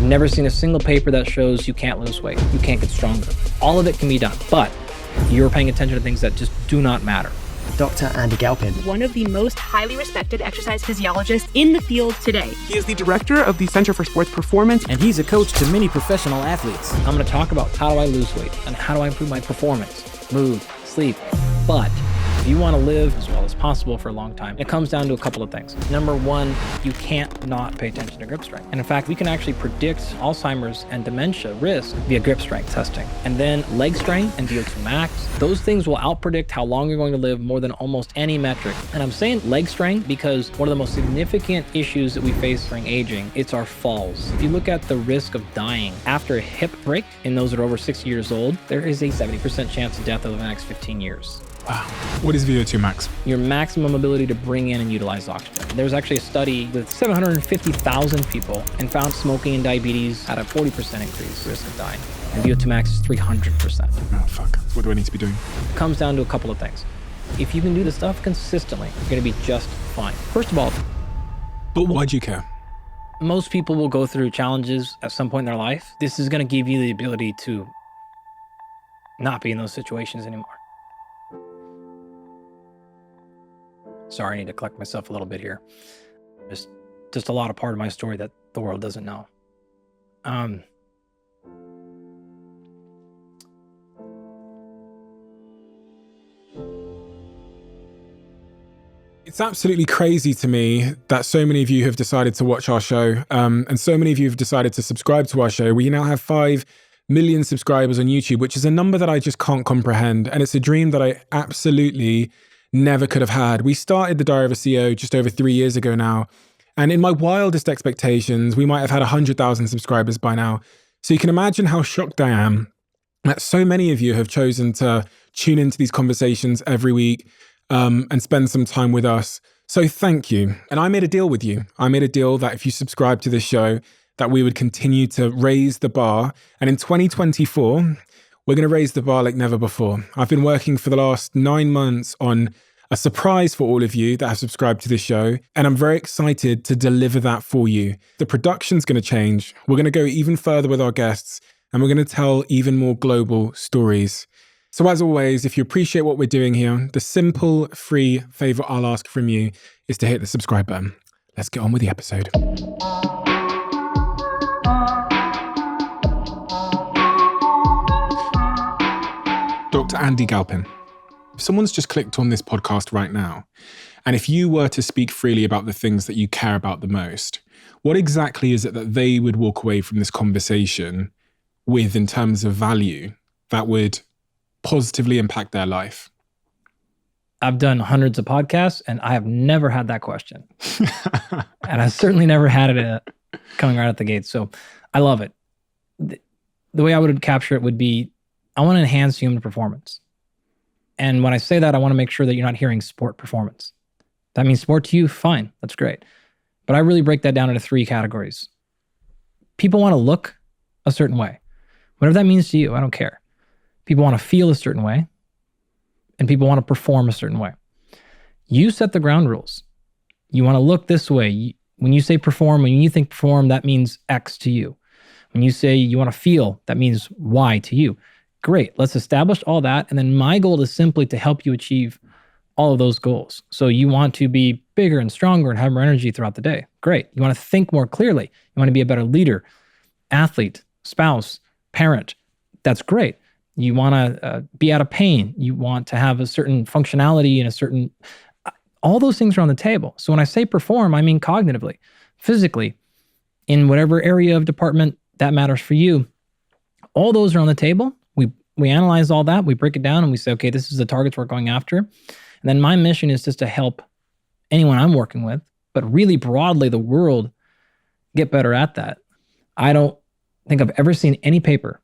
I've never seen a single paper that shows you can't lose weight, you can't get stronger. All of it can be done, but you're paying attention to things that just do not matter. Dr. Andy Galpin. One of the most highly respected exercise physiologists in the field today. He is the director of the Center for Sports Performance. And he's a coach to many professional athletes. I'm going to talk about how do I lose weight and how do I improve my performance, mood, sleep. But if you want to live as well as possible for a long time, it comes down to a couple of things. Number one, you can't not pay attention to grip strength. And in fact, we can actually predict Alzheimer's and dementia risk via grip strength testing. And then leg strength and VO2 max, those things will outpredict how long you're going to live more than almost any metric. And I'm saying leg strength because one of the most significant issues that we face during aging, it's our falls. If you look at the risk of dying after a hip break in those that are over 60 years old, there is a 70% chance of death over the next 15 years. Wow. What is VO2 max? Your maximum ability to bring in and utilize oxygen. There was actually a study with 750,000 people and found smoking and diabetes had a 40% increased risk of dying. And VO2 max is 300%. Oh, fuck. What do I need to be doing? It comes down to a couple of things. If you can do this stuff consistently, you're going to be just fine. First of all, But why do you care? most people will go through challenges at some point in their life. This is going to give you the ability to not be in those situations anymore. Sorry, I need to collect myself a little bit here. Just a lot of part of my story that the world doesn't know. It's absolutely crazy to me that so many of you have decided to watch our show, and so many of you have decided to subscribe to our show. We now have 5 million subscribers on YouTube, which is a number that I just can't comprehend. And it's a dream that I absolutely never could have had. We started the Diary of a CEO just over 3 years ago now. And in my wildest expectations, we might have had 100,000 subscribers by now. So you can imagine how shocked I am that so many of you have chosen to tune into these conversations every week and spend some time with us. So thank you. And I made a deal with you. I made a deal that if you subscribe to this show, that we would continue to raise the bar. And in 2024, we're going to raise the bar like never before. I've been working for the last 9 months on a surprise for all of you that have subscribed to this show, and I'm very excited to deliver that for you. The production's going to change. We're going to go even further with our guests, and we're going to tell even more global stories. So as always, if you appreciate what we're doing here, the simple, free favor I'll ask from you is to hit the subscribe button. Let's get on with the episode. Dr. Andy Galpin. If someone's just clicked on this podcast right now, and if you were to speak freely about the things that you care about the most, what exactly is it that they would walk away from this conversation with in terms of value that would positively impact their life? I've done hundreds of podcasts and I have never had that question. And I certainly never had it coming right out the gate. So I love it. The way I would capture it would be, I want to enhance human performance. And when I say that, I want to make sure that you're not hearing sport performance. That means sport to you, fine, that's great. But I really break that down into 3 categories. People want to look a certain way. Whatever that means to you, I don't care. People want to feel a certain way, and people want to perform a certain way. You set the ground rules. You want to look this way. When you say perform, when you think perform, that means X to you. When you say you want to feel, that means Y to you. Great, let's establish all that. And then my goal is simply to help you achieve all of those goals. So you want to be bigger and stronger and have more energy throughout the day. Great. You want to think more clearly. You want to be a better leader, athlete, spouse, parent. That's great. You want to be out of pain. You want to have a certain functionality and a certain, all those things are on the table. So when I say perform, I mean cognitively, physically, in whatever area of department that matters for you. All those are on the table. We analyze all that, we break it down, and we say, okay, this is the targets we're going after. And then my mission is just to help anyone I'm working with, but really broadly the world, get better at that. I don't think I've ever seen any paper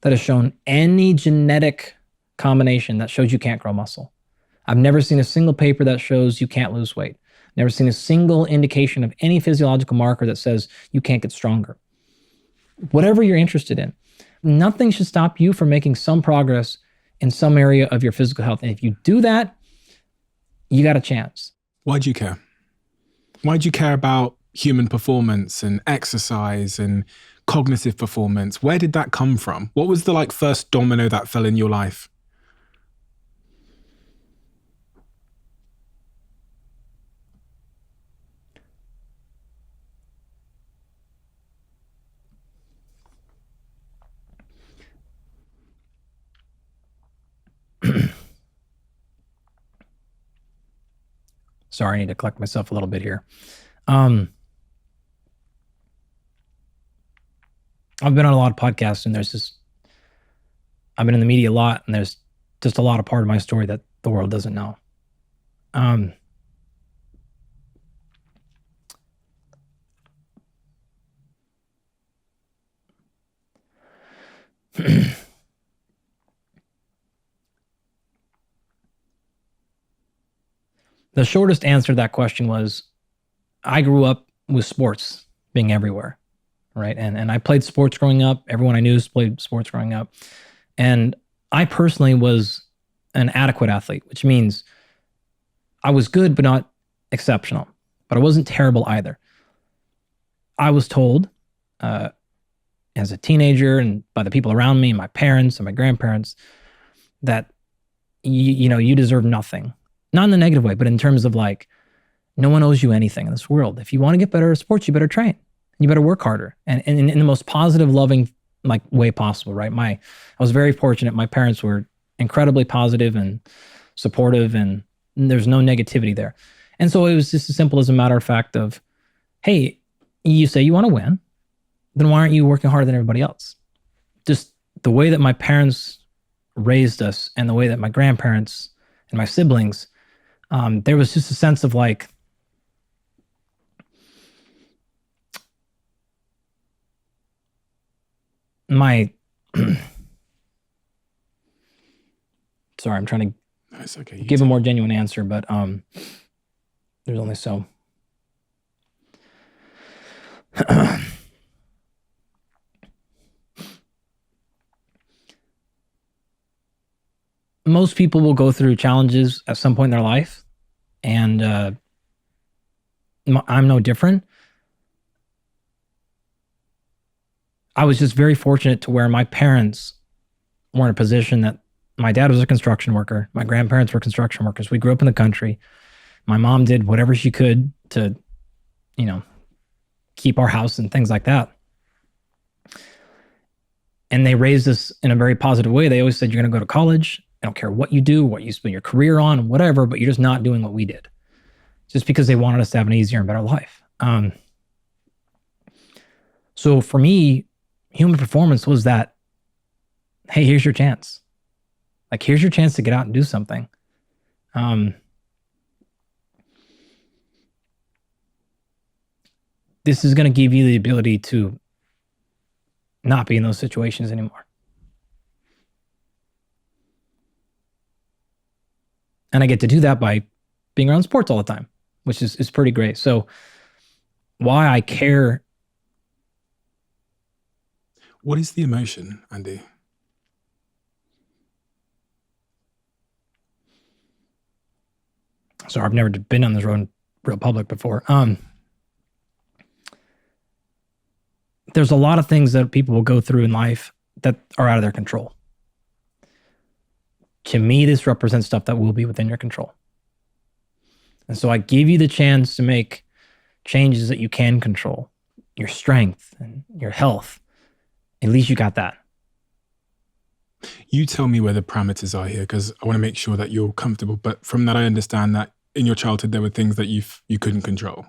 that has shown any genetic combination that shows you can't grow muscle. I've never seen a single paper that shows you can't lose weight. Never seen a single indication of any physiological marker that says you can't get stronger. Whatever you're interested in, nothing should stop you from making some progress in some area of your physical health. And if you do that, you got a chance. Why do you care? Why do you care about human performance and exercise and cognitive performance? Where did that come from? What was the like first domino that fell in your life? Sorry, I need to collect myself a little bit here. I've been on a lot of podcasts, and I've been in the media a lot, and there's just a lot of part of my story that the world doesn't know. The shortest answer to that question was, I grew up with sports being everywhere, right? And I played sports growing up. Everyone I knew played sports growing up. And I personally was an adequate athlete, which means I was good, but not exceptional. But I wasn't terrible either. I was told as a teenager and by the people around me, my parents and my grandparents, that you deserve nothing. Not in the negative way, but in terms of like, no one owes you anything in this world. If you want to get better at sports, you better train. You better work harder. And in the most positive, loving like way possible, right? I was very fortunate. My parents were incredibly positive and supportive, and there's no negativity there. And so it was just as simple as a matter of fact of, hey, you say you want to win, then why aren't you working harder than everybody else? Just the way that my parents raised us and the way that my grandparents and my siblings, there was just a sense of like, sorry, I'm trying to give a more genuine answer, but there's only so. Most people will go through challenges at some point in their life, and I'm no different. I was just very fortunate to where my parents were in a position that my dad was a construction worker. My grandparents were construction workers. We grew up in the country. My mom did whatever she could to, keep our house and things like that. And they raised us in a very positive way. They always said, you're going to go to college. I don't care what you do, what you spend your career on, whatever, but you're just not doing what we did. Just because they wanted us to have an easier and better life. So for me, human performance was that, hey, here's your chance. Like, here's your chance to get out and do something. This is going to give you the ability to not be in those situations anymore. And I get to do that by being around sports all the time, which is pretty great. So why I care. What is the emotion, Andy? So I've never been on this road in real public before. There's a lot of things that people will go through in life that are out of their control. To me, this represents stuff that will be within your control. And so I give you the chance to make changes that you can control. Your strength and your health. At least you got that. You tell me where the parameters are here, because I want to make sure that you're comfortable. But from that, I understand that in your childhood, there were things that you couldn't control.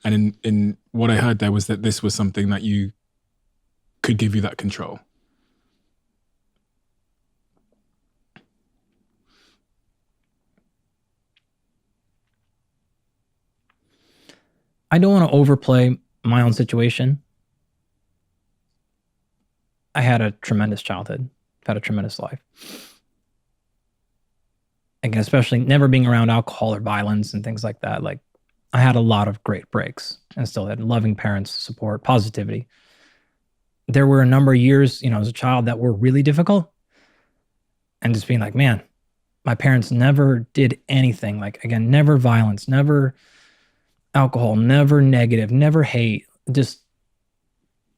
And in what I heard there was that this was something that you could give you that control. I don't want to overplay my own situation. I had a tremendous childhood. I've had a tremendous life. Again, especially never being around alcohol or violence and things like that. Like, I had a lot of great breaks and still had loving parents, support, positivity. There were a number of years, as a child that were really difficult. And just being like, man, my parents never did anything. Like, again, never violence, never alcohol, never negative, never hate. Just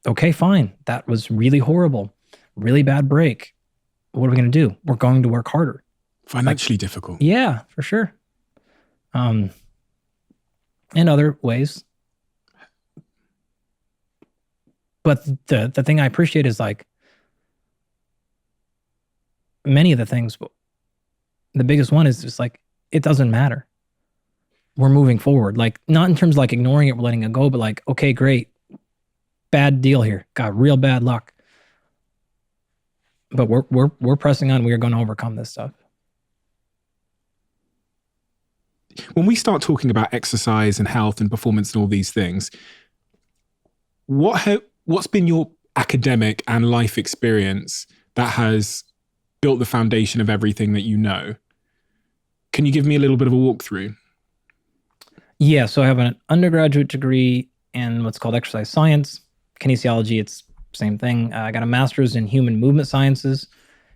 Okay, fine. That was really horrible. Really bad break. What are we going to do? We're going to work harder. Financially difficult. Yeah, for sure. In other ways. But the thing I appreciate is like many of the things, the biggest one is just like, it doesn't matter. We're moving forward. Like, not in terms of like ignoring it, we're letting it go, but like, okay, great. Bad deal here. Got real bad luck. But we're pressing on. We are going to overcome this stuff. When we start talking about exercise and health and performance and all these things, what's been your academic and life experience that has built the foundation of everything that you know? Can you give me a little bit of a walkthrough? Yeah, so I have an undergraduate degree in what's called exercise science, kinesiology. It's same thing. I got a master's in human movement sciences,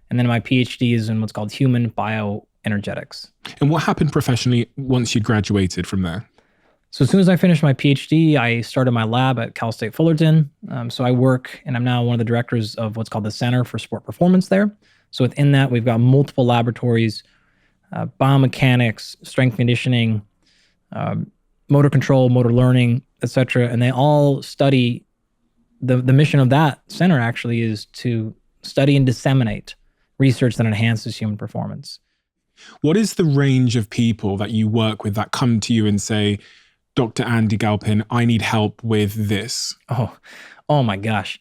and then my PhD is in what's called human bioenergetics. And what happened professionally once you'd graduated from there? So as soon as I finished my PhD, I started my lab at Cal State Fullerton. So I work, and I'm now one of the directors of what's called the Center for Sport Performance there. So within that, we've got multiple laboratories, biomechanics, strength conditioning, motor control, motor learning, etc. And they all study, the mission of that center actually is to study and disseminate research that enhances human performance. What is the range of people that you work with that come to you and say, Dr. Andy Galpin, I need help with this? Oh my gosh.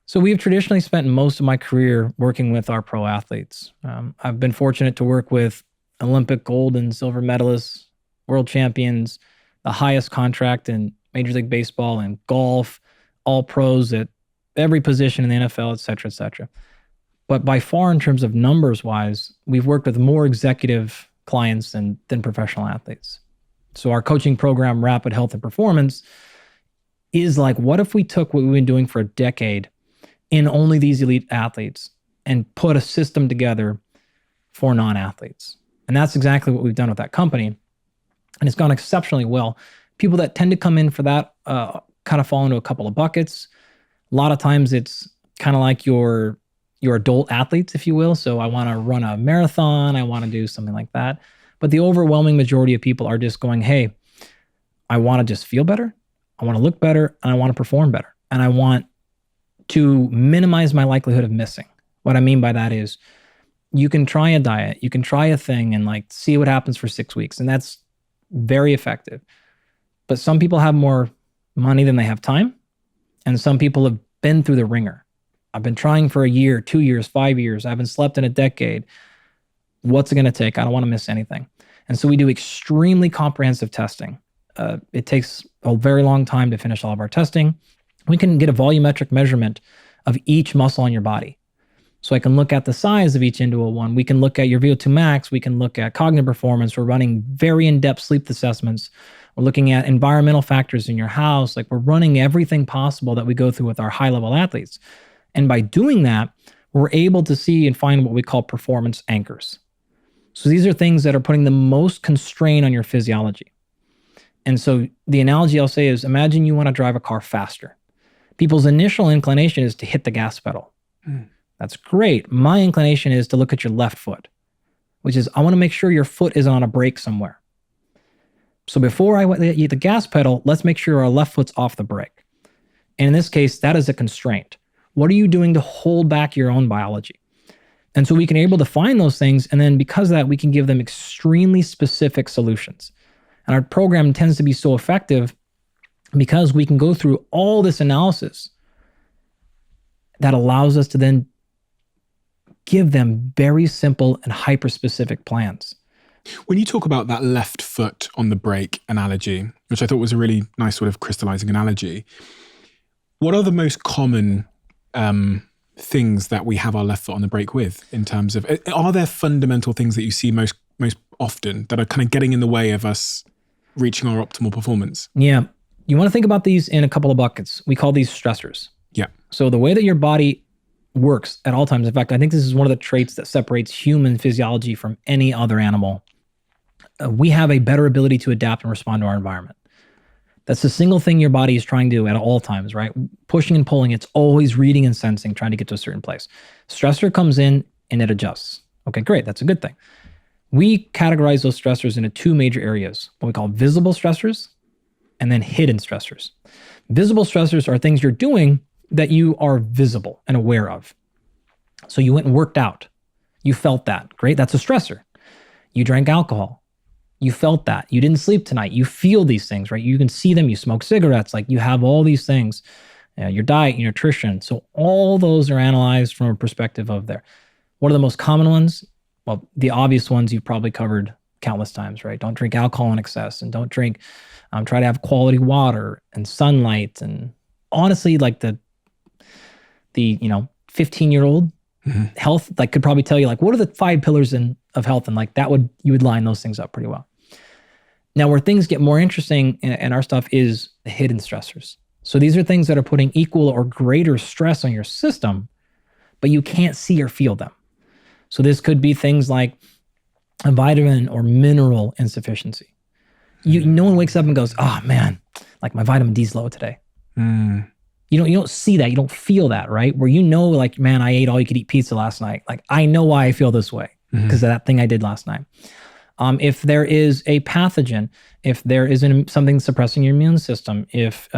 So we've traditionally spent most of my career working with our pro athletes. I've been fortunate to work with Olympic gold and silver medalists, world champions, the highest contract in Major League Baseball and golf, all pros at every position in the NFL, et cetera, et cetera. But by far, in terms of numbers wise, we've worked with more executive clients than professional athletes. So our coaching program, Rapid Health and Performance, is like, what if we took what we've been doing for a decade in only these elite athletes and put a system together for non-athletes? And that's exactly what we've done with that company. And it's gone exceptionally well. People that tend to come in for that kind of fall into a couple of buckets. A lot of times it's kind of like your adult athletes, if you will. So I want to run a marathon. I want to do something like that. But the overwhelming majority of people are just going, hey, I want to just feel better. I want to look better, and I want to perform better. And I want to minimize my likelihood of missing. What I mean by that is you can try a diet, you can try a thing and like see what happens for 6 weeks. And that's very effective. But some people have more money than they have time. And some people have been through the ringer. I've been trying for a year, 2 years, 5 years. I haven't slept in a decade. What's it going to take? I don't want to miss anything. And so we do extremely comprehensive testing. It takes a very long time to finish all of our testing. We can get a volumetric measurement of each muscle on your body. So I can look at the size of each individual one. We can look at your VO2 max. We can look at cognitive performance. We're running very in-depth sleep assessments. We're looking at environmental factors in your house. Like, we're running everything possible that we go through with our high-level athletes. And by doing that, we're able to see and find what we call performance anchors. So these are things that are putting the most constraint on your physiology. And so the analogy I'll say is, imagine you want to drive a car faster. People's initial inclination is to hit the gas pedal. That's great. My inclination is to look at your left foot, which is, I want to make sure your foot is on a brake somewhere. So before I hit the gas pedal, let's make sure our left foot's off the brake. And in this case, that is a constraint. What are you doing to hold back your own biology? And so we can be able to find those things. And then because of that, we can give them extremely specific solutions. And our program tends to be so effective because we can go through all this analysis that allows us to then give them very simple and hyper-specific plans. When you talk about that left foot on the brake analogy, which I thought was a really nice sort of crystallizing analogy, what are the most common things that we have our left foot on the brake with in terms of, are there fundamental things that you see most often that are kind of getting in the way of us reaching our optimal performance? Yeah. You want to think about these in a couple of buckets. We call these stressors. Yeah. So the way that your body works at all times, in fact, I think this is one of the traits that separates human physiology from any other animal. We have a better ability to adapt and respond to our environment. That's the single thing your body is trying to do at all times, right? Pushing and pulling, it's always reading and sensing, trying to get to a certain place. Stressor comes in and it adjusts. Okay, great. That's a good thing. We categorize those stressors into two major areas, what we call visible stressors and then hidden stressors. Visible stressors are things you're doing that you are visible and aware of. So you went and worked out. You felt that. Great. That's a stressor. You drank alcohol. You felt that. You didn't sleep tonight. You feel these things, right? You can see them. You smoke cigarettes. Like you have all these things, your diet, your nutrition. So all those are analyzed from a perspective of there. What are the most common ones? Well, the obvious ones you've probably covered countless times, right? Don't drink alcohol in excess and don't drink, try to have quality water and sunlight. And honestly, like the 15-year-old health, like could probably tell you like, what are the 5 pillars of health? And like you would line those things up pretty well. Now, where things get more interesting in our stuff is the hidden stressors. So these are things that are putting equal or greater stress on your system, but you can't see or feel them. So this could be things like a vitamin or mineral insufficiency. No one wakes up and goes, oh man, like my vitamin D's low today. You don't see that. You don't feel that, right? Where like, man, I ate all you could eat pizza last night. Like I know why I feel this way because of that thing I did last night. If there is a pathogen, if there is something suppressing your immune system, if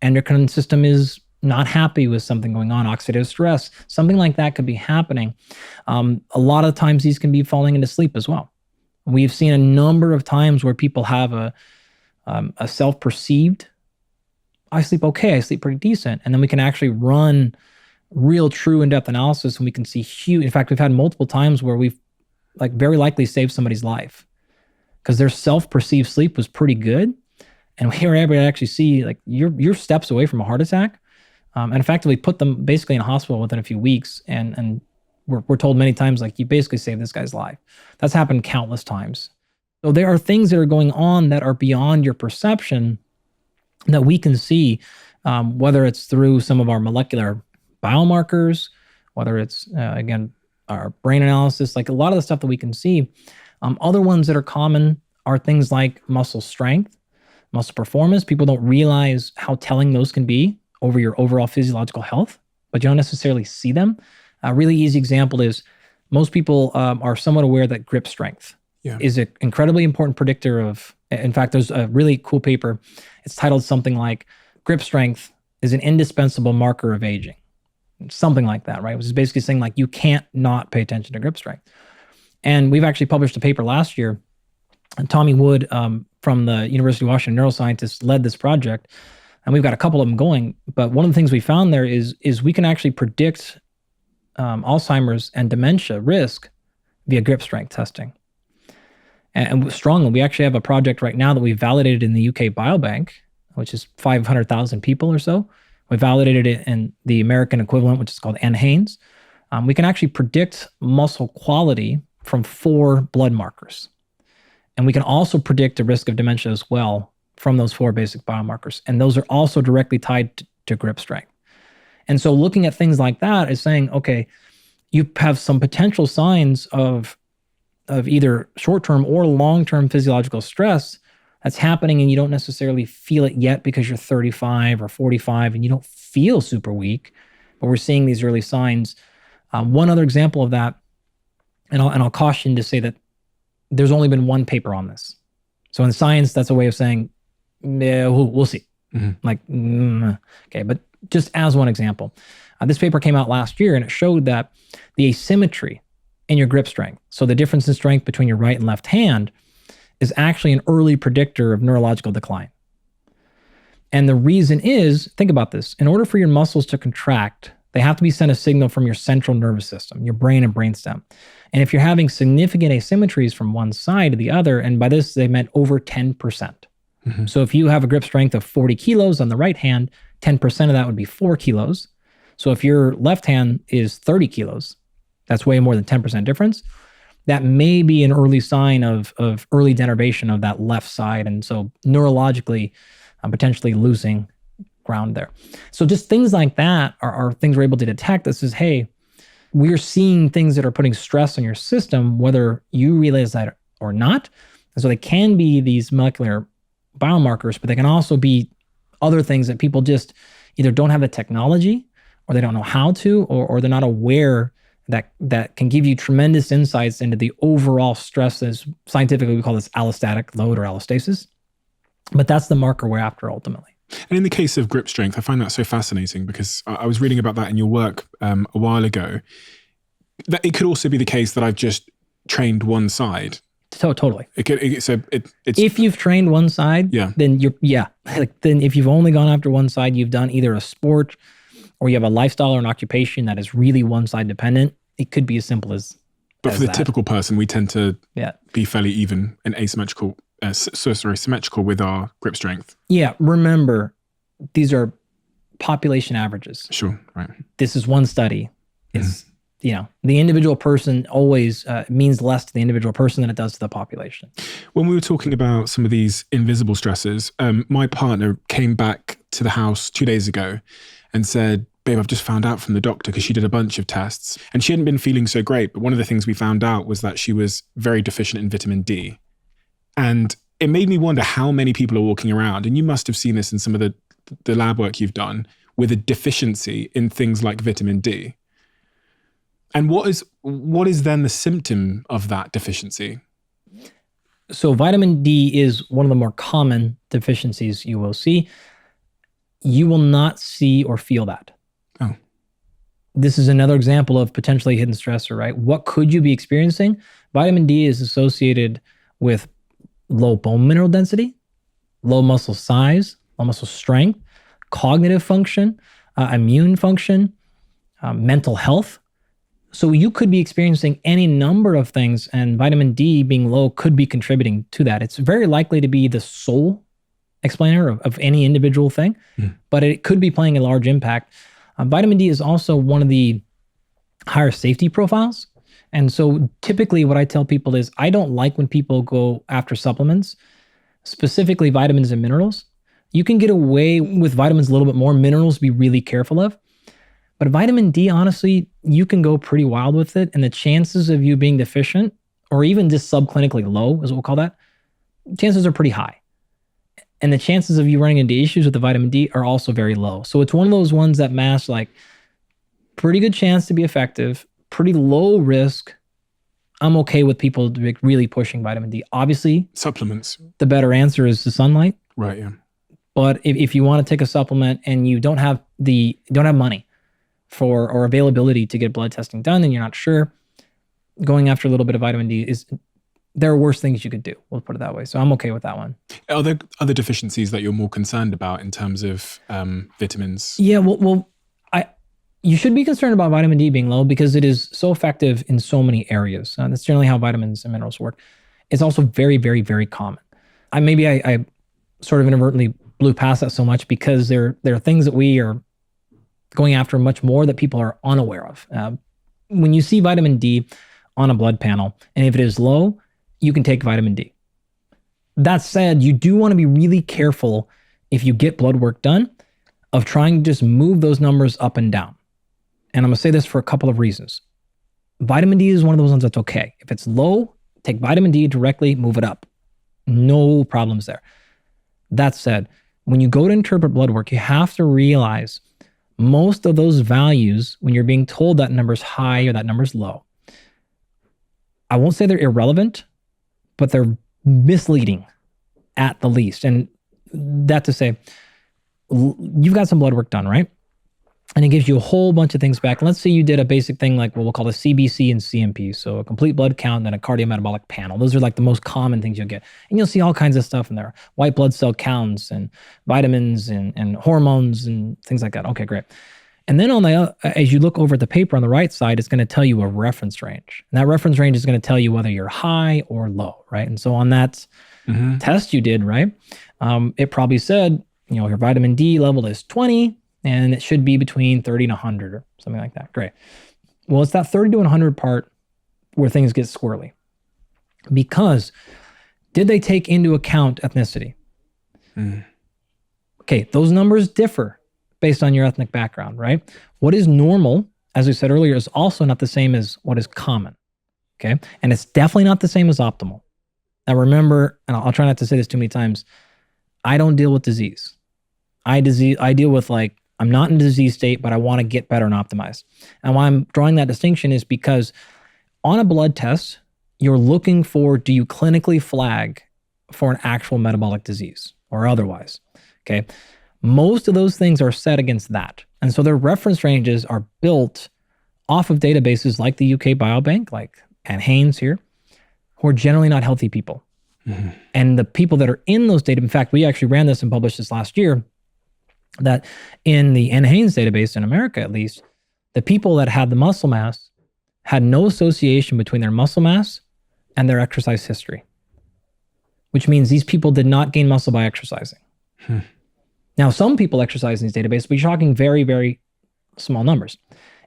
endocrine system is not happy with something going on, oxidative stress, something like that could be happening. A lot of times these can be falling into sleep as well. We've seen a number of times where people have a self-perceived, I sleep okay, I sleep pretty decent. And then we can actually run real true in-depth analysis and we can see huge, in fact, we've had multiple times where we've like very likely saved somebody's life because their self-perceived sleep was pretty good. And we were able to actually see like you're steps away from a heart attack. And effectively put them basically in a hospital within a few weeks. And we're told many times, like, you basically saved this guy's life. That's happened countless times. So there are things that are going on that are beyond your perception that we can see, whether it's through some of our molecular biomarkers, whether it's, again, our brain analysis, like a lot of the stuff that we can see. Other ones that are common are things like muscle strength, muscle performance. People don't realize how telling those can be over your overall physiological health, but you don't necessarily see them. A really easy example is most people are somewhat aware that grip strength is an incredibly important predictor of, in fact, there's a really cool paper. It's titled something like grip strength is an indispensable marker of aging. Something like that, right? Which is basically saying like you can't not pay attention to grip strength. And we've actually published a paper last year, and Tommy Wood from the University of Washington, neuroscientist, led this project. And we've got a couple of them going, but one of the things we found there is we can actually predict Alzheimer's and dementia risk via grip strength testing. And strongly, we actually have a project right now that we validated in the UK Biobank, which is 500,000 people or so. We validated it in the American equivalent, which is called NHANES. We can actually predict muscle quality from 4 blood markers. And we can also predict the risk of dementia as well from those 4 basic biomarkers. And those are also directly tied to grip strength. And so looking at things like that is saying, okay, you have some potential signs of either short-term or long-term physiological stress that's happening and you don't necessarily feel it yet because you're 35 or 45 and you don't feel super weak, but we're seeing these early signs. One other example of that, and I'll caution to say that there's only been one paper on this. So in science, that's a way of saying, yeah, we'll see. Okay, but just as one example, this paper came out last year and it showed that the asymmetry in your grip strength, so the difference in strength between your right and left hand, is actually an early predictor of neurological decline. And the reason is, think about this, in order for your muscles to contract, they have to be sent a signal from your central nervous system, your brain and brainstem. And if you're having significant asymmetries from one side to the other, and by this they meant over 10%. So if you have a grip strength of 40 kilos on the right hand, 10% of that would be 4 kilos. So if your left hand is 30 kilos, that's way more than 10% difference. That may be an early sign of early denervation of that left side. And so neurologically, potentially losing ground there. So just things like that are things we're able to detect that says, hey, we're seeing things that are putting stress on your system, whether you realize that or not. And so they can be these molecular biomarkers, but they can also be other things that people just either don't have the technology or they don't know how to, or they're not aware that can give you tremendous insights into the overall stress. As scientifically, we call this allostatic load or allostasis. But that's the marker we're after ultimately. And in the case of grip strength, I find that so fascinating because I was reading about that in your work a while ago. That it could also be the case that I've just trained one side. Totally. It's if you've trained one side, then then if you've only gone after one side, you've done either a sport or you have a lifestyle or an occupation that is really one side dependent. It could be as simple as. But for the typical person, we tend to be fairly even and asymmetrical. Symmetrical with our grip strength. Yeah. Remember, these are population averages. Sure. Right. This is one study. It's the individual person always means less to the individual person than it does to the population. When we were talking about some of these invisible stressors, my partner came back to the house 2 days ago and said, babe, I've just found out from the doctor, because she did a bunch of tests and she hadn't been feeling so great. But one of the things we found out was that she was very deficient in vitamin D. And it made me wonder how many people are walking around, and you must have seen this in some of the lab work you've done, with a deficiency in things like vitamin D. And what is then the symptom of that deficiency? So vitamin D is one of the more common deficiencies you will see. You will not see or feel that. Oh. This is another example of potentially hidden stressor, right? What could you be experiencing? Vitamin D is associated with low bone mineral density, low muscle size, low muscle strength, cognitive function, immune function, mental health. So you could be experiencing any number of things, and vitamin D being low could be contributing to that. It's very likely to be the sole explainer of any individual thing, but it could be playing a large impact. Vitamin D is also one of the higher safety profiles. And so typically what I tell people is I don't like when people go after supplements, specifically vitamins and minerals. You can get away with vitamins a little bit more, minerals be really careful of. But vitamin D, honestly, you can go pretty wild with it. And the chances of you being deficient, or even just subclinically low, is what we'll call that, chances are pretty high. And the chances of you running into issues with the vitamin D are also very low. So it's one of those ones that match like pretty good chance to be effective, pretty low risk. I'm okay with people really pushing vitamin D. Obviously, supplements. The better answer is the sunlight. Right, yeah. But if you want to take a supplement and you don't have money for or availability to get blood testing done and you're not sure, going after a little bit of vitamin D there are worse things you could do. We'll put it that way. So I'm okay with that one. Are there other deficiencies that you're more concerned about in terms of vitamins? Yeah, you should be concerned about vitamin D being low because it is so effective in so many areas. That's generally how vitamins and minerals work. It's also very, very, very common. I sort of inadvertently blew past that so much because there are things that we are going after much more that people are unaware of. When you see vitamin D on a blood panel, and if it is low, you can take vitamin D. That said, you do want to be really careful if you get blood work done of trying to just move those numbers up and down. And I'm going to say this for a couple of reasons. Vitamin D is one of those ones that's okay. If it's low, take vitamin D directly, move it up. No problems there. That said, when you go to interpret blood work, you have to realize most of those values, when you're being told that number's high or that number's low, I won't say they're irrelevant, but they're misleading at the least. And that to say, you've got some blood work done, right? And it gives you a whole bunch of things back. Let's say you did a basic thing like what we'll call a CBC and CMP. So a complete blood count and a cardiometabolic panel. Those are like the most common things you'll get. And you'll see all kinds of stuff in there. White blood cell counts and vitamins and hormones and things like that. Okay, great. And then as you look over at the paper on the right side, it's going to tell you a reference range. And that reference range is going to tell you whether you're high or low, right? And so on that test you did, right? It probably said, your vitamin D level is 20, and it should be between 30 and 100 or something like that. Great. Well, it's that 30 to 100 part where things get squirrely. Because did they take into account ethnicity? Okay, those numbers differ based on your ethnic background, right? What is normal, as we said earlier, is also not the same as what is common, okay? And it's definitely not the same as optimal. Now remember, and I'll try not to say this too many times, I don't deal with disease. I deal with like, I'm not in a disease state, but I want to get better and optimize. And why I'm drawing that distinction is because on a blood test, you're looking for, do you clinically flag for an actual metabolic disease or otherwise? Okay. Most of those things are set against that. And so their reference ranges are built off of databases like the UK Biobank, like Ann Haynes here, who are generally not healthy people. Mm-hmm. And the people that are in those data, in fact, we actually ran this and published this last year, that in the Ann Haynes database in America, at least, the people that had the muscle mass had no association between their muscle mass and their exercise history, which means these people did not gain muscle by exercising. Now, some people exercise in these databases, but you're talking very, very small numbers.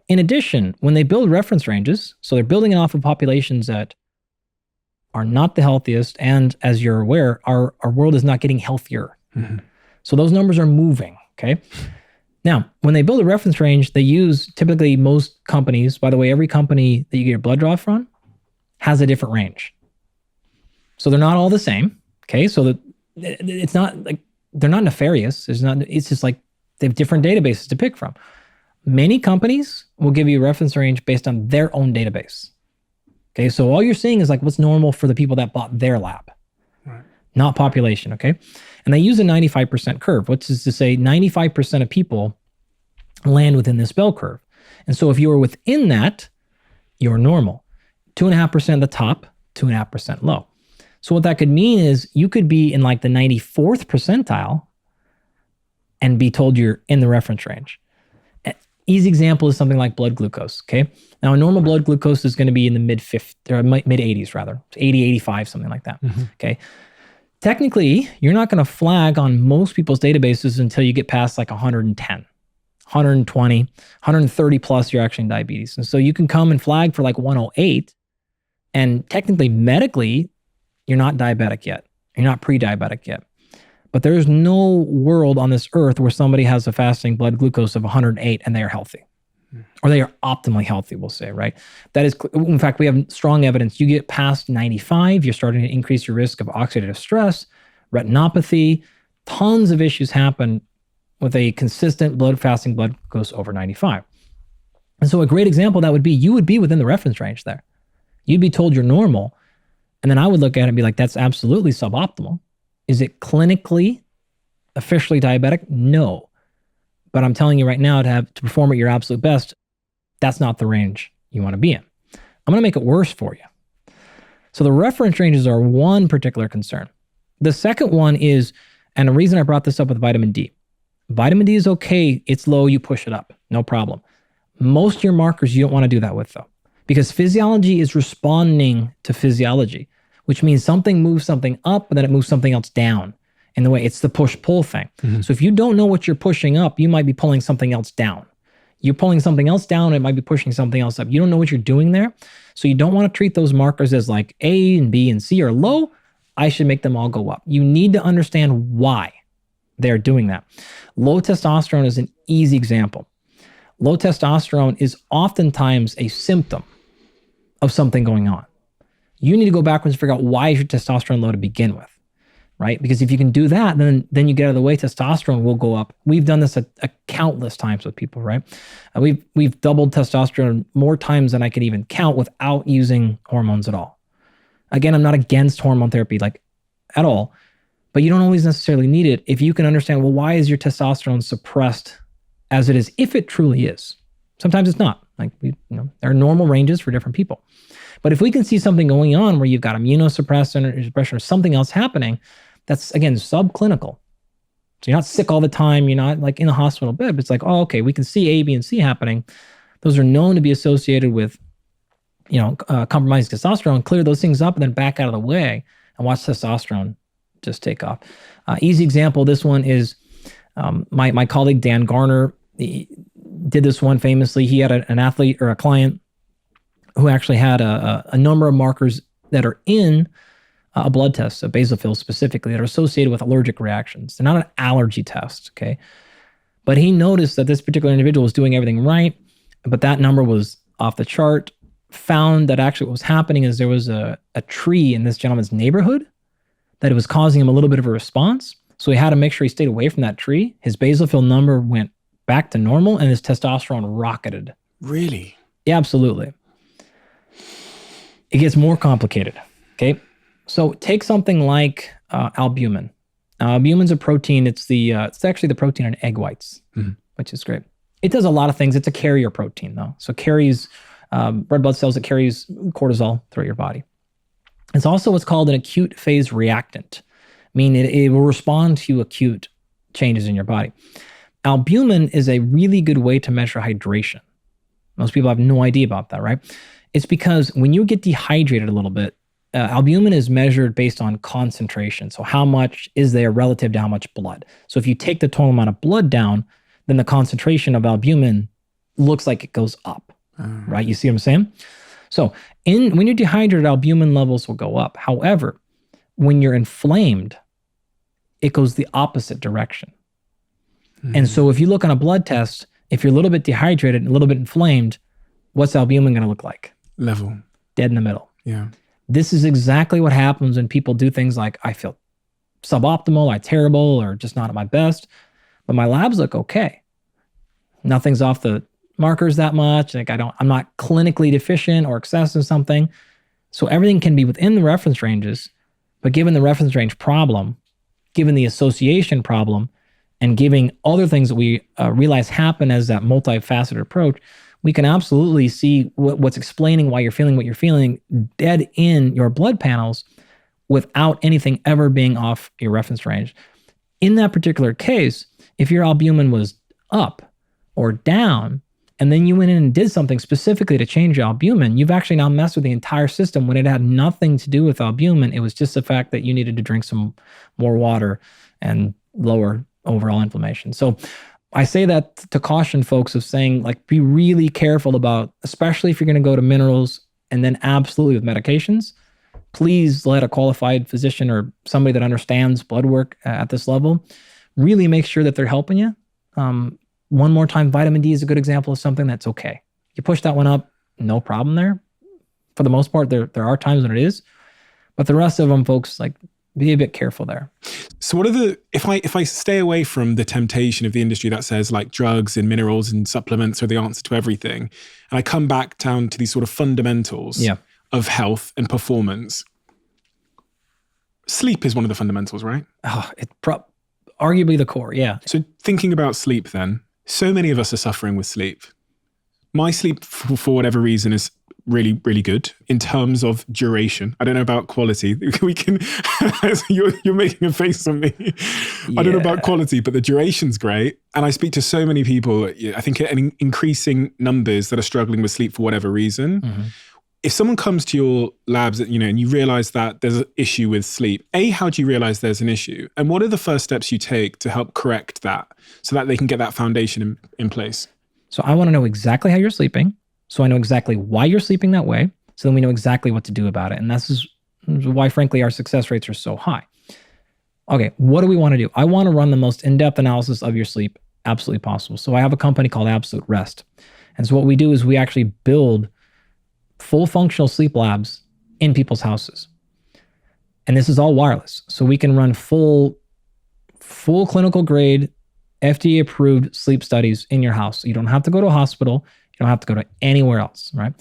In addition, when they build reference ranges, so they're building it off of populations that are not the healthiest, and as you're aware, our world is not getting healthier. Mm-hmm. So those numbers are moving, okay? Now, when they build a reference range, they use typically most companies, by the way, every company that you get your blood draw from has a different range. So they're not all the same, okay? So that it's not like, they're not nefarious. It's just like they have different databases to pick from. Many companies will give you a reference range based on their own database. Okay, so all you're seeing is like what's normal for the people that bought their lab, right, not population, okay? And they use a 95% curve, which is to say 95% of people land within this bell curve. And so if you are within that, you're normal. 2.5% at the top, 2.5% low. So what that could mean is you could be in like the 94th percentile and be told you're in the reference range. Easy example is something like blood glucose, okay? Now, a normal blood glucose is going to be in the mid-50s, or mid-80s rather, 80, 85, something like that, okay? Technically, you're not going to flag on most people's databases until you get past like 110, 120, 130 plus, you're actually in diabetes. And so you can come and flag for like 108, and technically, medically, you're not diabetic yet. You're not pre-diabetic yet. But there's no world on this earth where somebody has a fasting blood glucose of 108 and they are healthy. Or they are optimally healthy, we'll say, right? That is, in fact, we have strong evidence. You get past 95, you're starting to increase your risk of oxidative stress, retinopathy. Tons of issues happen with a consistent fasting blood glucose over 95. And so a great example of that would be, you would be within the reference range there. You'd be told you're normal. And then I would look at it and be like, that's absolutely suboptimal. Is it clinically, officially diabetic? No. But I'm telling you right now, to perform at your absolute best, that's not the range you want to be in. I'm going to make it worse for you. So the reference ranges are one particular concern. The second one is, and the reason I brought this up with vitamin D. Vitamin D is okay. It's low. You push it up. No problem. Most of your markers, you don't want to do that with though, because physiology is responding to physiology, which means something moves something up, but then it moves something else down. In the way, it's the push-pull thing. Mm-hmm. So if you don't know what you're pushing up, you might be pulling something else down. You're pulling something else down, it might be pushing something else up. You don't know what you're doing there. So you don't want to treat those markers as like A and B and C are low. I should make them all go up. You need to understand why they're doing that. Low testosterone is an easy example. Low testosterone is oftentimes a symptom of something going on. You need to go backwards and figure out, why is your testosterone low to begin with, right? Because if you can do that, then you get out of the way, testosterone will go up. We've done this a countless times with people, right? We've doubled testosterone more times than I can even count without using hormones at all. Again, I'm not against hormone therapy, like at all, but you don't always necessarily need it if you can understand, well, why is your testosterone suppressed as it is, if it truly is? Sometimes it's not. Like, there are normal ranges for different people. But if we can see something going on where you've got immunosuppression or suppression or something else happening, that's, again, subclinical. So you're not sick all the time. You're not like in a hospital bed. But it's like, oh, okay, we can see A, B, and C happening. Those are known to be associated with, compromising testosterone. Clear those things up and then back out of the way and watch testosterone just take off. Easy example, this one is my colleague Dan Garner. He did this one famously. He had an athlete or a client who actually had a number of markers that are in a blood test, a basophil specifically, that are associated with allergic reactions. They're not an allergy test, okay? But he noticed that this particular individual was doing everything right, but that number was off the chart. Found that actually what was happening is there was a tree in this gentleman's neighborhood that it was causing him a little bit of a response. So he had to make sure he stayed away from that tree. His basophil number went back to normal and his testosterone rocketed. Really? Yeah, absolutely. It gets more complicated, okay? So take something like albumin. Albumin's a protein. It's actually the protein in egg whites, which is great. It does a lot of things. It's a carrier protein, though. So carries red blood cells. It carries cortisol throughout your body. It's also what's called an acute phase reactant, meaning it will respond to acute changes in your body. Albumin is a really good way to measure hydration. Most people have no idea about that, right? It's because when you get dehydrated a little bit, albumin is measured based on concentration. So how much is there relative to how much blood? So if you take the total amount of blood down, then the concentration of albumin looks like it goes up, right? You see what I'm saying? So when you're dehydrated, albumin levels will go up. However, when you're inflamed, it goes the opposite direction. And so if you look on a blood test, if you're a little bit dehydrated and a little bit inflamed, what's albumin going to look like? Level. Dead in the middle. Yeah. This is exactly what happens when people do things like, I feel suboptimal, I'm terrible, or just not at my best, but my labs look okay. Nothing's off the markers that much. Like I'm not clinically deficient or excessive something. So everything can be within the reference ranges, but given the reference range problem, given the association problem, and giving other things that we realize happen as that multifaceted approach, we can absolutely see what's explaining why you're feeling what you're feeling dead in your blood panels without anything ever being off your reference range. In that particular case, if your albumin was up or down, and then you went in and did something specifically to change your albumin, you've actually now messed with the entire system when it had nothing to do with albumin. It was just the fact that you needed to drink some more water and lower overall inflammation. So I say that to caution folks of saying, like, be really careful about, especially if you're going to go to minerals and then absolutely with medications, please let a qualified physician or somebody that understands blood work at this level really make sure that they're helping you. One more time, vitamin D is a good example of something that's okay. You push that one up, no problem there. For the most part, there are times when it is, but the rest of them, folks, like, be a bit careful there. So what are if I stay away from the temptation of the industry that says like drugs and minerals and supplements are the answer to everything, and I come back down to these sort of fundamentals of health and performance, sleep is one of the fundamentals, right? Oh, it's arguably the core, yeah. So thinking about sleep then, so many of us are suffering with sleep. My sleep, for whatever reason, is really, really good in terms of duration. I don't know about quality. We can, you're making a face on me. Yeah. I don't know about quality, but the duration's great. And I speak to so many people, I think in increasing numbers that are struggling with sleep for whatever reason. Mm-hmm. If someone comes to your labs, and you realize that there's an issue with sleep, how do you realize there's an issue? And what are the first steps you take to help correct that so that they can get that foundation in place? So I want to know exactly how you're sleeping. So I know exactly why you're sleeping that way. So then we know exactly what to do about it. And this is why, frankly, our success rates are so high. Okay, what do we want to do? I want to run the most in-depth analysis of your sleep absolutely possible. So I have a company called Absolute Rest. And so what we do is we actually build full functional sleep labs in people's houses. And this is all wireless. So we can run full clinical grade, FDA approved sleep studies in your house. So you don't have to go to a hospital. You don't have to go to anywhere else, right?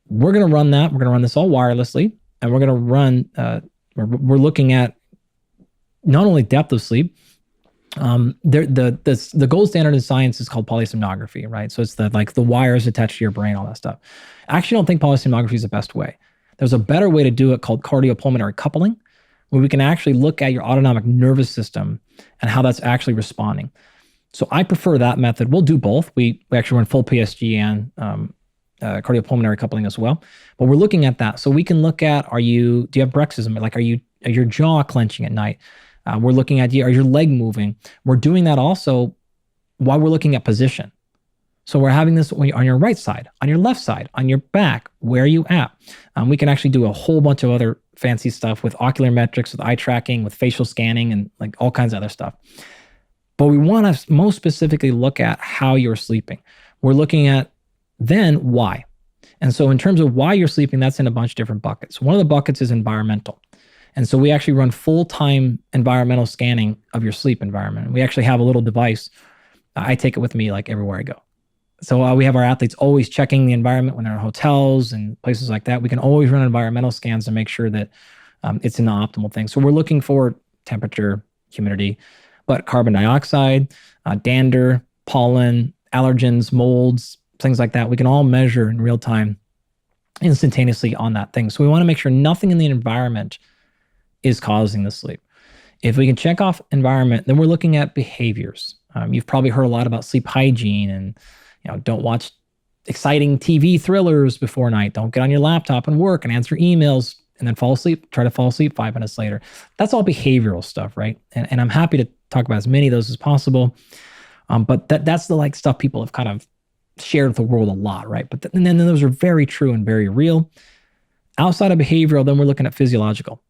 We're going to run that. We're going to run this all wirelessly. And we're going to run, we're looking at not only depth of sleep, the gold standard in science is called polysomnography, right? So it's the wires attached to your brain, all that stuff. I actually don't think polysomnography is the best way. There's a better way to do it called cardiopulmonary coupling, where we can actually look at your autonomic nervous system and how that's actually responding. So I prefer that method. We'll do both. We actually run full PSG and cardiopulmonary coupling as well. But we're looking at that. So we can look at, do you have bruxism? Like, are your jaw clenching at night? We're looking at, are your leg moving? We're doing that also while we're looking at position. So we're having this on your right side, on your left side, on your back. Where are you at? We can actually do a whole bunch of other fancy stuff with ocular metrics, with eye tracking, with facial scanning, and like all kinds of other stuff. But we want to most specifically look at how you're sleeping. We're looking at then why. And so in terms of why you're sleeping, that's in a bunch of different buckets. One of the buckets is environmental. And so we actually run full-time environmental scanning of your sleep environment. We actually have a little device. I take it with me like everywhere I go. So we have our athletes always checking the environment when they're in hotels and places like that. We can always run environmental scans to make sure that it's in the optimal thing. So we're looking for temperature, humidity, but carbon dioxide, dander, pollen, allergens, molds, things like that. We can all measure in real time instantaneously on that thing. So we want to make sure nothing in the environment is causing the sleep. If we can check off environment, then we're looking at behaviors. You've probably heard a lot about sleep hygiene and, don't watch exciting TV thrillers before night. Don't get on your laptop and work and answer emails and then fall asleep. Try to fall asleep 5 minutes later. That's all behavioral stuff, right? And I'm happy to talk about as many of those as possible. But that's the stuff people have kind of shared with the world a lot, right? But and then those are very true and very real. Outside of behavioral, then we're looking at physiological.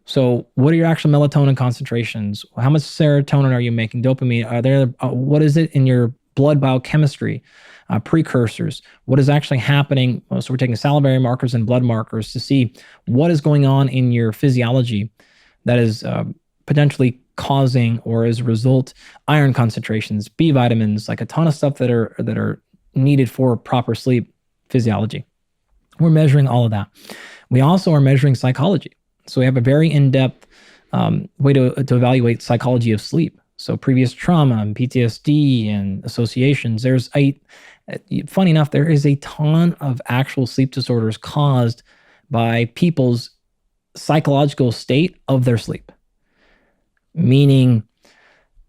So what are your actual melatonin concentrations? How much serotonin are you making? Dopamine? Are there? What is it in your blood biochemistry? Precursors. What is actually happening? So we're taking salivary markers and blood markers to see what is going on in your physiology that is potentially causing, or as a result, iron concentrations, B vitamins, like a ton of stuff that are needed for proper sleep physiology. We're measuring all of that. We also are measuring psychology. So we have a very in-depth way to evaluate psychology of sleep. So previous trauma and PTSD and associations. Funny enough, there is a ton of actual sleep disorders caused by people's psychological state of their sleep. Meaning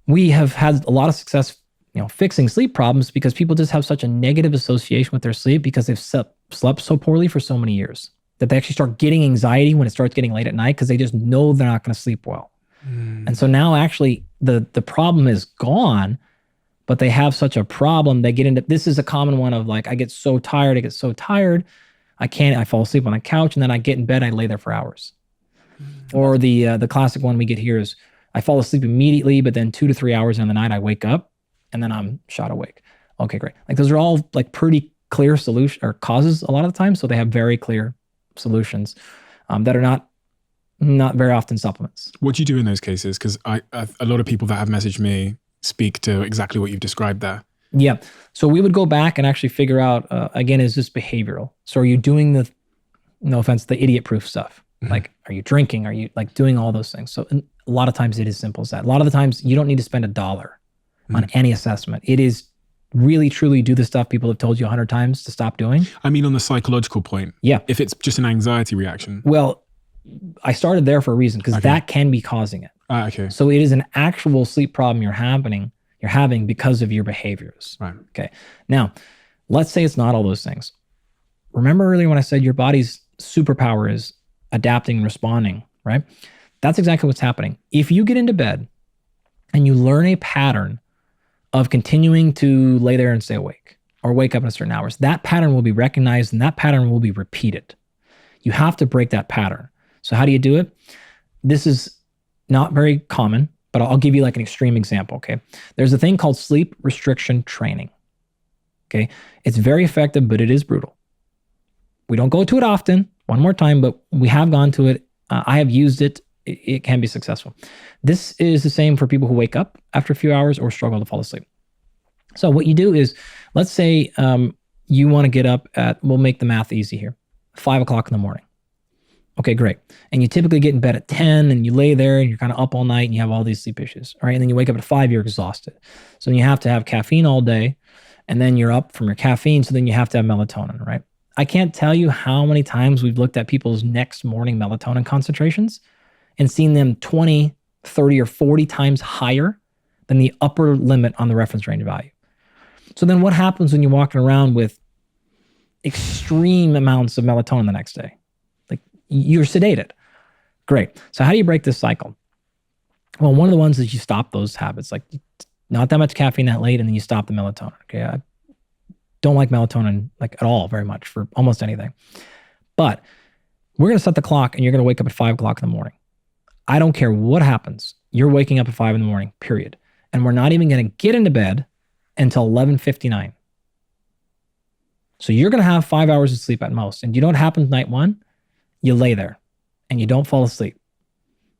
we have had a lot of success, fixing sleep problems because people just have such a negative association with their sleep because they've slept so poorly for so many years that they actually start getting anxiety when it starts getting late at night because they just know they're not going to sleep well. And so now actually the problem is gone, but they have such a problem. They get into, this is a common one of I get so tired, I fall asleep on the couch and then I get in bed, I lay there for hours. Or the classic one we get here is I fall asleep immediately, but then 2 to 3 hours in the night I wake up and then I'm shot awake. Okay, great. Those are all pretty clear solution or causes a lot of the time. So they have very clear solutions that are not very often supplements. What do you do in those cases? Because a lot of people that have messaged me speak to exactly what you've described there. Yeah. So we would go back and actually figure out, again, is this behavioral? So are you doing no offense, the idiot-proof stuff? Mm-hmm. Are you drinking? Are you doing all those things? So a lot of times it is simple as that. A lot of the times you don't need to spend $1 on any assessment. It is really, truly do the stuff people have told you 100 times to stop doing. I mean, on the psychological point. Yeah. If it's just an anxiety reaction. Well, I started there for a reason because that can be causing it. Okay. So it is an actual sleep problem you're having because of your behaviors. Right. Okay. Now, let's say it's not all those things. Remember earlier when I said your body's superpower is adapting and responding, right? That's exactly what's happening. If you get into bed and you learn a pattern of continuing to lay there and stay awake or wake up at certain hours, that pattern will be recognized and that pattern will be repeated. You have to break that pattern. So how do you do it? This is not very common, but I'll give you an extreme example, okay? There's a thing called sleep restriction training, okay? It's very effective, but it is brutal. We don't go to it often, one more time, but we have gone to it. I have used it. It can be successful. This is the same for people who wake up after a few hours or struggle to fall asleep. So what you do is, let's say you want to get up at, we'll make the math easy here, 5 o'clock in the morning. Okay, great. And you typically get in bed at 10 and you lay there and you're kind of up all night and you have all these sleep issues. All right. And then you wake up at 5, you're exhausted. So then you have to have caffeine all day and then you're up from your caffeine. So then you have to have melatonin, right? I can't tell you how many times we've looked at people's next morning melatonin concentrations and seen them 20, 30, or 40 times higher than the upper limit on the reference range value. So then what happens when you're walking around with extreme amounts of melatonin the next day? You're sedated. Great. So how do you break this cycle? Well, one of the ones is you stop those habits, not that much caffeine that late, and then you stop the melatonin. Okay. I don't like melatonin at all very much for almost anything. But we're going to set the clock and you're going to wake up at 5 o'clock in the morning. I don't care what happens. You're waking up at 5 in the morning, period. And we're not even going to get into bed until 11:59. So you're going to have 5 hours of sleep at most. And you know what happens night one? You lay there and you don't fall asleep.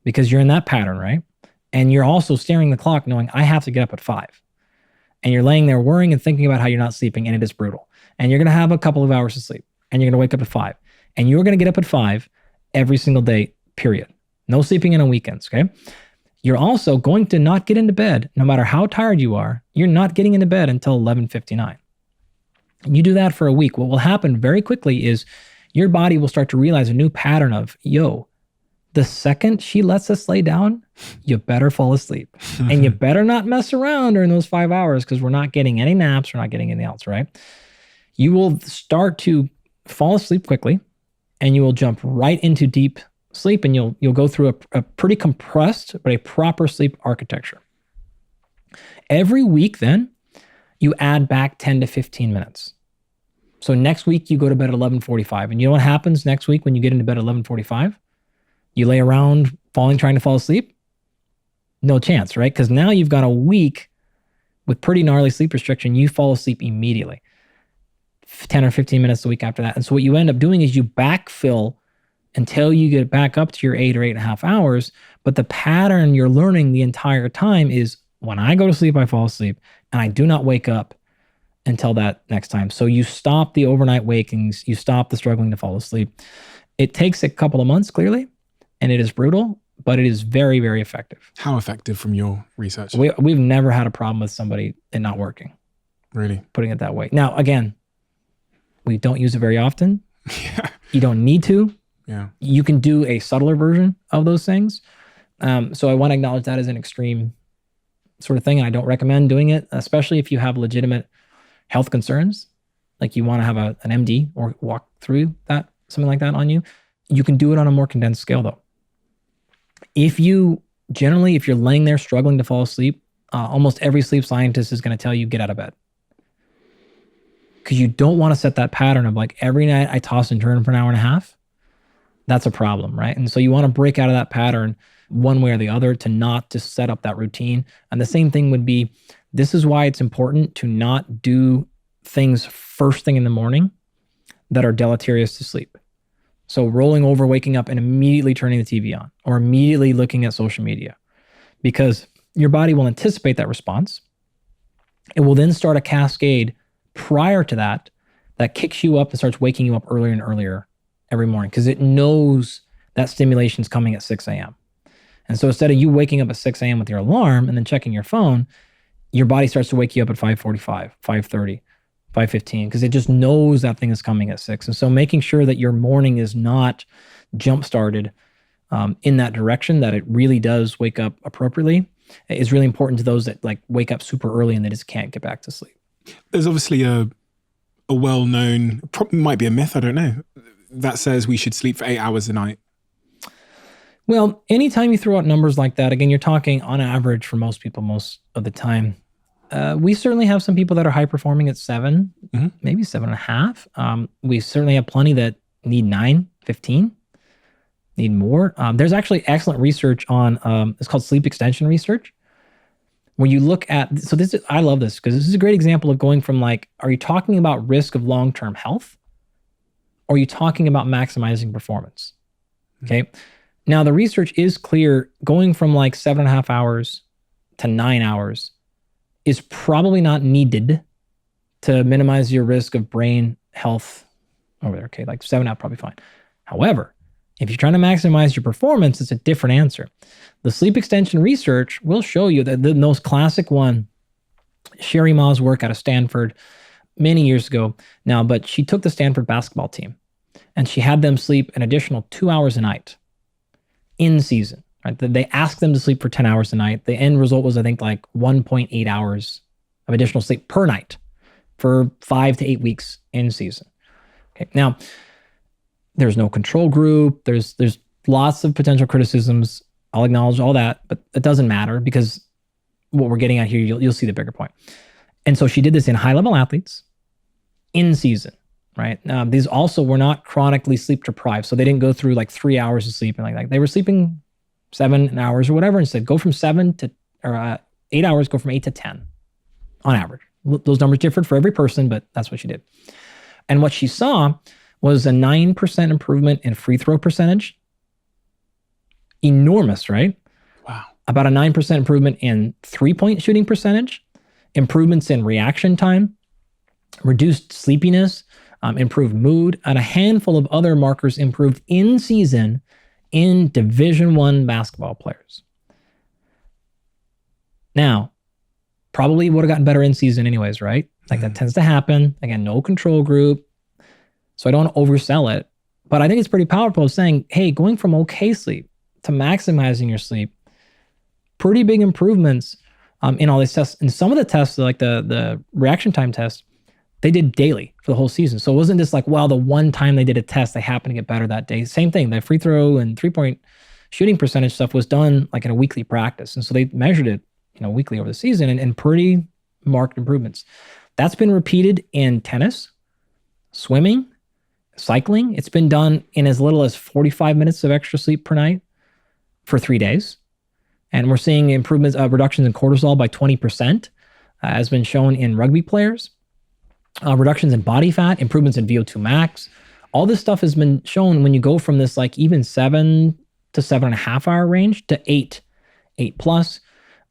because you're in that pattern, right? And you're also staring the clock knowing I have to get up at 5. And you're laying there worrying and thinking about how you're not sleeping, and it is brutal. And you're going to have a couple of hours of sleep, and you're going to wake up at 5. And you're going to get up at 5 every single day, period. No sleeping in on weekends, okay? You're also going to not get into bed, no matter how tired you are. You're not getting into bed until 11:59. You do that for a week. What will happen very quickly is your body will start to realize a new pattern of, the second she lets us lay down, you better fall asleep. And you better not mess around during those 5 hours because we're not getting any naps, we're not getting anything else, right? You will start to fall asleep quickly, and you will jump right into deep sleep, and you'll go through a pretty compressed but a proper sleep architecture. Every week then, you add back 10 to 15 minutes. So next week you go to bed at 11:45, and you know what happens next week when you get into bed at 11:45? You lay around trying to fall asleep? No chance, right? Because now you've got a week with pretty gnarly sleep restriction. You fall asleep immediately. 10 or 15 minutes a week after that. And so what you end up doing is you backfill until you get back up to your 8 or 8.5 hours. But the pattern you're learning the entire time is when I go to sleep, I fall asleep, and I do not wake up until that next time. So you stop the overnight wakings, you stop the struggling to fall asleep. It takes a couple of months, clearly, and it is brutal, but it is very, very effective. How effective from your research? We've never had a problem with somebody it not working. Really? Putting it that way. Now, again, we don't use it very often. Yeah. You don't need to. Yeah. You can do a subtler version of those things. So I want to acknowledge that as an extreme sort of thing. And I don't recommend doing it, especially if you have legitimate health concerns, like you want to have an MD or walk through that, something like that on you. You can do it on a more condensed scale though. If you're laying there struggling to fall asleep, almost every sleep scientist is going to tell you get out of bed. Because you don't want to set that pattern of like every night I toss and turn for an hour and a half. That's a problem, right? And so you want to break out of that pattern one way or the other to not just set up that routine. And the same thing would be, this is why it's important to not do things first thing in the morning that are deleterious to sleep. So rolling over, waking up, and immediately turning the TV on or immediately looking at social media, because your body will anticipate that response. It will then start a cascade prior to that kicks you up and starts waking you up earlier and earlier every morning because it knows that stimulation is coming at 6 a.m. And so instead of you waking up at 6 a.m. with your alarm and then checking your phone, your body starts to wake you up at 5:45, 5:30, 5:15, because it just knows that thing is coming at 6. And so making sure that your morning is not jump-started in that direction, that it really does wake up appropriately, is really important to those that like wake up super early and they just can't get back to sleep. There's obviously a well-known, probably might be a myth, I don't know, that says we should sleep for 8 hours a night. Well, anytime you throw out numbers like that, again, you're talking on average for most people most of the time. We certainly have some people that are high performing at 7, maybe 7.5. We certainly have plenty that need 9, 15, need more. There's actually excellent research on, it's called sleep extension research, where you look at, I love this because this is a great example of going from like, are you talking about risk of long-term health? Or are you talking about maximizing performance? Okay. Now the research is clear, going from like 7.5 hours to 9 hours is probably not needed to minimize your risk of brain health over there. Okay, like 7.5 probably fine. However, if you're trying to maximize your performance, it's a different answer. The sleep extension research will show you that the most classic one, Sherry Ma's work out of Stanford many years ago now, but she took the Stanford basketball team and she had them sleep an additional 2 hours a night in season. Right? They asked them to sleep for 10 hours a night. The end result was, I think, like 1.8 hours of additional sleep per night for 5 to 8 weeks in season. Okay. Now, there's no control group. There's lots of potential criticisms. I'll acknowledge all that, but it doesn't matter because what we're getting at here, you'll see the bigger point. And so she did this in high-level athletes in season, right? These also were not chronically sleep deprived. So they didn't go through like 3 hours of sleep and like that. They were sleeping 7 hours or whatever, and said go from 8 hours, go from 8 to 10 on average. Those numbers differed for every person, but that's what she did. And what she saw was a 9% improvement in free throw percentage enormous, right? Wow. About a 9% improvement in 3-point shooting percentage, improvements in reaction time, reduced sleepiness, improved mood, and a handful of other markers improved in season in Division I basketball players. Now, probably would have gotten better in season anyways, right? Like that tends to happen. Again, no control group. So I don't want to oversell it. But I think it's pretty powerful saying, hey, going from okay sleep to maximizing your sleep, pretty big improvements in all these tests. And some of the tests, like the reaction time test, they did daily for the whole season. So it wasn't just like, well, the one time they did a test, they happened to get better that day. Same thing, the free throw and 3-point shooting percentage stuff was done like in a weekly practice. And so they measured it, weekly over the season and pretty marked improvements. That's been repeated in tennis, swimming, cycling. It's been done in as little as 45 minutes of extra sleep per night for 3 days. And we're seeing improvements, reductions in cortisol by 20%, has been shown in rugby players. Reductions in body fat, improvements in VO2 max. All this stuff has been shown when you go from this like even 7 to 7.5 hour range to 8 plus.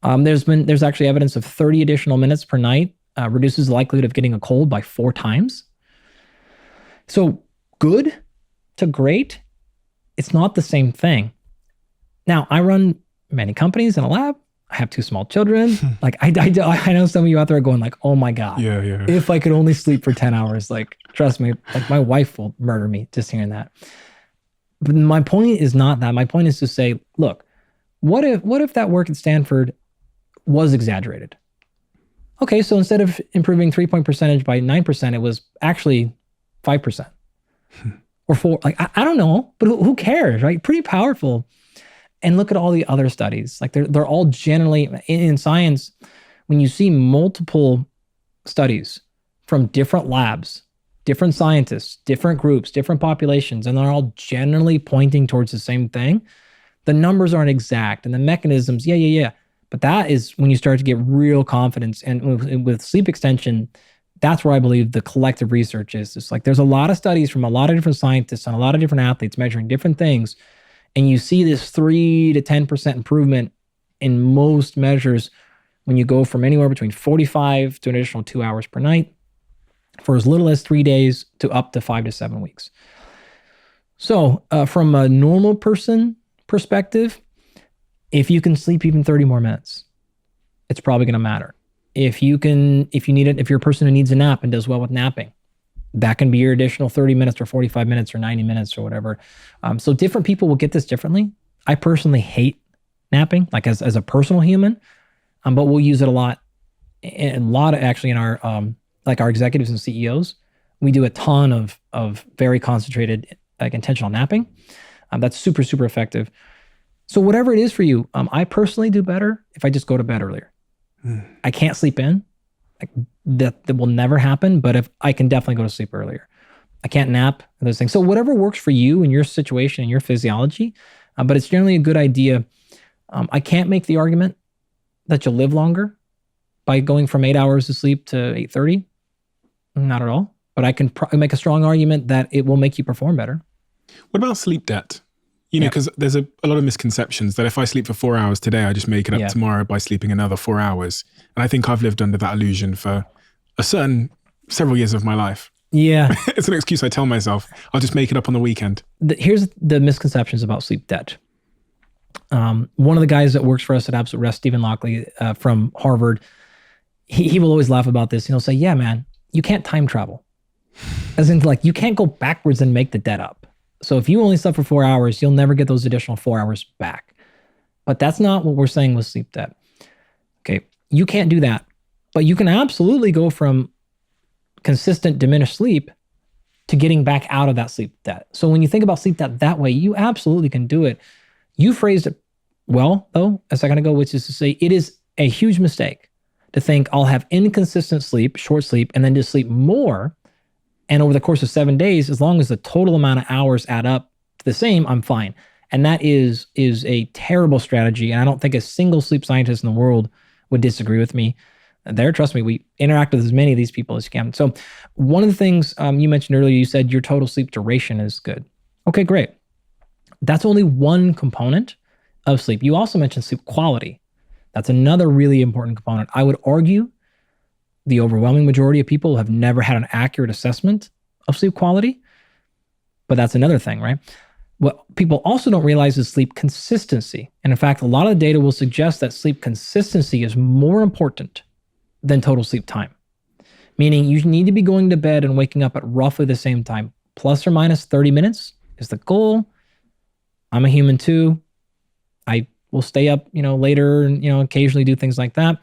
There's actually evidence of 30 additional minutes per night reduces the likelihood of getting a cold by 4 times. So good to great, it's not the same thing. Now, I run many companies in a lab. I have 2 small children. Like I know some of you out there are going like, oh my God, Yeah. if I could only sleep for 10 hours, like trust me, like my wife will murder me just hearing that. But my point is not that. My point is to say, look, what if that work at Stanford was exaggerated? Okay, so instead of improving 3-point percentage by 9%, it was actually 5% or 4. Like I don't know, but who cares, right? Pretty powerful. And look at all the other studies. Like they're all generally in science. When you see multiple studies from different labs, different scientists, different groups, different populations, and they're all generally pointing towards the same thing, the numbers aren't exact and the mechanisms, yeah. But that is when you start to get real confidence. And with sleep extension, that's where I believe the collective research is. It's like there's a lot of studies from a lot of different scientists and a lot of different athletes measuring different things. And you see this 3 to 10% improvement in most measures when you go from anywhere between 45 to an additional 2 hours per night for as little as 3 days to up to 5 to 7 weeks. So from a normal person perspective, if you can sleep even 30 more minutes, it's probably going to matter. If you're a person who needs a nap and does well with napping, that can be your additional 30 minutes or 45 minutes or 90 minutes or whatever. So different people will get this differently. I personally hate napping, like as a personal human, but we'll use it a lot actually in our, like our executives and CEOs. We do a ton of very concentrated, like intentional napping. That's super, super effective. So whatever it is for you, I personally do better if I just go to bed earlier. I can't sleep in. Like that will never happen, but if I can definitely go to sleep earlier. I can't nap and those things. So whatever works for you and your situation and your physiology, but it's generally a good idea. I can't make the argument that you'll live longer by going from 8 hours of sleep to 8:30. Not at all. But I can make a strong argument that it will make you perform better. What about sleep debt? Because there's a lot of misconceptions that if I sleep for 4 hours today, I just make it up tomorrow by sleeping another 4 hours. And I think I've lived under that illusion for several years of my life. Yeah. It's an excuse I tell myself. I'll just make it up on the weekend. Here's the misconceptions about sleep debt. One of the guys that works for us at Absolute Rest, Stephen Lockley from Harvard, he will always laugh about this. He'll say, yeah, man, you can't time travel. As in like, you can't go backwards and make the debt up. So if you only slept for 4 hours, you'll never get those additional 4 hours back. But that's not what we're saying with sleep debt. Okay, you can't do that. But you can absolutely go from consistent diminished sleep to getting back out of that sleep debt. So when you think about sleep debt that way, you absolutely can do it. You phrased it well, though, a second ago, which is to say it is a huge mistake to think I'll have inconsistent sleep, short sleep, and then just sleep more. And over the course of 7 days, as long as the total amount of hours add up to the same, I'm fine. And that is a terrible strategy. And I don't think a single sleep scientist in the world would disagree with me there. Trust me, we interact with as many of these people as you can. So one of the things you mentioned earlier, you said your total sleep duration is good. Okay, great. That's only one component of sleep. You also mentioned sleep quality. That's another really important component. I would argue the overwhelming majority of people have never had an accurate assessment of sleep quality, but that's another thing, right? What people also don't realize is sleep consistency. And in fact, a lot of the data will suggest that sleep consistency is more important than total sleep time. Meaning you need to be going to bed and waking up at roughly the same time, plus or minus 30 minutes is the goal. I'm a human too. I will stay up, later and, occasionally do things like that.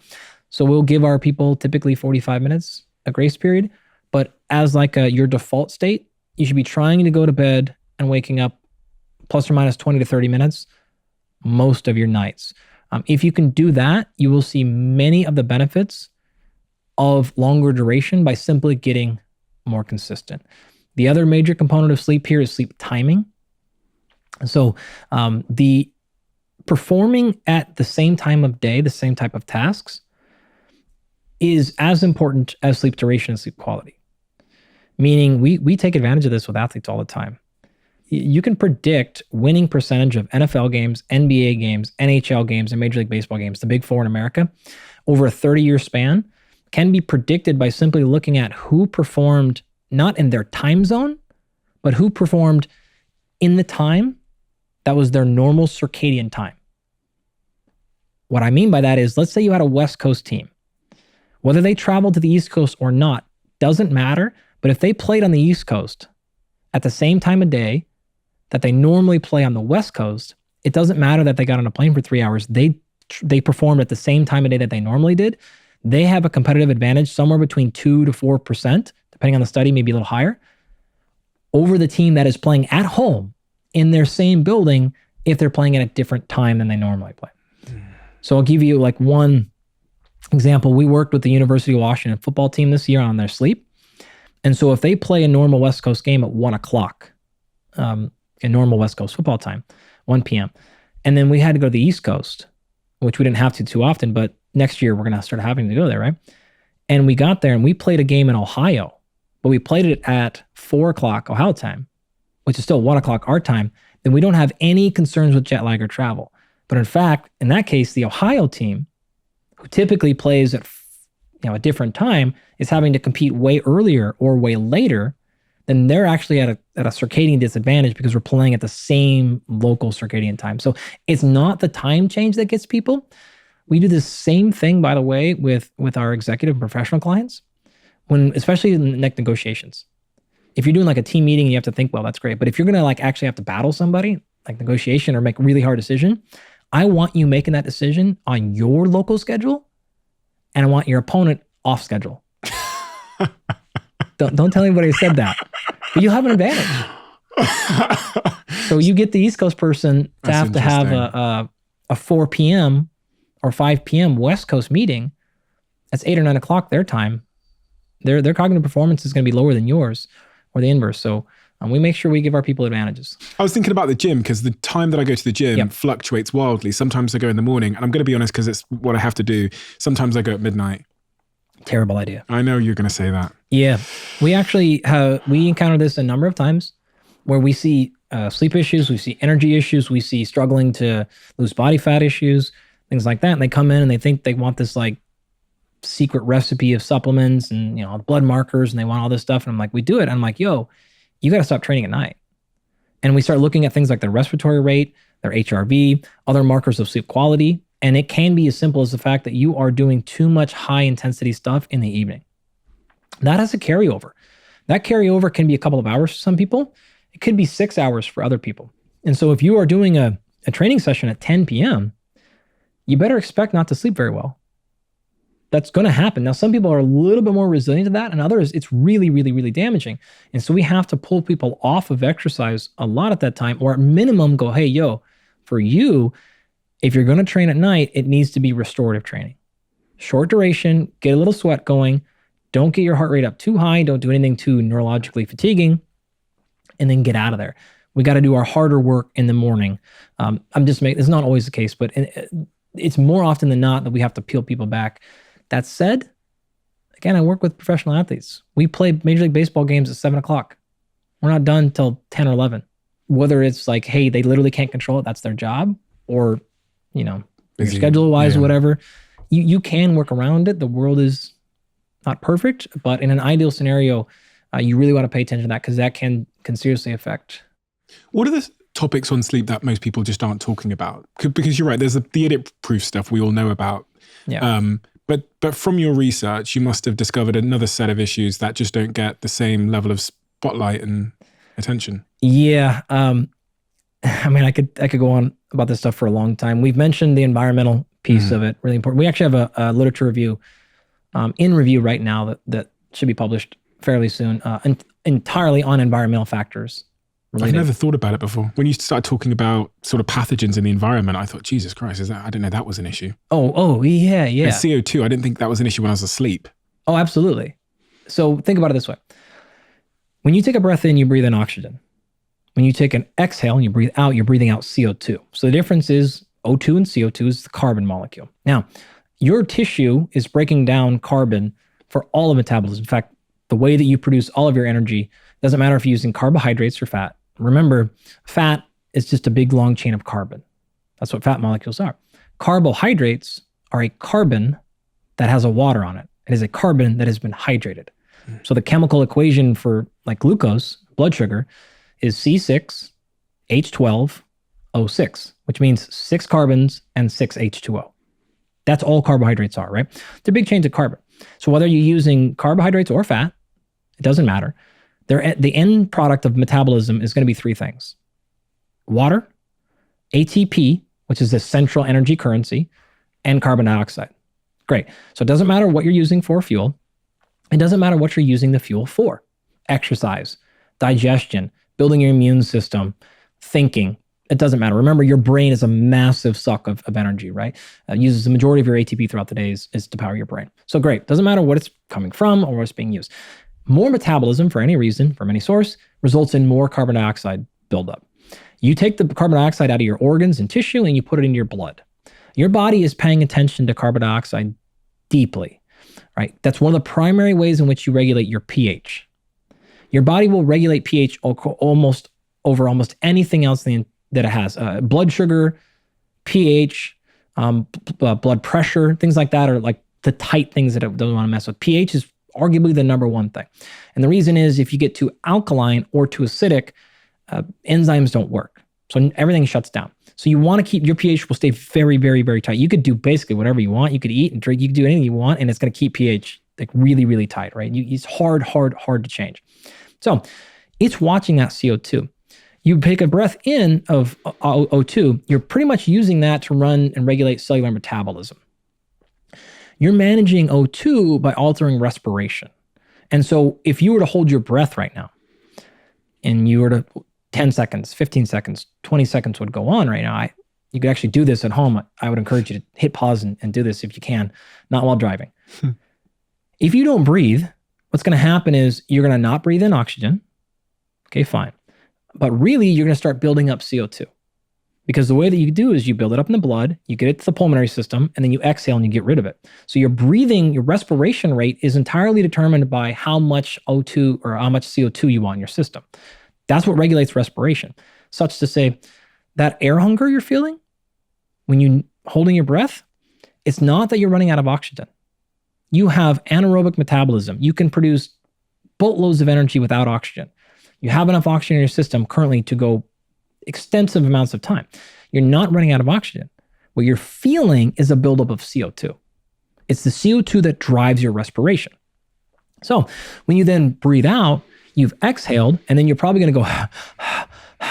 So we'll give our people typically 45 minutes, a grace period. But as like your default state, you should be trying to go to bed and waking up plus or minus 20 to 30 minutes most of your nights. If you can do that, you will see many of the benefits of longer duration by simply getting more consistent. The other major component of sleep here is sleep timing. So the performing at the same time of day, the same type of tasks, is as important as sleep duration and sleep quality. Meaning we take advantage of this with athletes all the time. You can predict winning percentage of NFL games, NBA games, NHL games, and Major League Baseball games, the big four in America, over a 30-year span, can be predicted by simply looking at who performed not in their time zone, but who performed in the time that was their normal circadian time. What I mean by that is, let's say you had a West Coast team. Whether they traveled to the East Coast or not doesn't matter, but if they played on the East Coast at the same time of day that they normally play on the West Coast, it doesn't matter that they got on a plane for 3 hours. They performed at the same time of day that they normally did. They have a competitive advantage somewhere between 2 to 4%, depending on the study, maybe a little higher, over the team that is playing at home in their same building if they're playing at a different time than they normally play. So I'll give you like one example. We worked with the University of Washington football team this year on their sleep. And so if they play a normal West Coast game at 1 o'clock, a normal West Coast football time, 1 p.m., and then we had to go to the East Coast, which we didn't have to too often, but next year we're going to start having to go there, right? And we got there and we played a game in Ohio, but we played it at 4 o'clock Ohio time, which is still 1 o'clock our time. Then we don't have any concerns with jet lag or travel. But in fact, in that case, the Ohio team, who typically plays at a different time, is having to compete way earlier or way later, then they're actually at a circadian disadvantage because we're playing at the same local circadian time. So it's not the time change that gets people. We do the same thing, by the way, with our executive and professional clients, especially in negotiations. If you're doing like a team meeting and you have to think, well, that's great. But if you're going to like actually have to battle somebody, like negotiation or make a really hard decision, I want you making that decision on your local schedule, and I want your opponent off schedule. Don't tell anybody I said that, but you'll have an advantage. So you get the East Coast person to have a 4 p.m. or 5 p.m. West Coast meeting. That's 8 or 9 o'clock their time. Their cognitive performance is going to be lower than yours, or the inverse. So we make sure we give our people advantages. I was thinking about the gym because the time that I go to the gym fluctuates wildly. Sometimes I go in the morning, and I'm going to be honest because it's what I have to do. Sometimes I go at midnight. Terrible idea. I know you're going to say that. Yeah. We actually we encounter this a number of times where we see sleep issues, we see energy issues, we see struggling to lose body fat issues, things like that. And they come in and they think they want this like secret recipe of supplements and blood markers, and they want all this stuff. And I'm like, we do it. And I'm like, yo, you got to stop training at night. And we start looking at things like their respiratory rate, their HRV, other markers of sleep quality. And it can be as simple as the fact that you are doing too much high intensity stuff in the evening. That has a carryover. That carryover can be a couple of hours for some people. It could be 6 hours for other people. And so if you are doing a training session at 10 p.m., you better expect not to sleep very well. That's going to happen. Now, some people are a little bit more resilient to that, and others, it's really, really, really damaging. And so we have to pull people off of exercise a lot at that time, or at minimum go, hey, yo, for you, if you're going to train at night, it needs to be restorative training. Short duration, get a little sweat going. Don't get your heart rate up too high. Don't do anything too neurologically fatiguing, and then get out of there. We got to do our harder work in the morning. It's not always the case, but it's more often than not that we have to peel people back. That said, again, I work with professional athletes. We play Major League Baseball games at 7 o'clock. We're not done till 10 or 11. Whether it's like, hey, they literally can't control it, that's their job, or your Busy. schedule wise, Yeah. whatever, you can work around it. The world is not perfect, but in an ideal scenario, you really want to pay attention to that because that can seriously affect. What are the topics on sleep that most people just aren't talking about? Because you're right, there's the idiot-proof stuff we all know about. Yeah. But from your research, you must have discovered another set of issues that just don't get the same level of spotlight and attention. Yeah. I mean, I could go on about this stuff for a long time. We've mentioned the environmental piece of it, really important. We actually have a literature review in review right now that should be published fairly soon, entirely on environmental factors. I've never thought about it before. When you started talking about sort of pathogens in the environment, I thought, Jesus Christ, I didn't know that was an issue. Oh, yeah. And CO2, I didn't think that was an issue when I was asleep. Oh, absolutely. So think about it this way. When you take a breath in, you breathe in oxygen. When you take an exhale and you breathe out, you're breathing out CO2. So the difference is O2 and CO2 is the carbon molecule. Now, your tissue is breaking down carbon for all of metabolism. In fact, the way that you produce all of your energy doesn't matter if you're using carbohydrates or fat. Remember, fat is just a big long chain of carbon. That's what fat molecules are. Carbohydrates are a carbon that has a water on it. It is a carbon that has been hydrated. So the chemical equation for like glucose, blood sugar, is C6H12O6, which means 6 carbons and 6 H2O. That's all carbohydrates are, right? They're big chains of carbon. So whether you're using carbohydrates or fat, it doesn't matter. The end product of metabolism is going to be 3 things: water, ATP, which is the central energy currency, and carbon dioxide. Great. So it doesn't matter what you're using for fuel. It doesn't matter what you're using the fuel for. Exercise, digestion, building your immune system, thinking. It doesn't matter. Remember, your brain is a massive suck of energy, right? It uses the majority of your ATP throughout the day is to power your brain. So great. Doesn't matter what it's coming from or what's being used. More metabolism for any reason, from any source, results in more carbon dioxide buildup. You take the carbon dioxide out of your organs and tissue and you put it in your blood. Your body is paying attention to carbon dioxide deeply, right? That's one of the primary ways in which you regulate your pH. Your body will regulate pH almost over almost anything else that it has. Blood sugar, pH, blood pressure, things like that are like the tight things that it doesn't want to mess with. pH is arguably the number one thing. And the reason is if you get too alkaline or too acidic, enzymes don't work. So everything shuts down. So you want to keep your pH will stay very, very, very tight. You could do basically whatever you want. You could eat and drink. You could do anything you want, and it's going to keep pH like really, really tight, right? It's hard to change. So it's watching that CO2. You take a breath in of O2, you're pretty much using that to run and regulate cellular metabolism. You're managing O2 by altering respiration. And so if you were to hold your breath right now, and you were to 10 seconds, 15 seconds, 20 seconds would go on right now. You could actually do this at home. I would encourage you to hit pause and do this if you can, not while driving. If you don't breathe, what's going to happen is you're going to not breathe in oxygen. Okay, fine. But really, you're going to start building up CO2. Because the way that you do is you build it up in the blood, you get it to the pulmonary system, and then you exhale and you get rid of it. So your breathing, your respiration rate is entirely determined by how much O2 or how much CO2 you want in your system. That's what regulates respiration. Such to say, that air hunger you're feeling when you're holding your breath, it's not that you're running out of oxygen. You have anaerobic metabolism. You can produce boatloads of energy without oxygen. You have enough oxygen in your system currently to go extensive amounts of time. You're not running out of oxygen. What you're feeling is a buildup of CO2. It's the CO2 that drives your respiration. So when you then breathe out, you've exhaled, and then you're probably going to go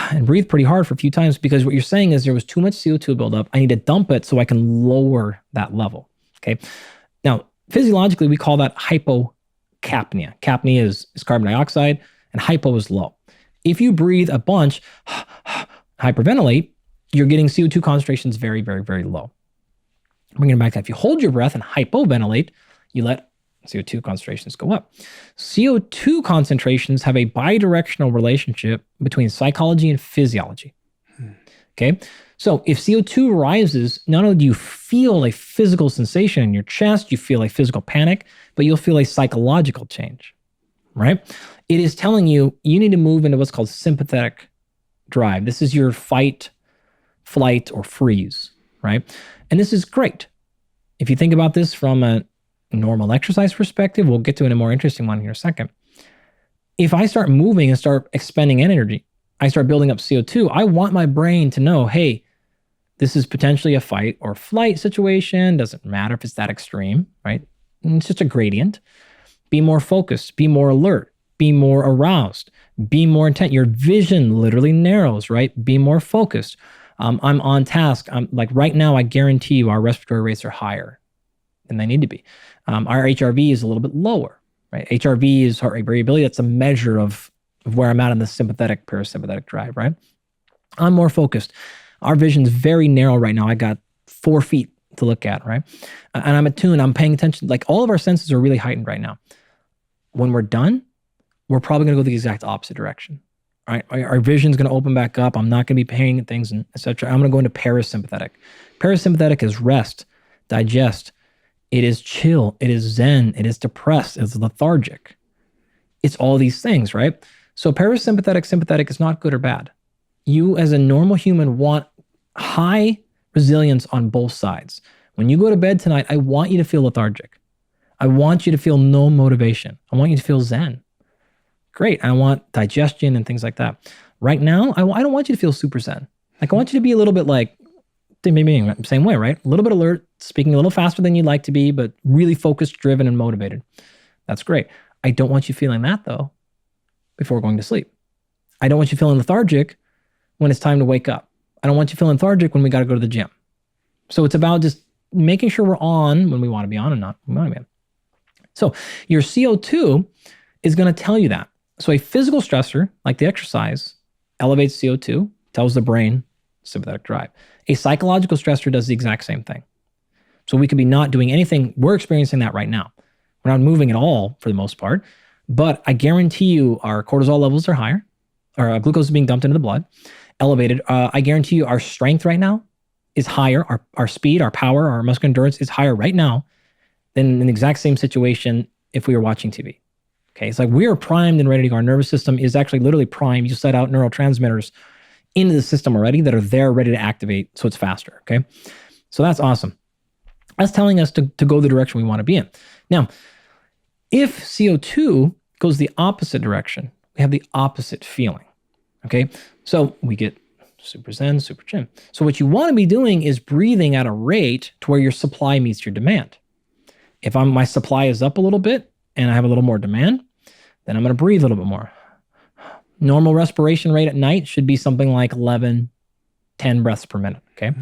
and breathe pretty hard for a few times because what you're saying is there was too much CO2 buildup. I need to dump it so I can lower that level. Okay. Now, physiologically, we call that hypocapnia. Capnia is carbon dioxide, and hypo is low. If you breathe a bunch, hyperventilate, you're getting CO2 concentrations very, very, very low. Bringing it back to that. If you hold your breath and hypoventilate, you let CO2 concentrations go up. CO2 concentrations have a bidirectional relationship between psychology and physiology. Okay. So if CO2 rises, not only do you feel a physical sensation in your chest, you feel a physical panic, but you'll feel a psychological change, right? It is telling you need to move into what's called sympathetic drive. This is your fight, flight, or freeze. right? And this is great. If you think about this from a normal exercise perspective, we'll get to a more interesting one here in a second. If I start moving and start expending energy, I start building up CO2, I want my brain to know, hey, this is potentially a fight or flight situation. Doesn't matter if it's that extreme, right? It's just a gradient. Be more focused, be more alert, be more aroused, be more intent. Your vision literally narrows, right? Be more focused. I'm on task. I'm like right now, I guarantee you our respiratory rates are higher than they need to be. Our HRV is a little bit lower, right? HRV is heart rate variability. That's a measure of where I'm at in the sympathetic, parasympathetic drive, right? I'm more focused. Our vision's very narrow right now. I got 4 feet to look at, right? And I'm attuned. I'm paying attention. Like all of our senses are really heightened right now. When we're done, we're probably going to go the exact opposite direction. Right? Our vision's going to open back up. I'm not going to be paying things, and et cetera. I'm going to go into parasympathetic. Parasympathetic is rest, digest. It is chill. It is zen. It is depressed. It's lethargic. It's all these things, right? So parasympathetic, sympathetic is not good or bad. You as a normal human want high resilience on both sides. When you go to bed tonight, I want you to feel lethargic. I want you to feel no motivation. I want you to feel zen. Great. I want digestion and things like that. Right now, I don't want you to feel super zen. Like I want you to be a little bit like, maybe same way, right? A little bit alert, speaking a little faster than you'd like to be, but really focused, driven, and motivated. That's great. I don't want you feeling that though before going to sleep. I don't want you feeling lethargic when it's time to wake up. I don't want you feeling lethargic when we got to go to the gym. So it's about just making sure we're on when we want to be on and not when we want to be on. So your CO2 is going to tell you that. So a physical stressor, like the exercise, elevates CO2, tells the brain, sympathetic drive. A psychological stressor does the exact same thing. So we could be not doing anything. We're experiencing that right now. We're not moving at all for the most part, but I guarantee you our cortisol levels are higher, our glucose is being dumped into the blood, elevated. I guarantee you our strength right now is higher. Our speed, our power, our muscular endurance is higher right now than in the exact same situation if we were watching TV. Okay, it's like we are primed and ready to go. Our nervous system is actually literally primed. You set out neurotransmitters into the system already that are there ready to activate so it's faster, okay? So that's awesome. That's telling us to go the direction we want to be in. Now, if CO2 goes the opposite direction, we have the opposite feeling, okay? So we get super zen, super chin. So what you want to be doing is breathing at a rate to where your supply meets your demand. If my supply is up a little bit and I have a little more demand, then I'm going to breathe a little bit more. Normal respiration rate at night should be something like 11, 10 breaths per minute, okay? Mm-hmm.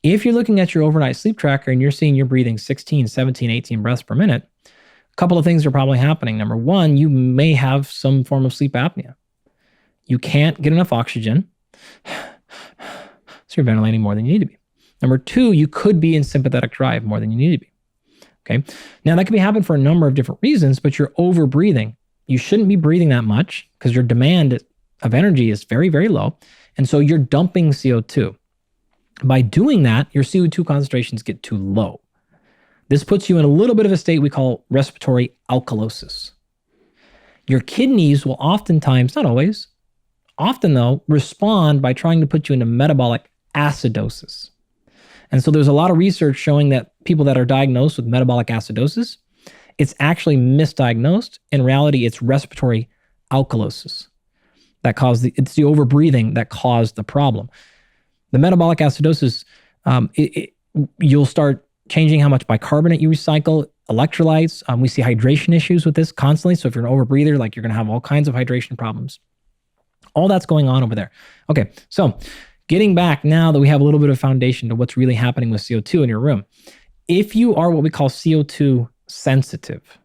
If you're looking at your overnight sleep tracker and you're seeing you're breathing 16, 17, 18 breaths per minute, a couple of things are probably happening. Number one, you may have some form of sleep apnea. You can't get enough oxygen, so you're ventilating more than you need to be. Number two, you could be in sympathetic drive more than you need to be, okay? Now, that can be happening for a number of different reasons, but you're over-breathing. You shouldn't be breathing that much because your demand of energy is very, very low. And so you're dumping CO2. By doing that, your CO2 concentrations get too low. This puts you in a little bit of a state we call respiratory alkalosis. Your kidneys will oftentimes, not always, often though, respond by trying to put you into metabolic acidosis. And so there's a lot of research showing that people that are diagnosed with metabolic acidosis, it's actually misdiagnosed. In reality, it's respiratory alkalosis that caused it's the overbreathing that caused the problem. The metabolic acidosis, you'll start changing how much bicarbonate you recycle, electrolytes. We see hydration issues with this constantly. So if you're an overbreather, like you're going to have all kinds of hydration problems. All that's going on over there. Okay, so getting back now that we have a little bit of foundation to what's really happening with CO2 in your room. If you are what we call CO2 sensitive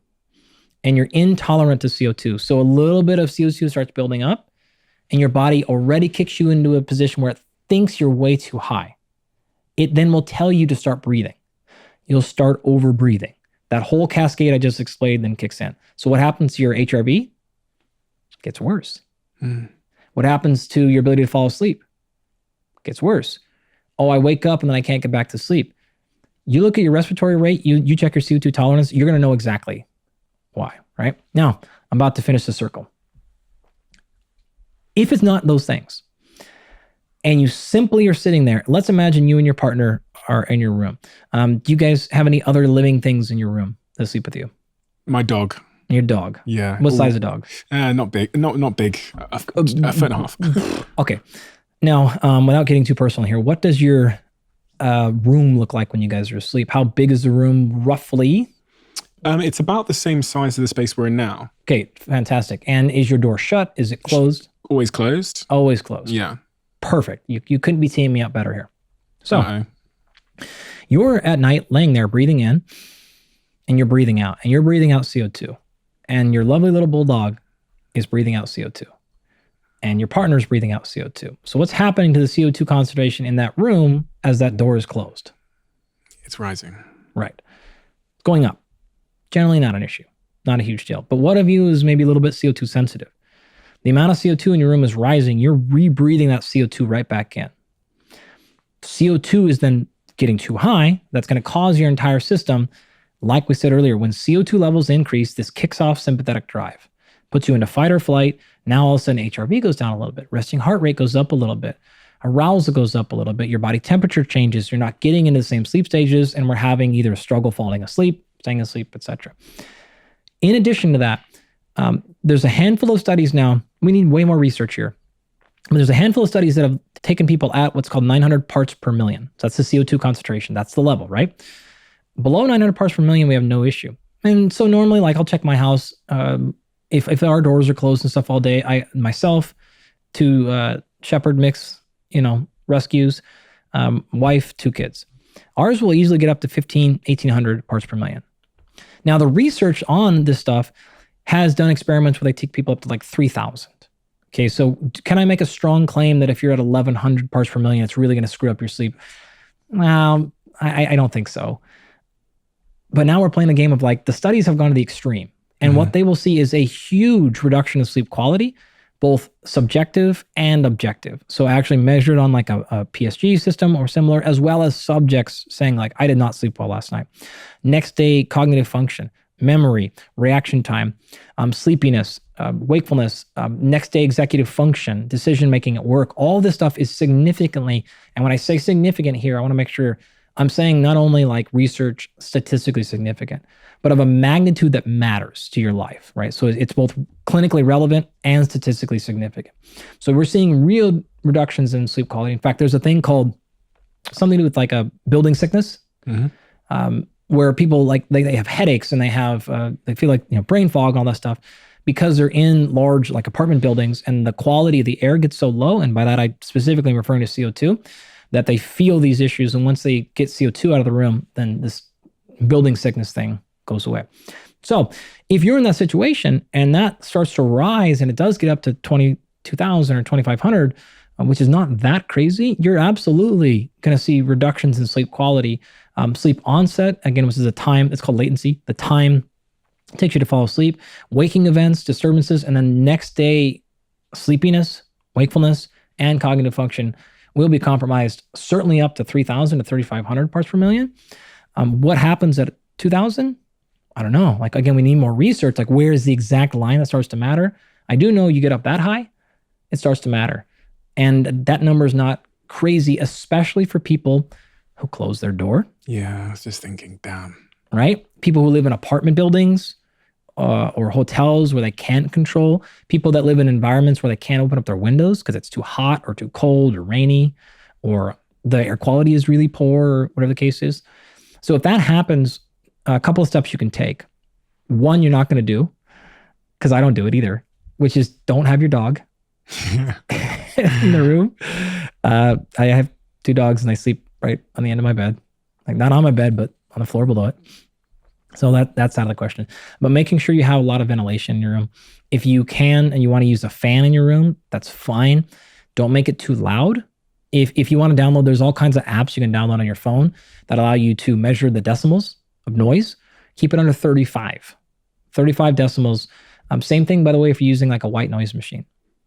and you're intolerant to CO2, so a little bit of CO2 starts building up and your body already kicks you into a position where it thinks you're way too high, it then will tell you to start breathing. You'll start over breathing. That whole cascade I just explained then kicks in. So what happens to your HRV? Gets worse. What happens to your ability to fall asleep? Gets worse. Oh, I wake up and then I can't get back to sleep. You look at your respiratory rate, you check your CO2 tolerance, you're going to know exactly why, right? Now, I'm about to finish the circle. If it's not those things, and you simply are sitting there, let's imagine you and your partner are in your room. Do you guys have any other living things in your room that sleep with you? My dog. Your dog. Yeah. What size of dog? Not big. Not big. A foot and a half. Okay. Now, without getting too personal here, what does your room look like when you guys are asleep? How big is the room roughly? It's about the same size of the space we're in now. Okay, fantastic. And is your door shut? Is it closed? Always closed. Always closed. Yeah. Perfect. You couldn't be teeing me up better here. So Uh-oh. you're at night laying there breathing in and you're breathing out and you're breathing out CO2 and your lovely little bulldog is breathing out CO2 and your partner's breathing out CO2. So what's happening to the CO2 concentration in that room as that door is closed? It's rising. Right. It's going up. Generally not an issue, not a huge deal. But what of you is maybe a little bit CO2 sensitive? The amount of CO2 in your room is rising. You're rebreathing that CO2 right back in. CO2 is then getting too high. That's going to cause your entire system, like we said earlier, when CO2 levels increase, this kicks off sympathetic drive, puts you into fight or flight. Now all of a sudden HRV goes down a little bit. Resting heart rate goes up a little bit. Arousal goes up a little bit. Your body temperature changes. You're not getting into the same sleep stages, and we're having either a struggle falling asleep, staying asleep, etc. In addition to that, there's a handful of studies now. We need way more research here. But there's a handful of studies that have taken people at what's called 900 parts per million. So that's the CO2 concentration. That's the level, right? Below 900 parts per million, we have no issue. And so normally, like I'll check my house. If our doors are closed and stuff all day, I myself, to shepherd mix, rescues, wife, 2 kids. Ours will easily get up to 1,800 parts per million. Now, the research on this stuff has done experiments where they take people up to like 3,000. Okay, so can I make a strong claim that if you're at 1,100 parts per million, it's really going to screw up your sleep? Well, I don't think so. But now we're playing a game of like the studies have gone to the extreme. And what they will see is a huge reduction of sleep quality, both subjective and objective. So actually measured on like a PSG system or similar, as well as subjects saying like, I did not sleep well last night. Next day, cognitive function, memory, reaction time, sleepiness, wakefulness, next day executive function, decision-making at work. All this stuff is significantly, and when I say significant here, I want to make sure I'm saying not only like research statistically significant, but of a magnitude that matters to your life, right? So it's both clinically relevant and statistically significant. So we're seeing real reductions in sleep quality. In fact, there's a thing called something to do with like a building sickness, where people like they have headaches and they feel like brain fog and all that stuff because they're in large like apartment buildings and the quality of the air gets so low. And by that, I specifically am referring to CO2, that they feel these issues. And once they get CO2 out of the room, then this building sickness thing goes away. So if you're in that situation and that starts to rise and it does get up to 22,000 or 2,500, which is not that crazy, you're absolutely going to see reductions in sleep quality. Sleep onset, again, which is a time, it's called latency, the time it takes you to fall asleep, waking events, disturbances, and then next day, sleepiness, wakefulness, and cognitive function will be compromised, certainly up to 3,000 to 3,500 parts per million. What happens at 2,000? I don't know. Like, again, we need more research. Like, where is the exact line that starts to matter? I do know you get up that high, it starts to matter. And that number is not crazy, especially for people who close their door. Yeah, I was just thinking, damn. Right? People who live in apartment buildings or hotels where they can't control. People that live in environments where they can't open up their windows because it's too hot or too cold or rainy, or the air quality is really poor, or whatever the case is. So if that happens, a couple of steps you can take. One, you're not going to do, because I don't do it either, which is don't have your dog in the room. I have 2 dogs and they sleep right on the end of my bed. Like not on my bed, but on the floor below it. So that's out of the question. But making sure you have a lot of ventilation in your room. If you can and you want to use a fan in your room, that's fine. Don't make it too loud. If you want to download, there's all kinds of apps you can download on your phone that allow you to measure the decimals of noise. Keep it under 35. 35 decimals. Same thing, by the way, if you're using like a white noise machine.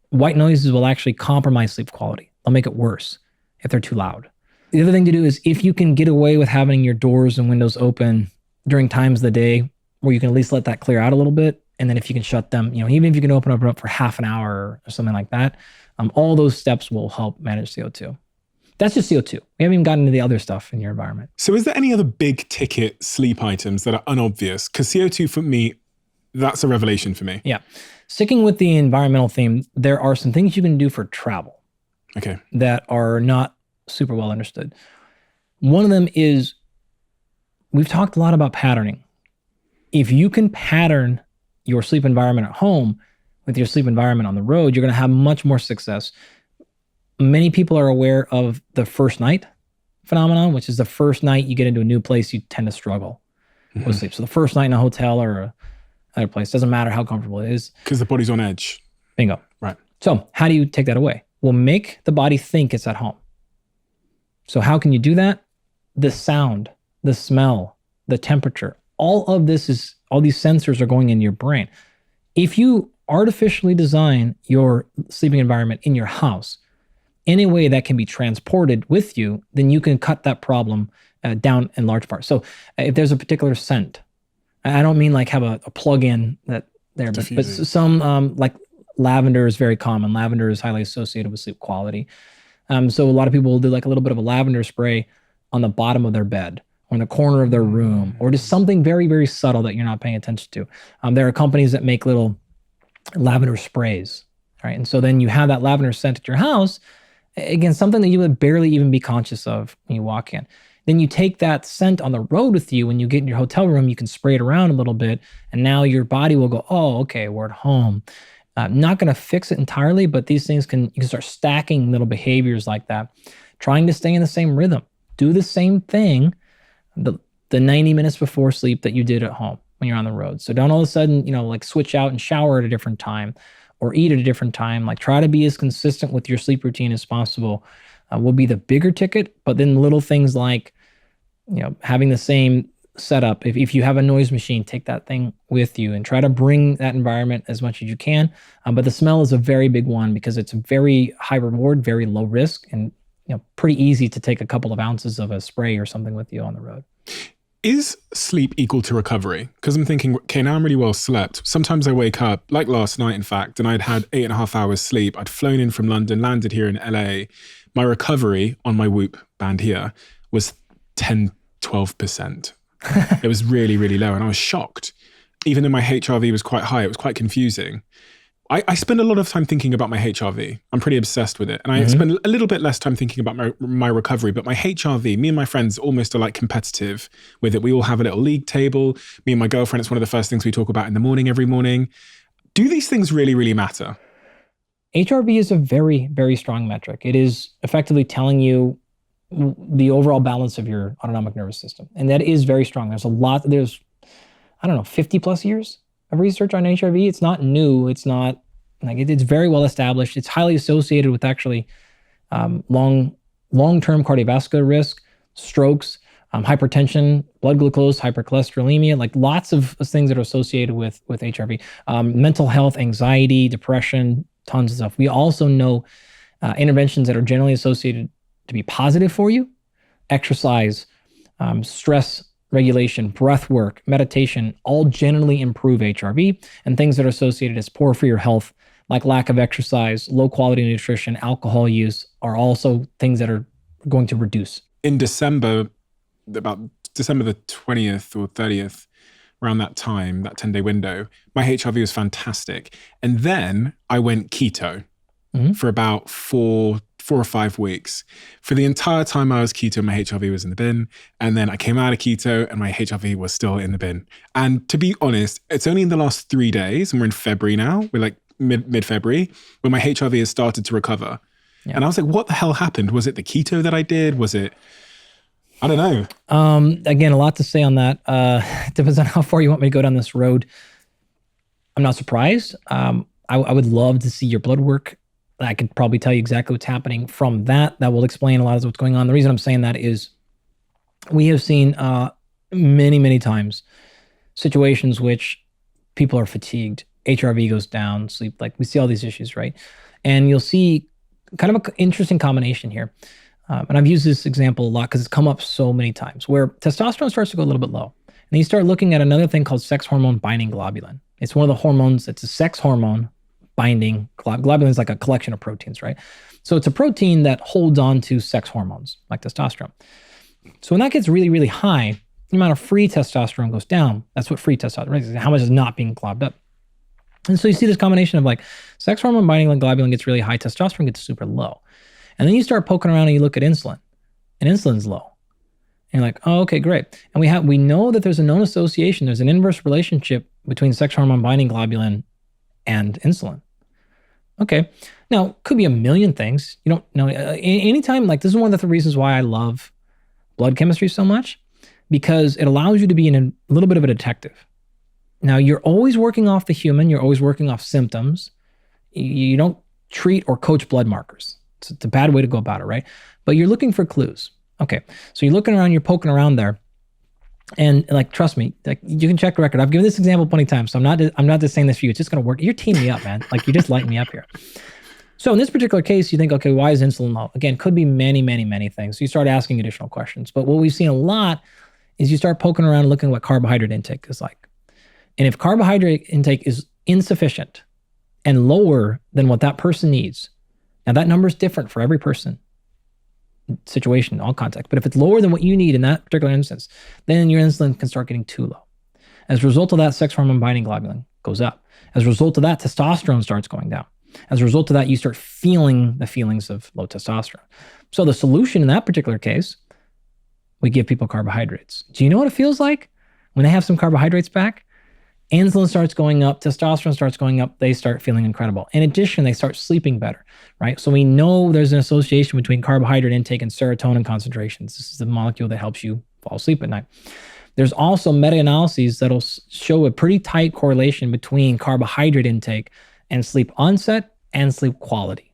White noises will actually compromise sleep quality. They'll make it worse if they're too loud. The other thing to do is if you can get away with having your doors and windows open during times of the day where you can at least let that clear out a little bit. And then if you can shut them, even if you can open up for half an hour or something like that, all those steps will help manage CO2. That's just CO2. We haven't even gotten into the other stuff in your environment. So is there any other big ticket sleep items that are unobvious? Because CO2 for me, that's a revelation for me. Yeah. Sticking with the environmental theme, there are some things you can do for travel that are not super well understood. One of them is, we've talked a lot about patterning. If you can pattern your sleep environment at home with your sleep environment on the road, you're going to have much more success. Many people are aware of the first night phenomenon, which is the first night you get into a new place, you tend to struggle with sleep. So the first night in a hotel or another place, doesn't matter how comfortable it is. Because the body's on edge. Bingo. Right. So how do you take that away? Well, make the body think it's at home. So how can you do that? The sound, the smell, the temperature, all these sensors are going into your brain. If you artificially design your sleeping environment in your house in a way that can be transported with you, then you can cut that problem down in large part. So if there's a particular scent, I don't mean like have a plug-in that there, but some like lavender is very common. Lavender is highly associated with sleep quality. So a lot of people will do like a little bit of a lavender spray on the bottom of their bed or in the corner of their room, or just something very, very subtle that you're not paying attention to. There are companies that make little lavender sprays, right? And so then you have that lavender scent at your house, again, something that you would barely even be conscious of when you walk in. Then you take that scent on the road with you. When you get in your hotel room, you can spray it around a little bit, and now your body will go, oh, okay, we're at home. Not going to fix it entirely, but these things you can start stacking little behaviors like that, trying to stay in the same rhythm. Do the same thing the 90 minutes before sleep that you did at home when you're on the road. So don't all of a sudden, like switch out and shower at a different time or eat at a different time. Like try to be as consistent with your sleep routine as possible. Will be the bigger ticket, but then little things like, having the same setup. If you have a noise machine, take that thing with you and try to bring that environment as much as you can. But the smell is a very big one because it's a very high reward, very low risk, and pretty easy to take a couple of ounces of a spray or something with you on the road. Is sleep equal to recovery? Because I'm thinking, okay, now I'm really well slept. Sometimes I wake up, like last night, in fact, and I'd had 8.5 hours sleep. I'd flown in from London, landed here in LA. My recovery on my Whoop band here was 10, 12%. It was really, really low. And I was shocked. Even though my HRV was quite high, it was quite confusing. I spend a lot of time thinking about my HRV. I'm pretty obsessed with it. And I spend a little bit less time thinking about my recovery. But my HRV, me and my friends almost are like competitive with it. We all have a little league table. Me and my girlfriend, it's one of the first things we talk about in the morning every morning. Do these things really, really matter? HRV is a very, very strong metric. It is effectively telling you the overall balance of your autonomic nervous system. And that is very strong. There's 50 plus years of research on HRV. It's not new. It's not like it's very well established. It's highly associated with actually long-term cardiovascular risk, strokes, hypertension, blood glucose, hypercholesterolemia, like lots of things that are associated with HRV. Mental health, anxiety, depression, tons of stuff. We also know interventions that are generally associated to be positive for you: exercise, stress regulation, breath work, meditation, all generally improve HRV, and things that are associated as poor for your health, like lack of exercise, low quality nutrition, alcohol use, are also things that are going to reduce. In December, about December the 20th or 30th, around that time, that 10-day window, my HRV was fantastic. And then I went keto for about 4 or 5 weeks. For the entire time I was keto, my HRV was in the bin. And then I came out of keto and my HRV was still in the bin. And to be honest, it's only in the last 3 days, and we're in February now, we're like mid-February, when my HRV has started to recover. Yeah. And I was like, what the hell happened? Was it the keto that I did? Was it, I don't know. Again, a lot to say on that. It depends on how far you want me to go down this road. I'm not surprised. I would love to see your blood work. I could probably tell you exactly what's happening from that. That will explain a lot of what's going on. The reason I'm saying that is we have seen many, many times situations which people are fatigued, HRV goes down, sleep, like we see all these issues, right? And you'll see kind of an interesting combination here. And I've used this example a lot because it's come up so many times, where testosterone starts to go a little bit low. And you start looking at another thing called sex hormone binding globulin. It's one of the hormones, it's a sex hormone, binding. Globulin is like a collection of proteins, right? So it's a protein that holds on to sex hormones like testosterone. So when that gets really, really high, the amount of free testosterone goes down. That's what free testosterone is, how much is not being globbed up. And so you see this combination of like sex hormone binding, like globulin gets really high, testosterone gets super low. And then you start poking around and you look at insulin, and insulin's low. And you're like, oh, okay, great. And we know that there's a known association, there's an inverse relationship between sex hormone binding globulin and insulin. Okay. Now, could be a million things. You don't know. Anytime, like this is one of the reasons why I love blood chemistry so much, because it allows you to be a little bit of a detective. Now, you're always working off the human. You're always working off symptoms. You don't treat or coach blood markers. It's a bad way to go about it, right? But you're looking for clues. Okay. So you're looking around, you're poking around there. And like, trust me, like you can check the record. I've given this example plenty of times. So I'm not just saying this for you. It's just going to work. You're teaming me up, man. Like you just light me up here. So in this particular case, you think, okay, why is insulin low? Again, could be many, many, many things. So you start asking additional questions. But what we've seen a lot is you start poking around and looking at what carbohydrate intake is like. And if carbohydrate intake is insufficient and lower than what that person needs, now that number is different for every person, situation, all context. But if it's lower than what you need in that particular instance, then your insulin can start getting too low. As a result of that, sex hormone binding globulin goes up. As a result of that, testosterone starts going down. As a result of that, you start feeling the feelings of low testosterone. So the solution in that particular case, we give people carbohydrates. Do you know what it feels like when they have some carbohydrates back? Insulin starts going up, testosterone starts going up, they start feeling incredible. In addition, they start sleeping better, right? So we know there's an association between carbohydrate intake and serotonin concentrations. This is the molecule that helps you fall asleep at night. There's also meta-analyses that'll show a pretty tight correlation between carbohydrate intake and sleep onset and sleep quality.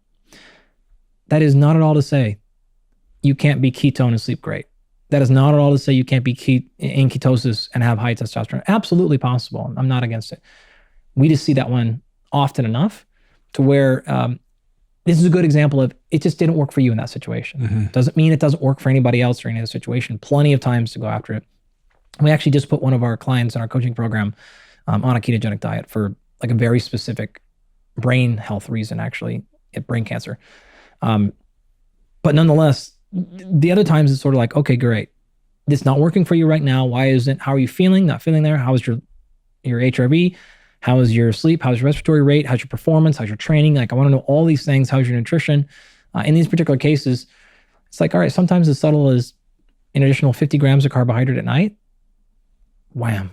That is not at all to say you can't be ketone and sleep great. That is not at all to say you can't be in ketosis and have high testosterone. Absolutely possible. I'm not against it. We just see that one often enough to where this is a good example of it just didn't work for you in that situation. Mm-hmm. Doesn't mean it doesn't work for anybody else or any other situation. Plenty of times to go after it. We actually just put one of our clients in our coaching program on a ketogenic diet for like a very specific brain health reason, actually, brain cancer. But nonetheless, the other times it's sort of like, okay, great. This is not working for you right now. Why isn't? How are you feeling? Not feeling there? How is your HRV? How is your sleep? How's your respiratory rate? How's your performance? How's your training? Like, I want to know all these things. How's your nutrition? In these particular cases, it's like, all right, sometimes as subtle as an additional 50 grams of carbohydrate at night. Wham.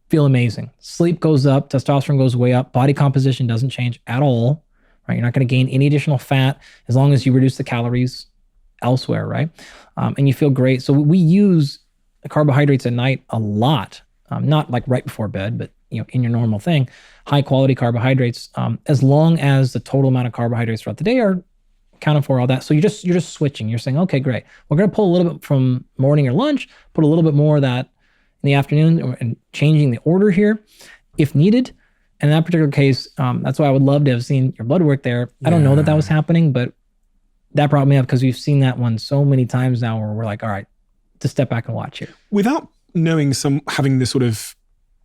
Feel amazing. Sleep goes up. Testosterone goes way up. Body composition doesn't change at all, right? You're not going to gain any additional fat as long as you reduce the calories elsewhere, right? And you feel great. So we use carbohydrates at night a lot, not like right before bed, but in your normal thing, high quality carbohydrates, as long as the total amount of carbohydrates throughout the day are accounted for, all that. So you're just switching. You're saying, okay, great. We're going to pull a little bit from morning or lunch, put a little bit more of that in the afternoon, and changing the order here if needed. And in that particular case, that's why I would love to have seen your blood work there. I don't know that was happening, but that brought me up because we've seen that one so many times now where we're like, all right, just step back and watch it. Without knowing having this sort of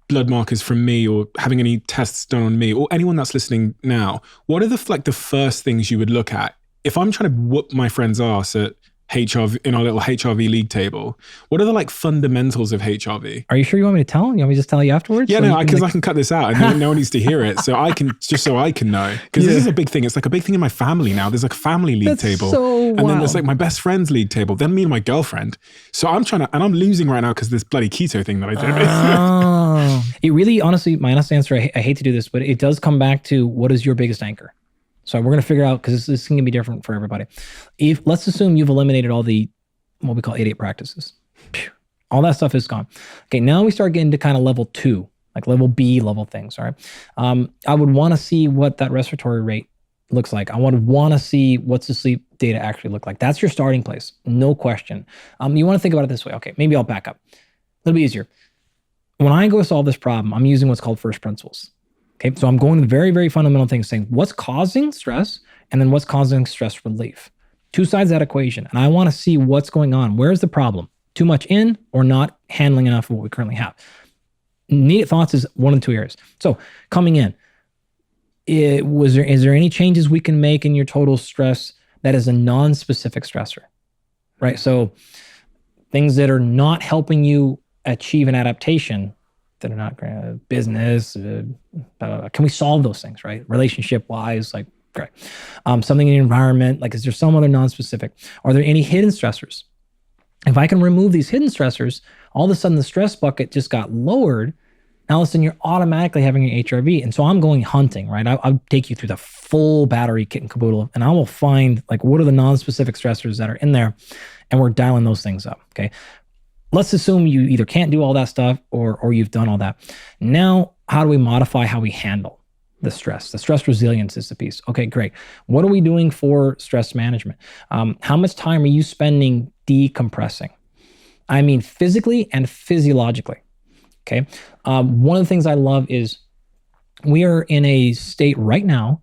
blood markers from me or having any tests done on me or anyone that's listening now, what are the first things you would look at? If I'm trying to whoop my friend's ass at HRV in our little HRV league table, what are the fundamentals of HRV? Are you sure you want me to tell? You want me to just tell you afterwards? Yeah, no, because I can cut this out and no one needs to hear it. So I can know. Because this is a big thing. It's like a big thing in my family now. There's like a family league table. And then there's like my best friend's league table. Then me and my girlfriend. So I'm I'm losing right now because this bloody keto thing that I did. Oh. It really, honestly, my honest answer, I hate to do this, but it does come back to what is your biggest anchor? So we're going to figure out, because this is going to be different for everybody. Let's assume you've eliminated all the, what we call 8-8 practices. All that stuff is gone. Okay, now we start getting to kind of level 2, like level B level things, all right? I would want to see what that respiratory rate looks like. I would want to see what's the sleep data actually look like. That's your starting place, no question. You want to think about it this way. Okay, maybe I'll back up. A little bit easier. When I go solve this problem, I'm using what's called first principles. Okay, so I'm going to the very, very fundamental things, saying what's causing stress and then what's causing stress relief. Two sides of that equation. And I want to see what's going on. Where's the problem? Too much in or not handling enough of what we currently have? Immediate thoughts is one of the 2 areas. So coming in, Is there any changes we can make in your total stress that is a non-specific stressor, right? So things that are not helping you achieve an adaptation, that are not business, can we solve those things, right? Relationship wise, like, great. Something in the environment, like, is there some other non-specific? Are there any hidden stressors? If I can remove these hidden stressors, all of a sudden the stress bucket just got lowered. Now, all of a sudden you're automatically having your HRV. And so I'm going hunting, right? I'll take you through the full battery kit and caboodle, and I will find, like, what are the non-specific stressors that are in there, and we're dialing those things up, okay? Let's assume you either can't do all that stuff or you've done all that. Now, how do we modify how we handle the stress? The stress resilience is the piece. Okay, great. What are we doing for stress management? How much time are you spending decompressing? I mean, physically and physiologically. Okay. One of the things I love is we are in a state right now,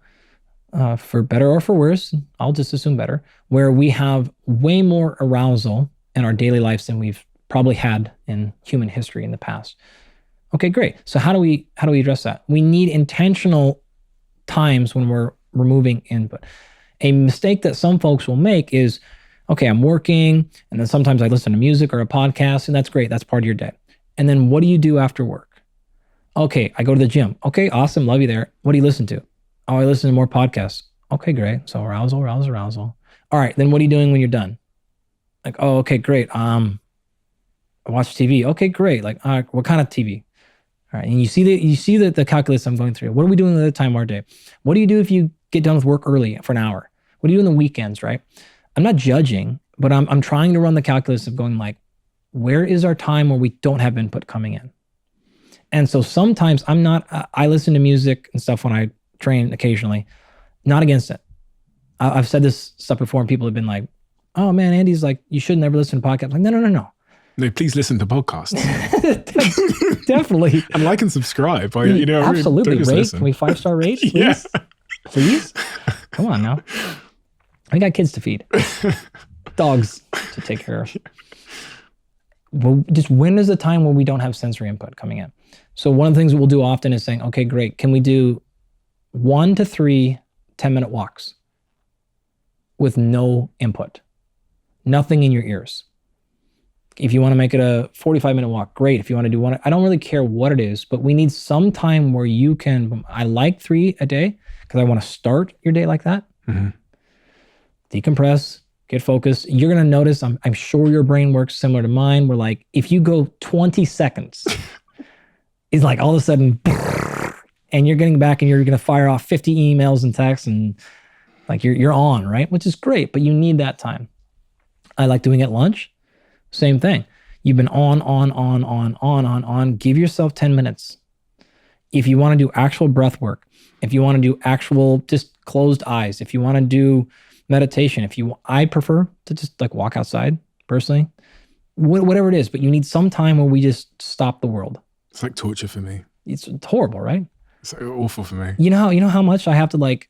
for better or for worse, I'll just assume better, where we have way more arousal in our daily lives than we've probably had in human history in the past. Okay, great. So how do we address that? We need intentional times when we're removing input. A mistake that some folks will make is, okay, I'm working, and then sometimes I listen to music or a podcast, and that's great. That's part of your day. And then what do you do after work? Okay, I go to the gym. Okay, awesome. Love you there. What do you listen to? Oh, I listen to more podcasts. Okay, great. So arousal. All right, then what are you doing when you're done? Like, oh, okay, great. I watch TV. Okay, great. Like, what kind of TV? All right, and you see the calculus I'm going through. What are we doing at the time of our day? What do you do if you get done with work early for an hour? What do you do on the weekends, right? I'm not judging, but I'm trying to run the calculus of going, like, where is our time where we don't have input coming in? And so sometimes I listen to music and stuff when I train occasionally, not against it. I've said this stuff before, and people have been like, oh man, Andy's like, you should never listen to podcasts. I'm like, no. No, please listen to podcasts. Definitely. And like and subscribe. Absolutely. Really, rate. Can we 5-star rate, please? Yeah. Please? Come on now. I got kids to feed. Dogs to take care of. Well, just when is the time where we don't have sensory input coming in? So one of the things that we'll do often is saying, okay, great. Can we do 1 to 3 10-minute walks with no input? Nothing in your ears. If you want to make it a 45-minute walk, great. If you want to do one, I don't really care what it is, but we need some time where you can, I like 3 a day because I want to start your day like that. Mm-hmm. Decompress, get focused. You're going to notice, I'm sure your brain works similar to mine, where, like, if you go 20 seconds, it's like all of a sudden, and you're getting back and you're going to fire off 50 emails and texts, and like you're on, right? Which is great, but you need that time. I like doing it at lunch. Same thing. You've been on. Give yourself 10 minutes. If you want to do actual breath work, if you want to do actual just closed eyes, if you want to do meditation, I prefer to just like walk outside personally, whatever it is, but you need some time where we just stop the world. It's like torture for me. It's horrible, right? It's like awful for me. You know how much I have to like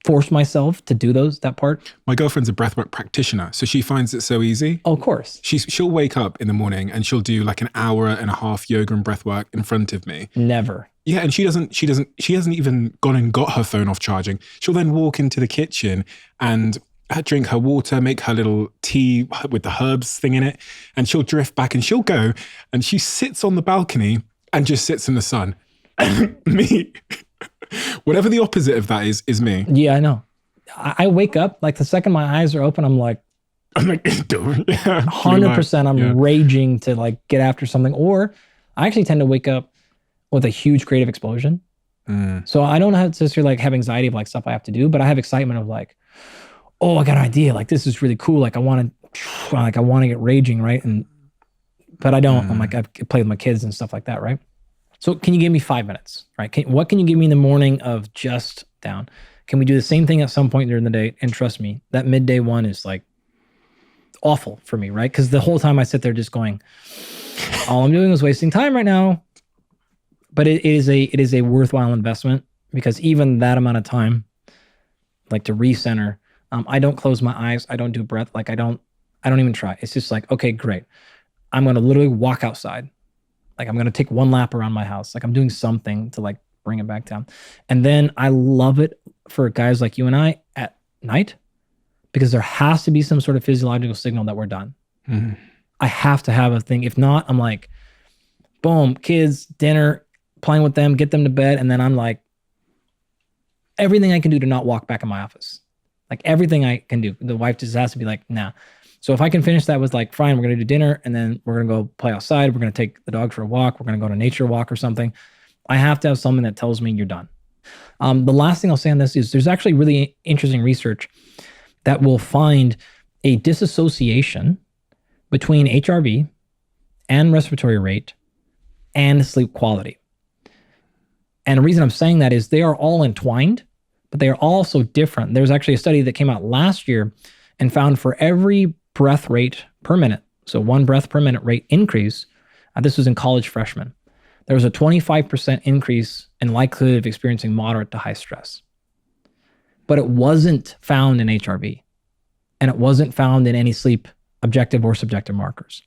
force myself to do that part? My girlfriend's a breathwork practitioner, so she finds it so easy. Oh, of course. She'll wake up in the morning and she'll do like an hour and a half yoga and breathwork in front of me. Never. Yeah, and she hasn't even gone and got her phone off charging. She'll then walk into the kitchen and drink her water, make her little tea with the herbs thing in it, and she'll drift back and she'll go and she sits on the balcony and just sits in the sun. Me. Whatever the opposite of that is me. Yeah, I know. I wake up, like the second my eyes are open, I'm like 100% I'm raging to like get after something. Or I actually tend to wake up with a huge creative explosion. So I don't have to like have anxiety of like stuff I have to do, but I have excitement of like, oh, I got an idea. Like this is really cool. Like I want to get raging, right? But I don't. I'm like, I play with my kids and stuff like that, right? So can you give me 5 minutes, right? What can you give me in the morning of just down? Can we do the same thing at some point during the day? And trust me, that midday one is like awful for me, right? Because the whole time I sit there just going, all I'm doing is wasting time right now. But it is a worthwhile investment, because even that amount of time, like to recenter, I don't close my eyes. I don't do breath. Like I don't even try. It's just like, okay, great. I'm going to literally walk outside. Like I'm going to take one lap around my house. Like I'm doing something to like bring it back down. And then I love it for guys like you and I at night, because there has to be some sort of physiological signal that we're done. Mhm. I have to have a thing. If not, I'm like, boom, kids, dinner, playing with them, get them to bed. And then I'm like, everything I can do to not walk back in my office. Like everything I can do. The wife just has to be like, nah. So if I can finish that with like, fine, we're going to do dinner and then we're going to go play outside. We're going to take the dog for a walk. We're going to go to nature walk or something. I have to have something that tells me you're done. The last thing I'll say on this is there's actually really interesting research that will find a disassociation between HRV and respiratory rate and sleep quality. And the reason I'm saying that is they are all entwined, but they are also different. There's actually a study that came out last year and found for every breath rate per minute, so 1 breath per minute rate increase, this was in college freshmen, there was a 25% increase in likelihood of experiencing moderate to high stress. But it wasn't found in HRV, and it wasn't found in any sleep objective or subjective markers.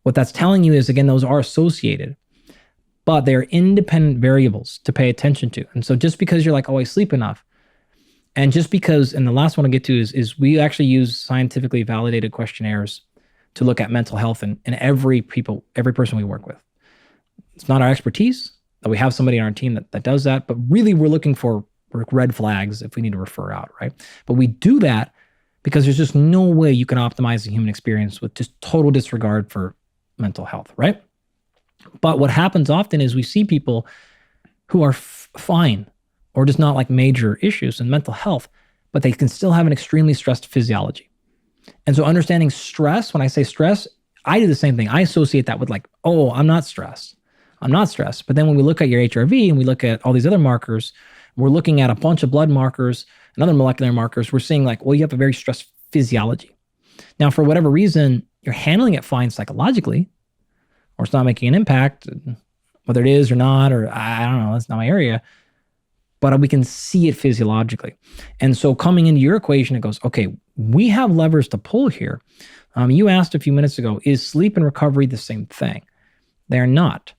What that's telling you is, again, those are associated, but they're independent variables to pay attention to. And so just because you're like, oh, I sleep enough, and just because, and the last one I'll get to is we actually use scientifically validated questionnaires to look at mental health in every person we work with. It's not our expertise, that we have somebody on our team that does that, but really we're looking for red flags if we need to refer out, right? But we do that because there's just no way you can optimize the human experience with just total disregard for mental health, right? But what happens often is we see people who are fine or just not like major issues in mental health, but they can still have an extremely stressed physiology. And so understanding stress, when I say stress, I do the same thing. I associate that with like, oh, I'm not stressed. I'm not stressed. But then when we look at your HRV and we look at all these other markers, we're looking at a bunch of blood markers and other molecular markers, we're seeing like, well, you have a very stressed physiology. Now, for whatever reason, you're handling it fine psychologically, or it's not making an impact, whether it is or not, or I don't know, that's not my area, but we can see it physiologically. And so coming into your equation, it goes, okay, we have levers to pull here. You asked a few minutes ago, is sleep and recovery the same thing? They're not.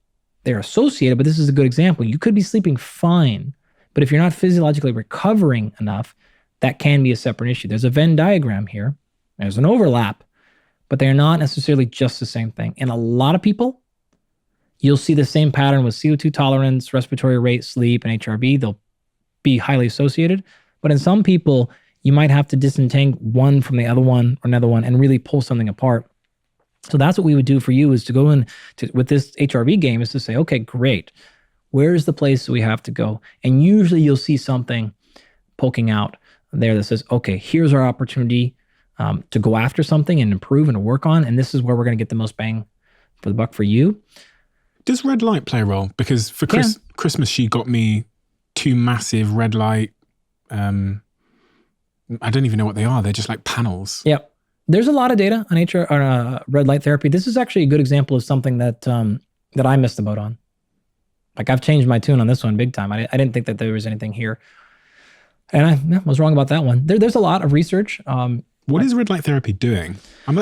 They're associated, but this is a good example. You could be sleeping fine, but if you're not physiologically recovering enough, that can be a separate issue. There's a Venn diagram here. There's an overlap, but they're not necessarily just the same thing. In a lot of people, you'll see the same pattern with CO2 tolerance, respiratory rate, sleep, and HRV. They'll be highly associated. But in some people, you might have to disentangle one from the other one or another one and really pull something apart. So that's what we would do for you, is to go in with this HRV game, is to say, okay, great. Where's the place that we have to go? And usually you'll see something poking out there that says, okay, here's our opportunity to go after something and improve and to work on. And this is where we're going to get the most bang for the buck for you. Does red light play a role? Because for Christmas, she got me 2 massive red light, I don't even know what they are. They're just like panels. Yep. There's a lot of data on red light therapy. This is actually a good example of something that I missed the boat on. Like I've changed my tune on this one big time. I didn't think that there was anything here. And I was wrong about that one. There's a lot of research. What is red light therapy doing? In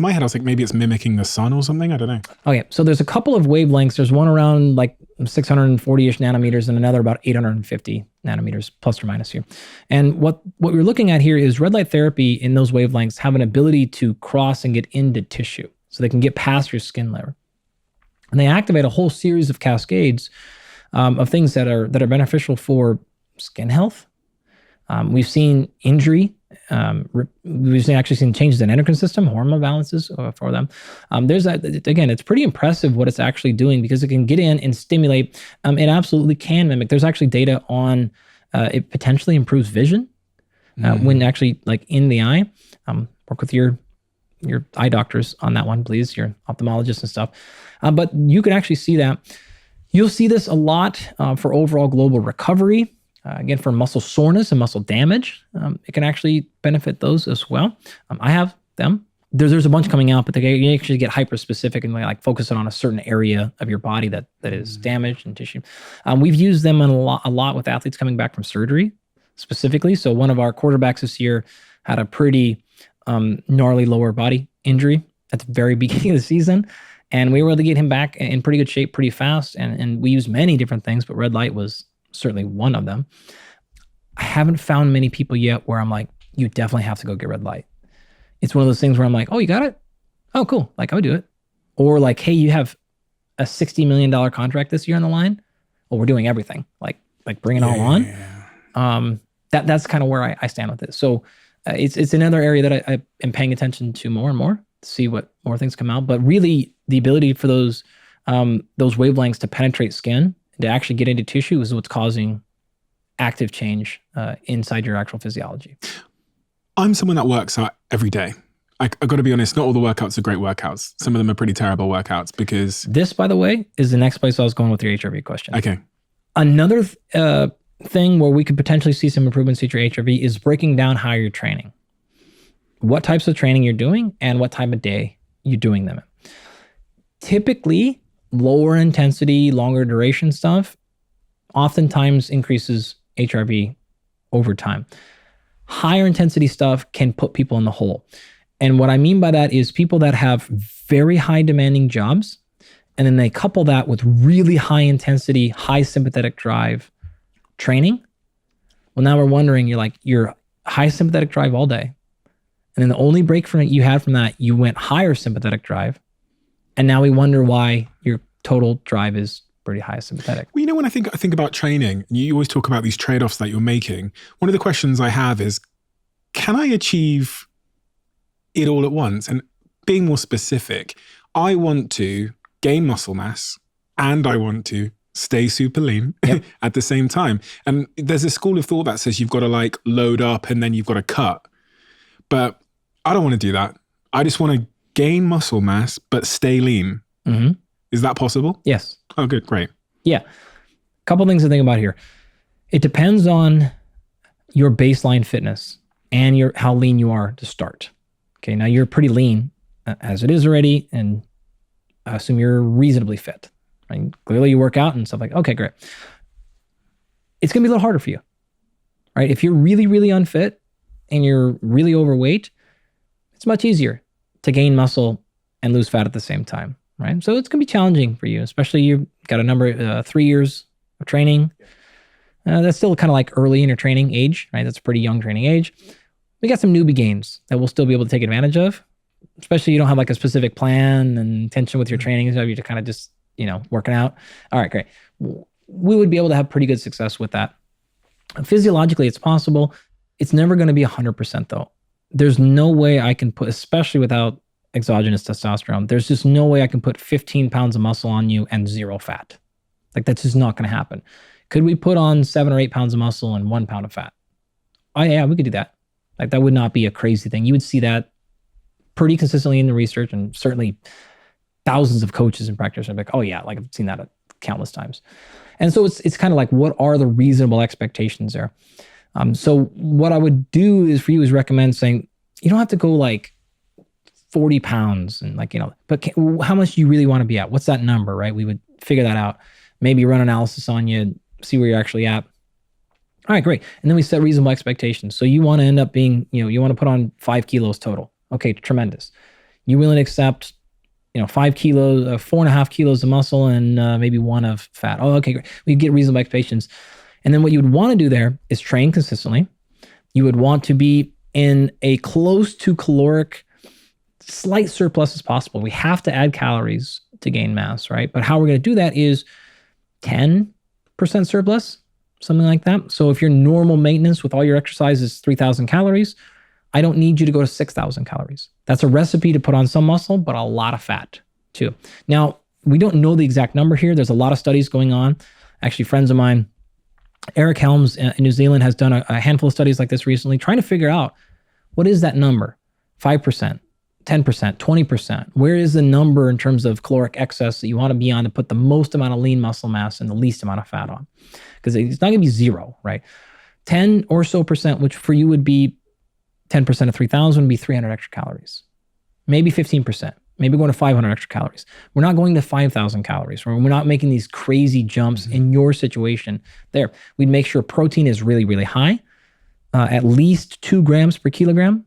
my head, I was like, maybe it's mimicking the sun or something. I don't know. Okay, so there's a couple of wavelengths. There's one around like 640-ish nanometers and another about 850 nanometers, plus or minus here. And what we're looking at here is red light therapy in those wavelengths have an ability to cross and get into tissue. So they can get past your skin layer. And they activate a whole series of cascades of things that are beneficial for skin health. We've seen injury. We've actually seen changes in endocrine system, hormone balances for them. There's that, again, it's pretty impressive what it's actually doing because it can get in and stimulate. It absolutely can mimic. There's actually data on it potentially improves vision when actually like in the eye. Work with your eye doctors on that one, please, your ophthalmologists and stuff. But you can actually see that. You'll see this a lot for overall global recovery. Again, for muscle soreness and muscle damage, it can actually benefit those as well. I have them. There's a bunch coming out, but they actually get hyper-specific and like focusing on a certain area of your body that is damaged and tissue. We've used them a lot with athletes coming back from surgery specifically. So one of our quarterbacks this year had a pretty gnarly lower body injury at the very beginning of the season. And we were able to get him back in pretty good shape pretty fast. And we used many different things, but red light was certainly one of them. I haven't found many people yet where I'm like, you definitely have to go get red light. It's one of those things where I'm like, oh, you got it? Oh, cool. Like, I would do it. Or like, hey, you have a $60 million contract this year on the line. Well, we're doing everything. Like bring it all on. That's kind of where I stand with it. So it's another area that I am paying attention to more and more to see what more things come out. But really, the ability for those wavelengths to penetrate skin, to actually get into tissue, is what's causing active change inside your actual physiology. I'm someone that works out every day. I've got to be honest, not all the workouts are great workouts. Some of them are pretty terrible workouts because... This, by the way, is the next place I was going with your HRV question. Okay. Another thing where we could potentially see some improvements to your HRV is breaking down how you're training. What types of training you're doing and what time of day you're doing them in. Typically, lower intensity, longer duration stuff oftentimes increases HRV over time. Higher intensity stuff can put people in the hole. And what I mean by that is people that have very high demanding jobs, and then they couple that with really high intensity, high sympathetic drive training. Well, now we're wondering, you're high sympathetic drive all day. And then the only break from it you had from that, you went higher sympathetic drive. And now we wonder why your total drive is pretty high sympathetic. Well, when I think about training, you always talk about these trade-offs that you're making. One of the questions I have is, can I achieve it all at once? And being more specific, I want to gain muscle mass and I want to stay super lean at the same time. And there's a school of thought that says you've got to load up and then you've got to cut. But I don't want to do that. I just want to gain muscle mass, but stay lean. Mm-hmm. Is that possible? Yes. Oh, good. Great. Yeah. A couple things to think about here. It depends on your baseline fitness and how lean you are to start. Okay. Now you're pretty lean as it is already, and I assume you're reasonably fit. Right? Clearly you work out and stuff okay, great. It's going to be a little harder for you, right? If you're really, really unfit and you're really overweight, it's much easier to gain muscle and lose fat at the same time, right? So it's going to be challenging for you, especially you've got a number, 3 years of training. That's still kind of early in your training age, right? That's a pretty young training age. We got some newbie gains that we'll still be able to take advantage of, especially you don't have a specific plan and intention with your training. So you're kind of just, working out. All right, great. We would be able to have pretty good success with that. Physiologically, it's possible. It's never going to be 100% though. There's no way I can put, especially without exogenous testosterone, there's just no way I can put 15 pounds of muscle on you and 0 fat. That's just not going to happen. Could we put on 7 or 8 pounds of muscle and 1 pound of fat? Oh yeah, we could do that. That would not be a crazy thing. You would see that pretty consistently in the research, and certainly thousands of coaches and practitioners are oh yeah, I've seen that countless times. And so it's kind of what are the reasonable expectations there? So what I would do is for you is recommend saying, you don't have to go 40 pounds and but how much do you really want to be at? What's that number, right? We would figure that out. Maybe run analysis on you, see where you're actually at. All right, great. And then we set reasonable expectations. So you want to end up being, you want to put on 5 kilos total. Okay, tremendous. You willing to accept, 5 kilos, 4.5 kilos of muscle and maybe 1 of fat. Oh, okay, great. We get reasonable expectations. And then what you would want to do there is train consistently. You would want to be in a close to caloric, slight surplus as possible. We have to add calories to gain mass, right? But how we're going to do that is 10% surplus, something like that. So if your normal maintenance with all your exercise is 3,000 calories, I don't need you to go to 6,000 calories. That's a recipe to put on some muscle, but a lot of fat too. Now, we don't know the exact number here. There's a lot of studies going on. Actually, friends of mine, Eric Helms in New Zealand has done a handful of studies like this recently, trying to figure out what is that number? 5%, 10%, 20%. Where is the number in terms of caloric excess that you want to be on to put the most amount of lean muscle mass and the least amount of fat on? Because it's not going to be 0, right? 10 or so percent, which for you would be 10% of 3,000 would be 300 extra calories. Maybe 15%. Maybe going to 500 extra calories. We're not going to 5,000 calories. We're not making these crazy jumps in your situation there. We'd make sure protein is really, really high, at least 2 grams per kilogram,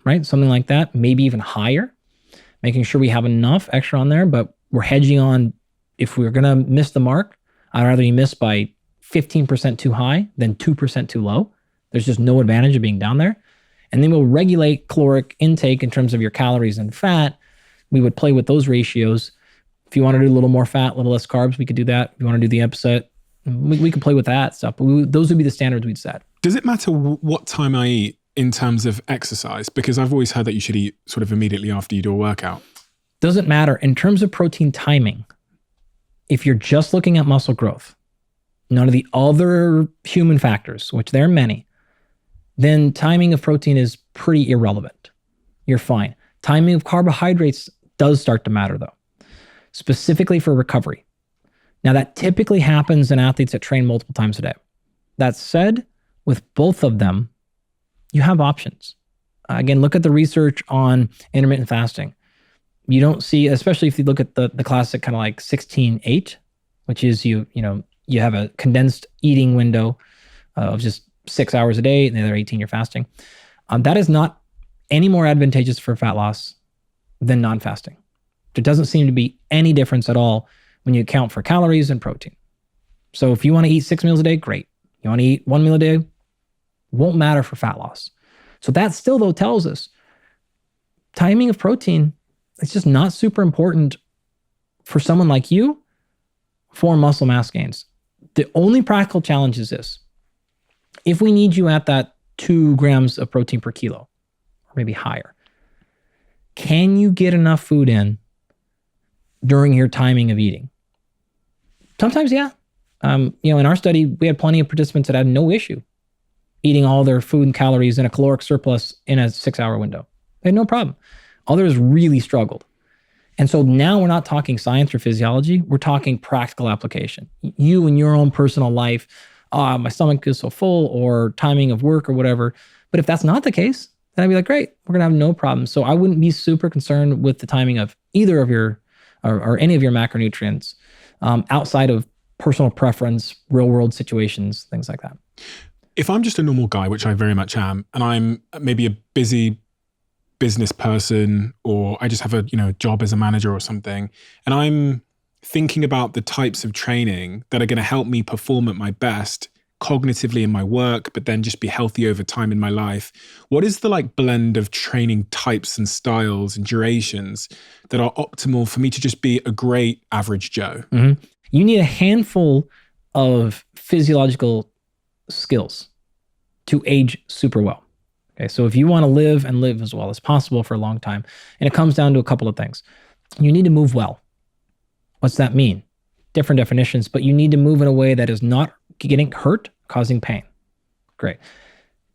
right? Something like that, maybe even higher. making sure we have enough extra on there, but we're hedging on if we're going to miss the mark, I'd rather you miss by 15% too high than 2% too low. There's just no advantage of being down there. And then we'll regulate caloric intake in terms of your calories and fat. We would play with those ratios. If you want to do a little more fat, a little less carbs, we could do that. If you want to do the opposite, we could play with that stuff. But those would be the standards we'd set. Does it matter what time I eat in terms of exercise? Because I've always heard that you should eat sort of immediately after you do a workout. Doesn't matter. In terms of protein timing, if you're just looking at muscle growth, none of the other human factors, which there are many, then timing of protein is pretty irrelevant. You're fine. Timing of carbohydrates does start to matter though, specifically for recovery. Now that typically happens in athletes that train multiple times a day. That said, with both of them, you have options. Again, look at the research on intermittent fasting. You don't see, especially if you look at the classic kind of like 16-8, which is you have a condensed eating window of just 6 hours a day, and the other 18 you're fasting. That is not any more advantageous for fat loss than non-fasting. There doesn't seem to be any difference at all when you account for calories and protein. So if you want to eat 6 meals a day, great. You want to eat 1 meal a day, won't matter for fat loss. So that still though tells us timing of protein, it's just not super important for someone like you for muscle mass gains. The only practical challenge is this. If we need you at that 2 grams of protein per kilo, or maybe higher, can you get enough food in during your timing of eating? Sometimes, yeah. In our study, we had plenty of participants that had no issue eating all their food and calories in a caloric surplus in a 6-hour window. They had no problem. Others really struggled. And so now we're not talking science or physiology. We're talking practical application. You in your own personal life, my stomach is so full, or timing of work or whatever. But if that's not the case, then I'd be like, great, we're gonna have no problem. So I wouldn't be super concerned with the timing of either of your or any of your macronutrients outside of personal preference, real world situations, things like that. If I'm just a normal guy, which I very much am, and I'm maybe a busy business person, or I just have a job as a manager or something, and I'm thinking about the types of training that are going to help me perform at my best cognitively in my work, but then just be healthy over time in my life. What is the blend of training types and styles and durations that are optimal for me to just be a great average Joe? Mm-hmm. You need a handful of physiological skills to age super well. Okay, so if you want to live and live as well as possible for a long time, and it comes down to a couple of things. You need to move well. What's that mean? Different definitions, but you need to move in a way that is not getting hurt, causing pain. Great.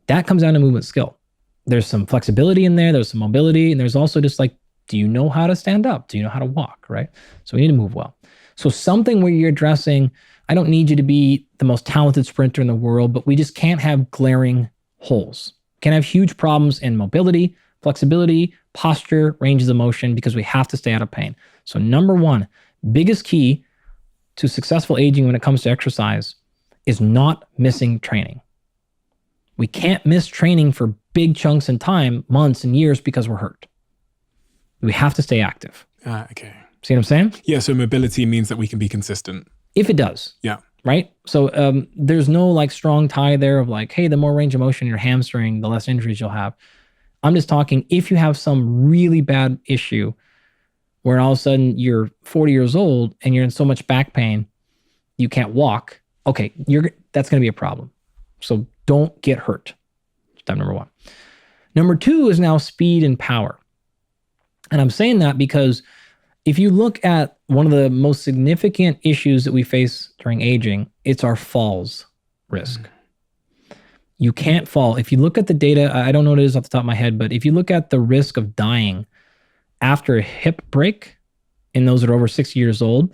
That comes down to movement skill. There's some flexibility in there, there's some mobility, and there's also just do you know how to stand up? Do you know how to walk, right? So we need to move well. So something where you're addressing, I don't need you to be the most talented sprinter in the world, but we just can't have glaring holes. Can have huge problems in mobility, flexibility, posture, ranges of motion, because we have to stay out of pain. So number one, biggest key to successful aging when it comes to exercise is not missing training. We can't miss training for big chunks in time, months and years, because we're hurt. We have to stay active. Okay. See what I'm saying? Yeah, so mobility means that we can be consistent. If it does. Yeah. Right? So there's no strong tie there of hey, the more range of motion in your hamstring, the less injuries you'll have. I'm just talking if you have some really bad issue where all of a sudden you're 40 years old and you're in so much back pain, you can't walk. Okay, that's going to be a problem. So don't get hurt. Step number one. Number two is now speed and power. And I'm saying that because if you look at one of the most significant issues that we face during aging, it's our falls risk. You can't fall. If you look at the data, I don't know what it is off the top of my head, but if you look at the risk of dying after a hip break in those that are over 60 years old,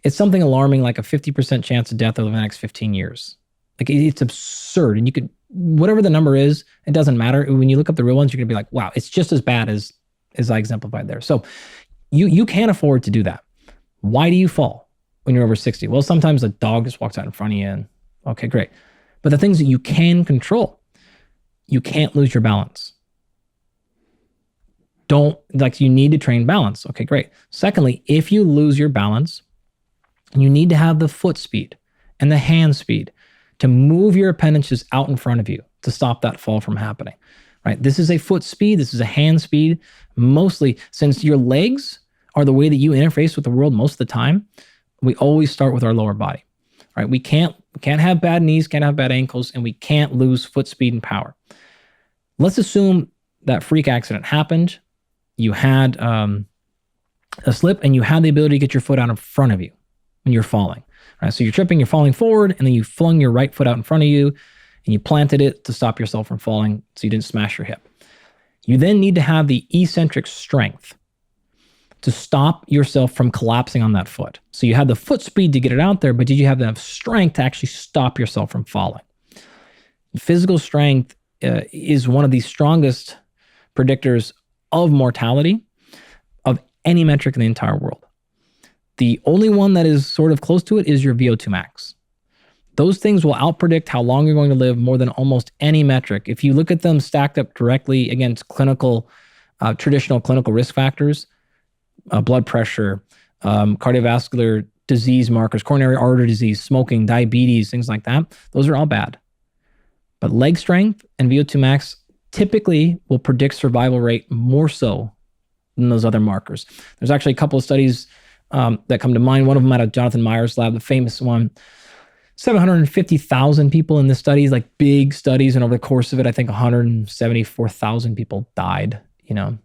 it's something alarming, like a 50% chance of death over the next 15 years. It's absurd. And you could, whatever the number is, it doesn't matter. When you look up the real ones, you're gonna be like, wow, it's just as bad as I exemplified there. So you can't afford to do that. Why do you fall when you're over 60? Well, sometimes a dog just walks out in front of you and okay, great. But the things that you can control, you can't lose your balance. you need to train balance. Okay, great. Secondly, if you lose your balance, you need to have the foot speed and the hand speed to move your appendages out in front of you to stop that fall from happening, right? This is a foot speed. This is a hand speed. Mostly, since your legs are the way that you interface with the world most of the time, we always start with our lower body, right? We can't have bad knees, can't have bad ankles, and we can't lose foot speed and power. Let's assume that freak accident happened. You had a slip and you had the ability to get your foot out in front of you when you're falling. Right? So you're tripping, you're falling forward, and then you flung your right foot out in front of you and you planted it to stop yourself from falling so you didn't smash your hip. You then need to have the eccentric strength to stop yourself from collapsing on that foot. So you had the foot speed to get it out there, but did you have enough strength to actually stop yourself from falling? Physical strength is one of the strongest predictors of mortality of any metric in the entire world. The only one that is sort of close to it is your VO2 max. Those things will outpredict how long you're going to live more than almost any metric. If you look at them stacked up directly against traditional clinical risk factors, blood pressure, cardiovascular disease markers, coronary artery disease, smoking, diabetes, things like that, those are all bad. But leg strength and VO2 max typically will predict survival rate more so than those other markers. There's actually a couple of studies that come to mind. One of them out of Jonathan Meyer's lab, the famous one, 750,000 people in this study, like big studies. And over the course of it, I think 174,000 people died, And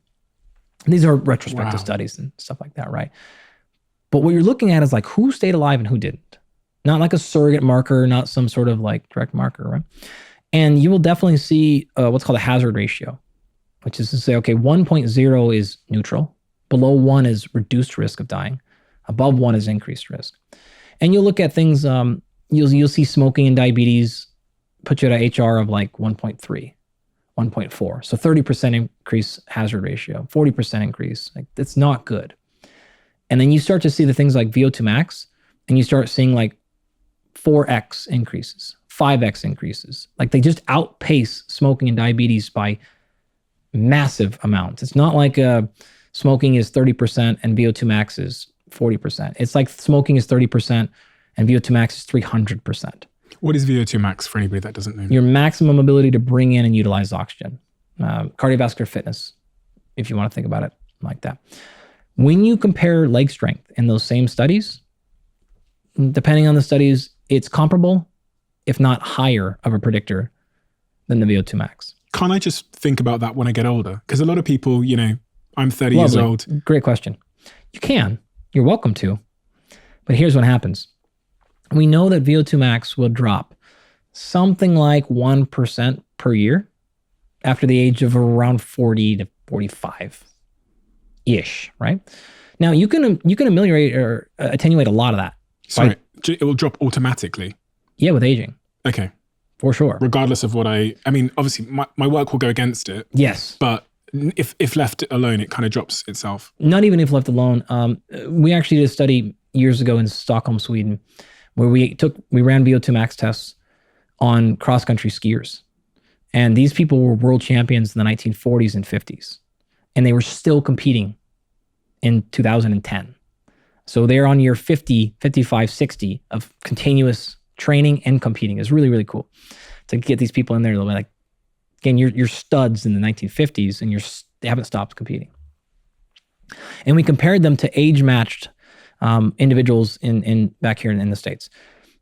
these are retrospective studies and stuff like that, right? But what you're looking at is like who stayed alive and who didn't. Not like a surrogate marker, not some sort of like direct marker, right? And you will definitely see what's called a hazard ratio, which is to say, okay, 1.0 is neutral. Below 1 is reduced risk of dying. Above 1 is increased risk. And you'll look at things, you'll see smoking and diabetes put you at a HR of like 1.3, 1.4. So 30% increase hazard ratio, 40% increase. Like that's not good. And then you start to see the things like VO2 max, and you start seeing like 4x increases, 5x increases. Like they just outpace smoking and diabetes by massive amounts. It's not like smoking is 30% and VO2 max is 40%. It's like smoking is 30% and VO2 max is 300%. What is VO2 max for anybody that doesn't know? Your maximum ability to bring in and utilize oxygen. Cardiovascular fitness, if you want to think about it like that. When you compare leg strength in those same studies, depending on the studies, it's comparable, if not higher of a predictor than the VO2 max. Can't I just think about that when I get older? Because a lot of people, I'm 30 years old. Great question. You can. You're welcome to. But here's what happens. We know that VO2 max will drop something like 1% per year after the age of around 40 to 45-ish, right? Now, you can ameliorate or attenuate a lot of that. Sorry, it will drop automatically? Yeah, with aging. Okay. For sure. Regardless of what obviously my work will go against it. Yes. But if left alone, it kind of drops itself. Not even if left alone. We actually did a study years ago in Stockholm, Sweden, where we ran VO2 max tests on cross-country skiers. And these people were world champions in the 1940s and 50s. And they were still competing in 2010. So they're on year 50, 55, 60 of continuous training and competing. It's really, really cool to get these people in there. Like, again, you're studs in the 1950s and they haven't stopped competing. And we compared them to age-matched individuals in back here in the States.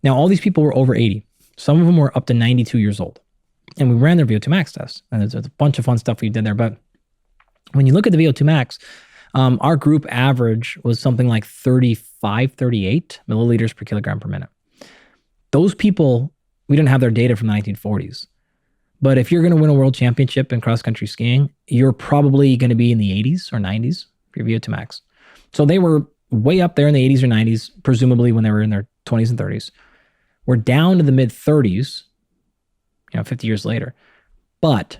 Now, all these people were over 80. Some of them were up to 92 years old. And we ran their VO2 max tests. And there's a bunch of fun stuff we did there. But when you look at the VO2 max, our group average was something like 35, 38 milliliters per kilogram per minute. Those people, we didn't have their data from the 1940s. But if you're going to win a world championship in cross-country skiing, you're probably going to be in the 80s or 90s for your VO2 max. So they were way up there in the 80s or 90s, presumably when they were in their 20s and 30s. We're down to the mid-30s, 50 years later. But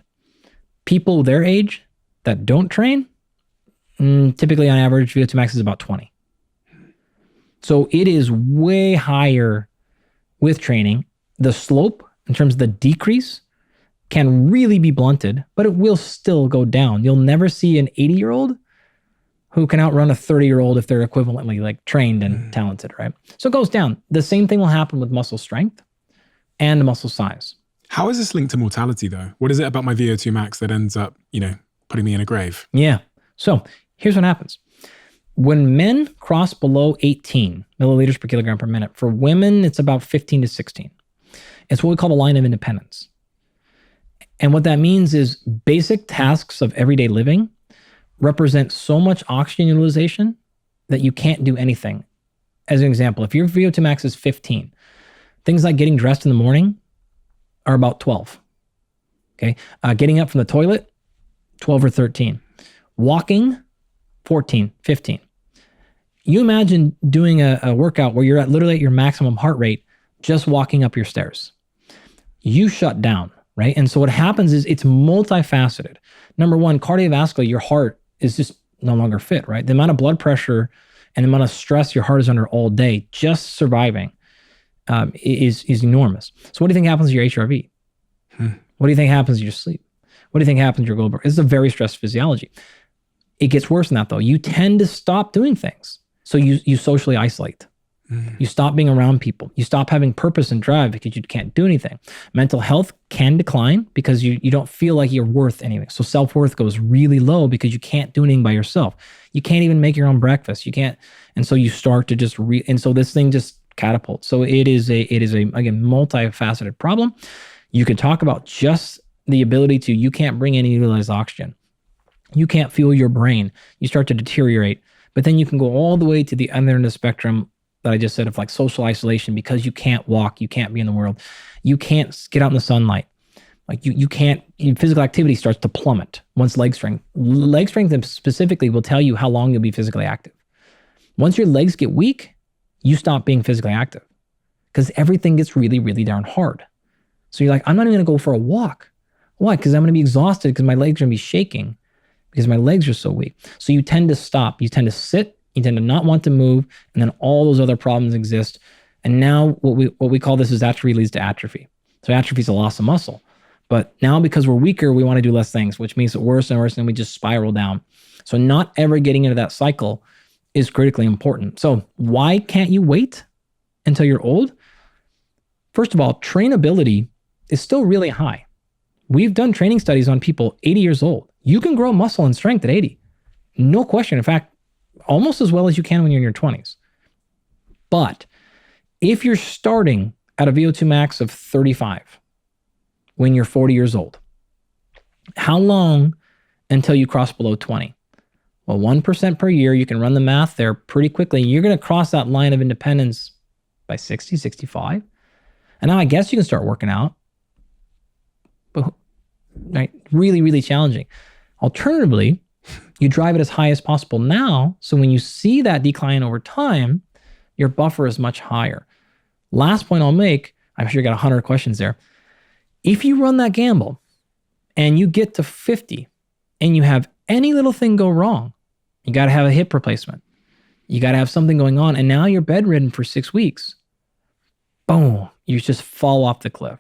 people their age that don't train, typically on average, VO2 max is about 20. So it is way higher with training. The slope, in terms of the decrease, can really be blunted, but it will still go down. You'll never see an 80-year-old who can outrun a 30-year-old if they're equivalently like trained and talented, right? So it goes down. The same thing will happen with muscle strength and muscle size. How is this linked to mortality though? What is it about my VO2 max that ends up, putting me in a grave? Yeah. So here's what happens. When men cross below 18 milliliters per kilogram per minute, for women, it's about 15 to 16. It's what we call the line of independence. And what that means is basic tasks of everyday living represent so much oxygen utilization that you can't do anything. As an example, if your VO2 max is 15, things like getting dressed in the morning are about 12. Okay. Getting up from the toilet, 12 or 13. Walking, 14, 15. You imagine doing a workout where you're literally at your maximum heart rate just walking up your stairs. You shut down, right? And so what happens is it's multifaceted. Number one, cardiovascular, your heart is just no longer fit, right? The amount of blood pressure and the amount of stress your heart is under all day, just surviving, is enormous. So what do you think happens to your HRV? What do you think happens to your sleep? What do you think happens to your global? It's a very stressed physiology. It gets worse than that though. You tend to stop doing things. So you socially isolate. You stop being around people. You stop having purpose and drive because you can't do anything. Mental health can decline because you don't feel like you're worth anything. So self-worth goes really low because you can't do anything by yourself. You can't even make your own breakfast. You can't. And so you start to just and so this thing just catapults. So it is a again, multifaceted problem. You could talk about just the ability to, you can't bring any utilized oxygen. You can't fuel your brain. You start to deteriorate. But then you can go all the way to the other end of the spectrum that I just said of like social isolation because you can't walk, you can't be in the world. You can't get out in the sunlight. Like you can't, physical activity starts to plummet once leg strength. Leg strength specifically will tell you how long you'll be physically active. Once your legs get weak, you stop being physically active because everything gets really, really darn hard. So you're like, I'm not even gonna go for a walk. Why? Because I'm gonna be exhausted because my legs are gonna be shaking because my legs are so weak. So you tend to stop, you tend to sit, you tend to not want to move, and then all those other problems exist. And now what we call this is atrophy leads to atrophy. So atrophy is a loss of muscle. But now because we're weaker, we want to do less things, which makes it worse and worse, and we just spiral down. So not ever getting into that cycle is critically important. So why can't you wait until you're old? First of all, trainability is still really high. We've done training studies on people 80 years old. You can grow muscle and strength at 80. No question. In fact, almost as well as you can when you're in your 20s. But if you're starting at a VO2 max of 35 when you're 40 years old, how long until you cross below 20? Well, 1% per year, you can run the math there pretty quickly. You're going to cross that line of independence by 60, 65. And now I guess you can start working out. But right, really, really challenging. Alternatively, you drive it as high as possible now. So when you see that decline over time, your buffer is much higher. Last point I'll make, I'm sure you got 100 questions there. If you run that gamble and you get to 50 and you have any little thing go wrong, you got to have a hip replacement. You got to have something going on. And now you're bedridden for 6 weeks. Boom, you just fall off the cliff.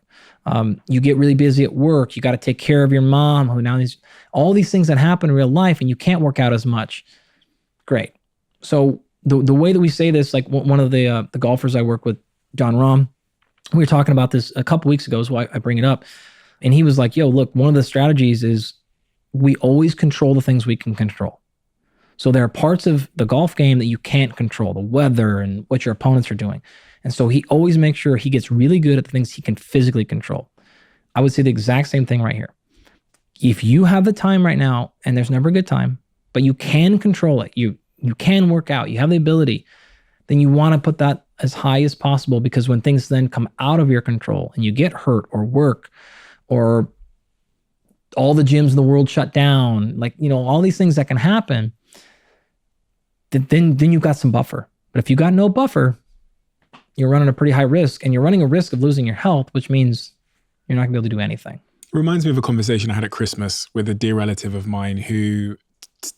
You get really busy at work. You got to take care of your mom, who now all these things that happen in real life, and you can't work out as much. Great. So the way that we say this, like one of the golfers I work with, John Rahm, we were talking about this a couple weeks ago, is why I bring it up. And he was like, yo, look, one of the strategies is we always control the things we can control. So there are parts of the golf game that you can't control, the weather and what your opponents are doing. And so he always makes sure he gets really good at the things he can physically control. I would say the exact same thing right here. If you have the time right now, and there's never a good time, but you can control it, you can work out, you have the ability, then you want to put that as high as possible, because when things then come out of your control and you get hurt or work, or all the gyms in the world shut down, like, all these things that can happen, then you've got some buffer. But if you got no buffer, you're running a pretty high risk, and you're running a risk of losing your health, which means you're not gonna be able to do anything. Reminds me of a conversation I had at Christmas with a dear relative of mine who,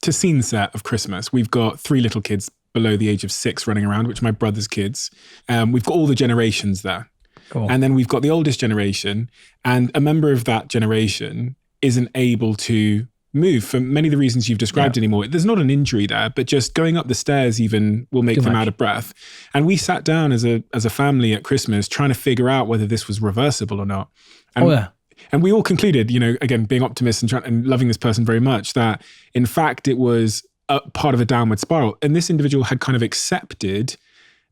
to scene set of Christmas, we've got 3 little kids below the age of 6 running around, which are my brother's kids. We've got all the generations there. Cool. And then we've got the oldest generation, and a member of that generation isn't able to move for many of the reasons you've described anymore. There's not an injury there, but just going up the stairs even will make them out of breath. And we sat down as a family at Christmas trying to figure out whether this was reversible or not. And, and we all concluded, again, being optimists and loving this person very much, that in fact it was a part of a downward spiral. And this individual had kind of accepted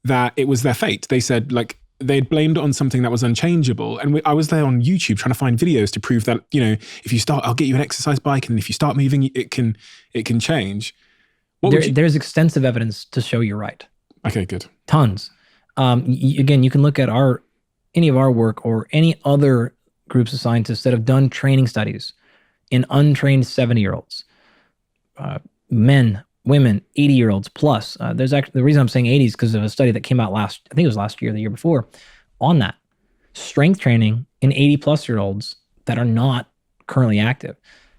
that it was their fate. They said, they'd blamed it on something that was unchangeable. And I was there on YouTube trying to find videos to prove that, if you start, I'll get you an exercise bike. And if you start moving, it can change. There's extensive evidence to show you're right. Okay, good. Tons. Again, you can look at any of our work or any other groups of scientists that have done training studies in untrained 70-year-olds, men, women, 80-year-olds plus. There's actually, the reason I'm saying 80s because of a study that came out I think it was last year, the year before, on that. Strength training in 80-plus-year-olds that are not currently active.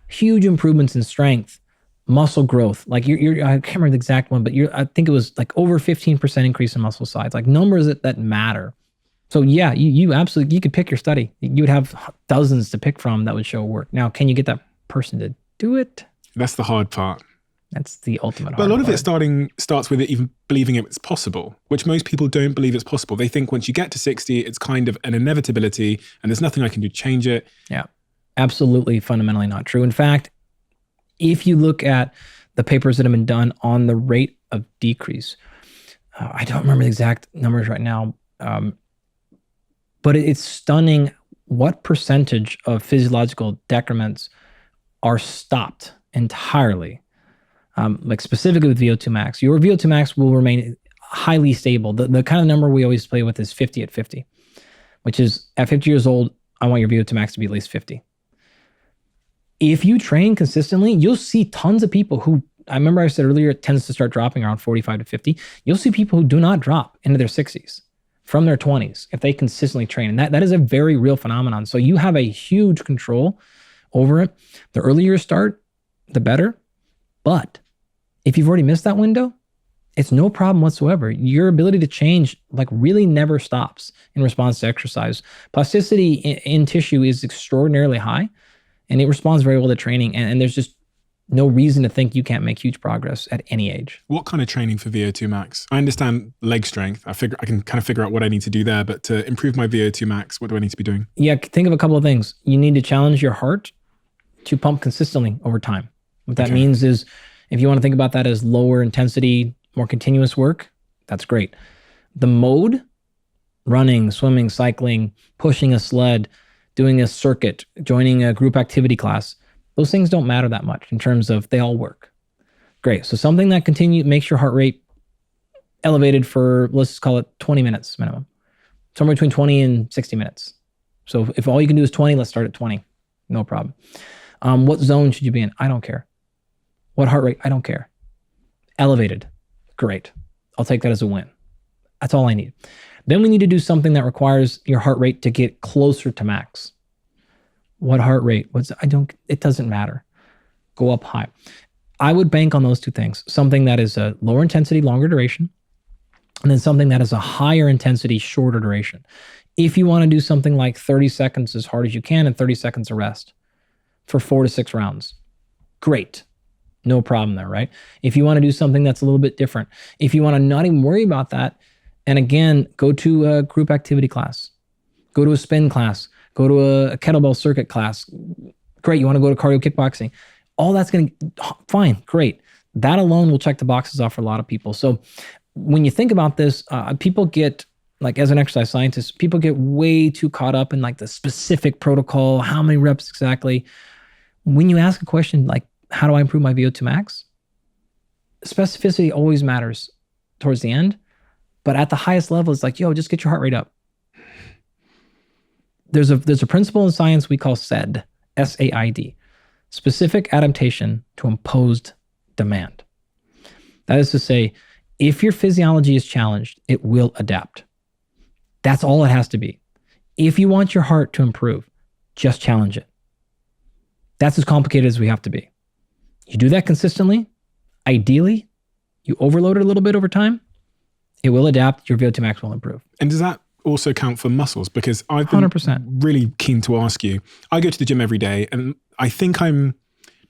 Huge improvements in strength, muscle growth. I can't remember the exact one, but I think it was over 15% increase in muscle size, numbers that matter. So yeah, you absolutely, you could pick your study. You would have dozens to pick from that would show work. Now, can you get that person to do it? That's the hard part. That's the ultimate. But a lot of it starts with it even believing it's possible, which most people don't believe it's possible. They think once you get to 60, it's kind of an inevitability and there's nothing I can do to change it. Yeah, absolutely fundamentally not true. In fact, if you look at the papers that have been done on the rate of decrease, I don't remember the exact numbers right now, but it's stunning what percentage of physiological decrements are stopped entirely. Specifically with VO2 max. Your VO2 max will remain highly stable. The kind of number we always play with is 50 at 50, which is at 50 years old, I want your VO2 max to be at least 50. If you train consistently, you'll see tons of people who, I remember I said earlier, it tends to start dropping around 45 to 50. You'll see people who do not drop into their 60s from their 20s if they consistently train. And that is a very real phenomenon. So you have a huge control over it. The earlier you start, the better. But if you've already missed that window, it's no problem whatsoever. Your ability to change really never stops in response to exercise. Plasticity in tissue is extraordinarily high and it responds very well to training. And there's just no reason to think you can't make huge progress at any age. What kind of training for VO2 max? I understand leg strength. I can kind of figure out what I need to do there, but to improve my VO2 max, what do I need to be doing? Yeah, think of a couple of things. You need to challenge your heart to pump consistently over time. What that means is, if you want to think about that as lower intensity, more continuous work, that's great. The mode, running, swimming, cycling, pushing a sled, doing a circuit, joining a group activity class, those things don't matter that much in terms of they all work. Great. So something that makes your heart rate elevated for, let's just call it 20 minutes minimum. Somewhere between 20 and 60 minutes. So if all you can do is 20, let's start at 20. No problem. What zone should you be in? I don't care. What heart rate? I don't care. Elevated. Great. I'll take that as a win. That's all I need. Then we need to do something that requires your heart rate to get closer to max. What heart rate? It doesn't matter. Go up high. I would bank on those two things. Something that is a lower intensity, longer duration, and then something that is a higher intensity, shorter duration. If you want to do something like 30 seconds as hard as you can and 30 seconds of rest for 4 to 6 rounds, great. No problem there, right? If you want to do something that's a little bit different, if you want to not even worry about that, and again, go to a group activity class, go to a spin class, go to a kettlebell circuit class. Great. You want to go to cardio kickboxing. All that's going to, fine, great. That alone will check the boxes off for a lot of people. So when you think about this, people get, as an exercise scientist, people get way too caught up in the specific protocol, how many reps exactly. When you ask a question like, how do I improve my VO2 max? Specificity always matters towards the end, but at the highest level, it's just get your heart rate up. There's a principle in science we call SAID, S-A-I-D, specific adaptation to imposed demand. That is to say, if your physiology is challenged, it will adapt. That's all it has to be. If you want your heart to improve, just challenge it. That's as complicated as we have to be. You do that consistently, ideally, you overload it a little bit over time, it will adapt, your VO2 max will improve. And does that also count for muscles? Because I've been 100%. really keen to ask you. I go to the gym every day and I think I'm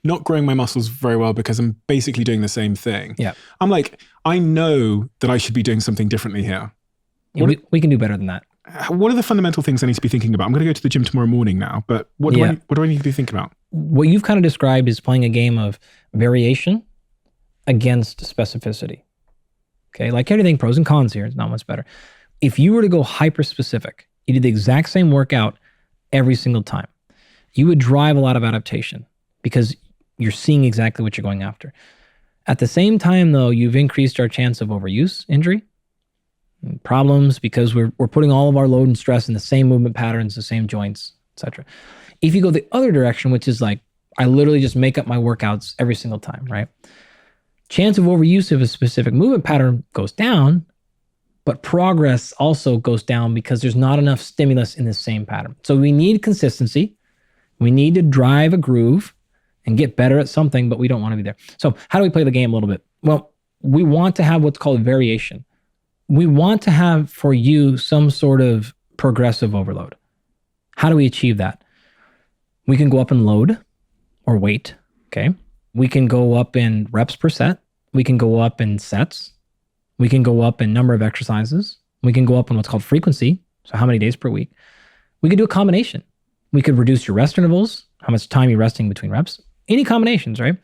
not growing my muscles very well because I'm basically doing the same thing. Yeah. I'm like, I know that I should be doing something differently here. Yeah, we can do better than that. What are the fundamental things I need to be thinking about? I'm going to go to the gym tomorrow morning now, but what do I need to be thinking about? What you've kind of described is playing a game of variation against specificity. Okay, like everything, pros and cons here. It's not much better. If you were to go hyper specific, you did the exact same workout every single time, you would drive a lot of adaptation because you're seeing exactly what you're going after. At the same time, though, you've increased our chance of overuse, injury, problems because we're putting all of our load and stress in the same movement patterns, the same joints, etc. If you go the other direction, which is like, I literally just make up my workouts every single time, right? Chance of overuse of a specific movement pattern goes down, but progress also goes down because there's not enough stimulus in the same pattern. So we need consistency. We need to drive a groove and get better at something, but we don't want to be there. So how do we play the game a little bit? Well, we want to have what's called variation. We want to have for you some sort of progressive overload. How do we achieve that? We can go up in load or weight, okay? We can go up in reps per set. We can go up in sets. We can go up in number of exercises. We can go up in what's called frequency, so how many days per week. We could do a combination. We could reduce your rest intervals, how much time you're resting between reps, any combinations, right?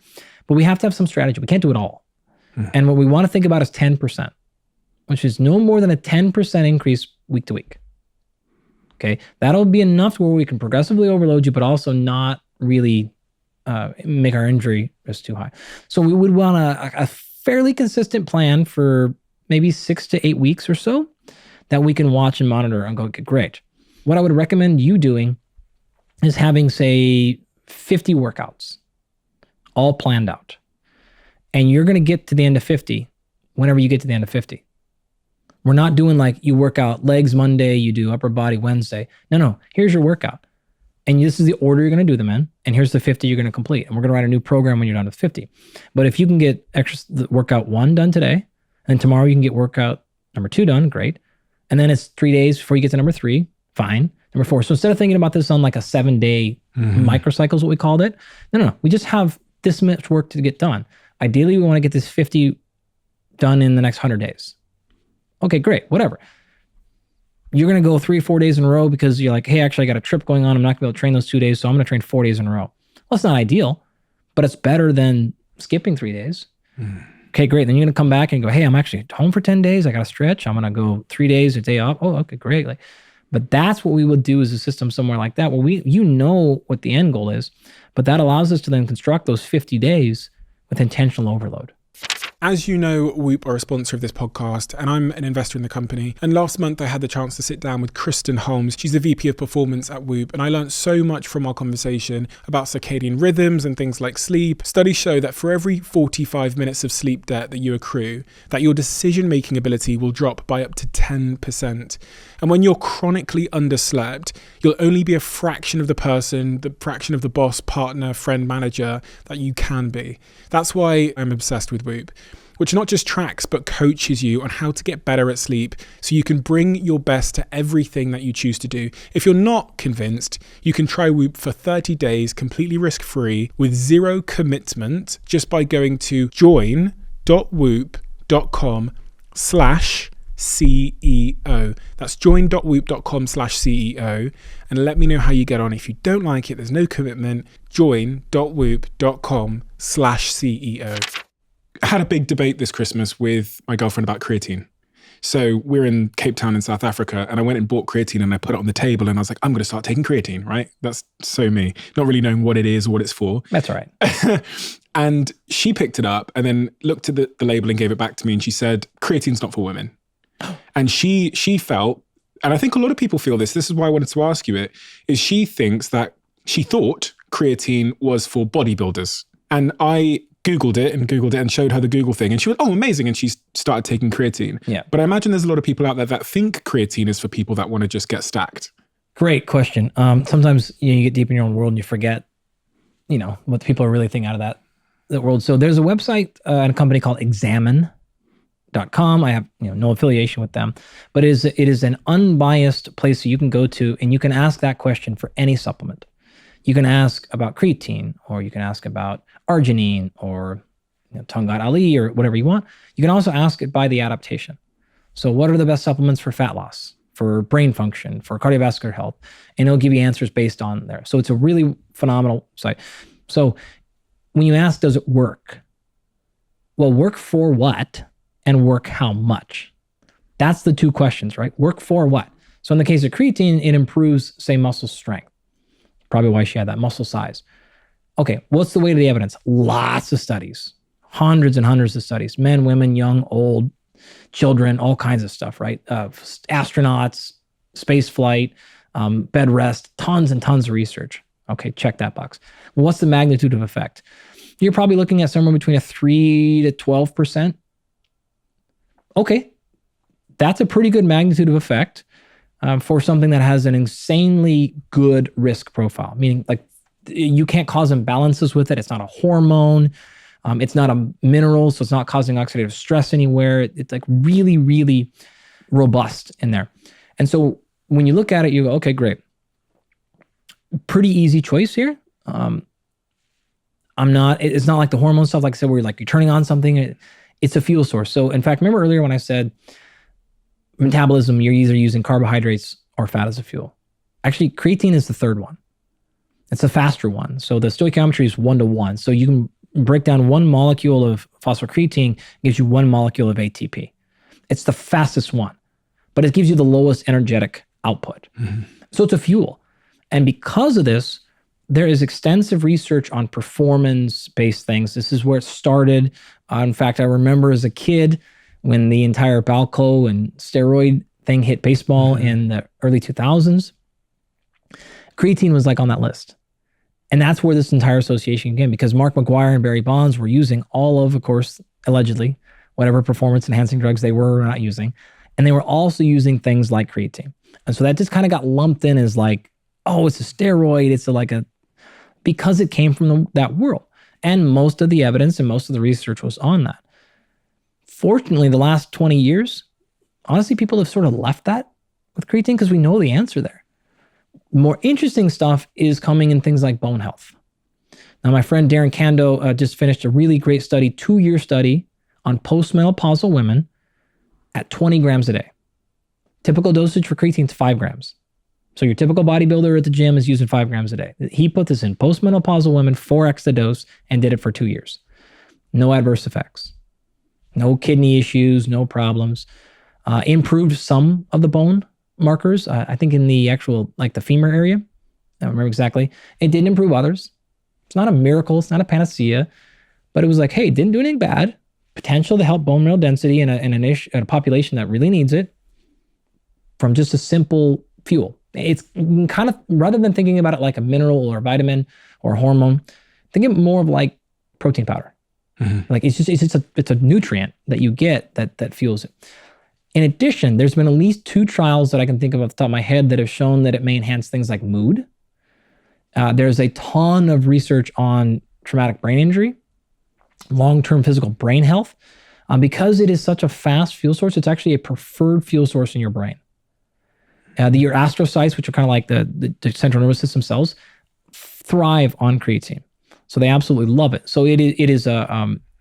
But we have to have some strategy. We can't do it all. And what we want to think about is 10%, which is no more than a 10% increase week to week. Okay, that'll be enough where we can progressively overload you, but also not really make our injury risk too high. So we would want a fairly consistent plan for maybe 6 to 8 weeks or so that we can watch and monitor and go, okay, great. What I would recommend you doing is having, say, 50 workouts, all planned out. And you're going to get to the end of 50 whenever you get to the end of 50. We're not doing like you work out legs Monday, you do upper body Wednesday. No, here's your workout. And this is the order you're going to do them in. And here's the 50 you're going to complete. And we're going to write a new program when you're done with 50. But if you can get workout 1 done today, and tomorrow you can get workout number 2 done, great. And then it's 3 days before you get to number 3, fine. Number 4. So instead of thinking about this on like a 7-day microcycle is what we called it. No. We just have this much work to get done. Ideally, we want to get this 50 done in the next 100 days. Okay, great, whatever. You're going to go 3 or 4 days in a row because you're like, hey, actually, I got a trip going on. I'm not going to be able to train those 2 days, so I'm going to train 4 days in a row. Well, it's not ideal, but it's better than skipping 3 days. Okay, great. Then you're going to come back and go, hey, I'm actually home for 10 days. I got to stretch. I'm going to go 3 days, a day off. Oh, okay, great. But that's what we would do as a system somewhere like that, where you know what the end goal is, but that allows us to then construct those 50 days with intentional overload. As you know, Whoop are a sponsor of this podcast, and I'm an investor in the company. And last month, I had the chance to sit down with Kristen Holmes. She's the VP of Performance at Whoop, and I learned so much from our conversation about circadian rhythms and things like sleep. Studies show that for every 45 minutes of sleep debt that you accrue, that your decision-making ability will drop by up to 10%. And when you're chronically underslept, you'll only be a fraction of the person, the fraction of the boss, partner, friend, manager that you can be. That's why I'm obsessed with Whoop, which not just tracks, but coaches you on how to get better at sleep so you can bring your best to everything that you choose to do. If you're not convinced, you can try Whoop for 30 days completely risk-free with zero commitment just by going to join.whoop.com/CEO. That's join.whoop.com/CEO, and let me know how you get on. If you don't like it, there's no commitment. Join.whoop.com/CEO. I had a big debate this Christmas with my girlfriend about creatine. So we're in Cape Town in South Africa, and I went and bought creatine and I put it on the table and I was like, I'm going to start taking creatine, right? That's so me, not really knowing what it is or what it's for. That's all right. And she picked it up and then looked at the label and gave it back to me, and she said, creatine's not for women. And she felt, and I think a lot of people feel this is why I wanted to ask you it, is she thought creatine was for bodybuilders. And I Googled it and showed her the Google thing. And she went, oh, amazing. And she started taking creatine. Yeah. But I imagine there's a lot of people out there that think creatine is for people that want to just get stacked. Great question. Sometimes you get deep in your own world and you forget, what people are really thinking out of that world. So there's a website and a company called Examine, creatine.com. I have no affiliation with them, but it is an unbiased place that you can go to, and you can ask that question for any supplement. You can ask about creatine, or you can ask about arginine, or Tongkat Ali, or whatever you want. You can also ask it by the adaptation. So what are the best supplements for fat loss, for brain function, for cardiovascular health? And it'll give you answers based on there. So it's a really phenomenal site. So when you ask, does it work? Well, work for what and work how much? That's the two questions, right? Work for what? So in the case of creatine, it improves, say, muscle strength. Probably why she had that muscle size. Okay, what's the weight of the evidence? Lots of studies, hundreds and hundreds of studies, men, women, young, old, children, all kinds of stuff, right? Astronauts, space flight, bed rest, tons and tons of research. Okay, check that box. Well, what's the magnitude of effect? You're probably looking at somewhere between a 3 to 12%. Okay, that's a pretty good magnitude of effect for something that has an insanely good risk profile, meaning like you can't cause imbalances with it. It's not a hormone. It's not a mineral, so it's not causing oxidative stress anywhere. It's like really, really robust in there. And so when you look at it, you go, okay, great. Pretty easy choice here. It's not like the hormone stuff, like I said, where you're turning on something. It's a fuel source. So in fact, remember earlier when I said metabolism, you're either using carbohydrates or fat as a fuel. Actually, creatine is the third one. It's a faster one. So the stoichiometry is 1-to-1. So you can break down one molecule of phosphocreatine, gives you one molecule of ATP. It's the fastest one, but it gives you the lowest energetic output. Mm-hmm. So it's a fuel. And because of this, there is extensive research on performance-based things. This is where it started. In fact, I remember as a kid when the entire Balco and steroid thing hit baseball in the early 2000s, creatine was on that list. And that's where this entire association came, because Mark McGuire and Barry Bonds were using all of course, allegedly, whatever performance-enhancing drugs they were or not using. And they were also using things like creatine. And so that just kind of got lumped in as it's a steroid. It's because it came from that world. And most of the evidence and most of the research was on that. Fortunately, the last 20 years, honestly, people have sort of left that with creatine because we know the answer there. More interesting stuff is coming in things like bone health. Now, my friend Darren Kando just finished a really great study, 2-year study on postmenopausal women at 20 grams a day. Typical dosage for creatine is 5 grams. So your typical bodybuilder at the gym is using 5 grams a day. He put this in postmenopausal women, 4x the dose, and did it for 2 years. No adverse effects. No kidney issues, no problems. Improved some of the bone markers, I think in the actual, the femur area. I don't remember exactly. It didn't improve others. It's not a miracle. It's not a panacea. But it was hey, didn't do anything bad. Potential to help bone mineral density in a population that really needs it from just a simple fuel. It's kind of, rather than thinking about it like a mineral or a vitamin or a hormone, think of it more of protein powder. Mm-hmm. It's a nutrient that you get that fuels it. In addition, there's been at least 2 trials that I can think of off the top of my head that have shown that it may enhance things like mood. There's a ton of research on traumatic brain injury, long-term physical brain health. Because it is such a fast fuel source, it's actually a preferred fuel source in your brain. Your astrocytes, which are kind of like the central nervous system cells, thrive on creatine. So they absolutely love it. So it is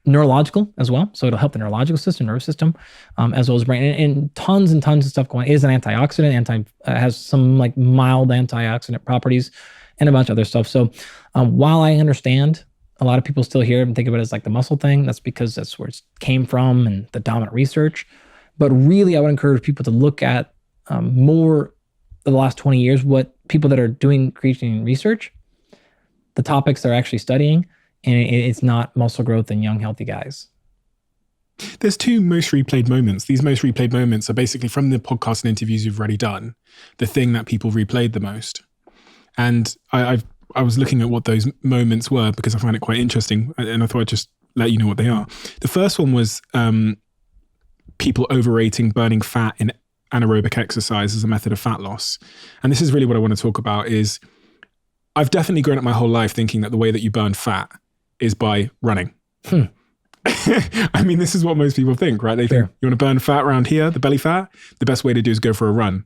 neurological as well. So it'll help the neurological system, nervous system, as well as brain. And tons and tons of stuff going on. It is an antioxidant, has some mild antioxidant properties and a bunch of other stuff. So while I understand a lot of people still hear it and think of it as the muscle thing, that's because that's where it came from and the dominant research. But really, I would encourage people to look at more of the last 20 years, what people that are doing creatine research, the topics they're actually studying, and it's not muscle growth in young, healthy guys. There's 2 most replayed moments. These most replayed moments are basically from the podcast and interviews you've already done, the thing that people replayed the most. And I was looking at what those moments were because I find it quite interesting, and I thought I'd just let you know what they are. The first one was people overrating burning fat in anaerobic exercise as a method of fat loss. And this is really what I want to talk about is I've definitely grown up my whole life thinking that the way that you burn fat is by running. I mean, this is what most people think, right? They think you want to burn fat around here, the belly fat, the best way to do is go for a run.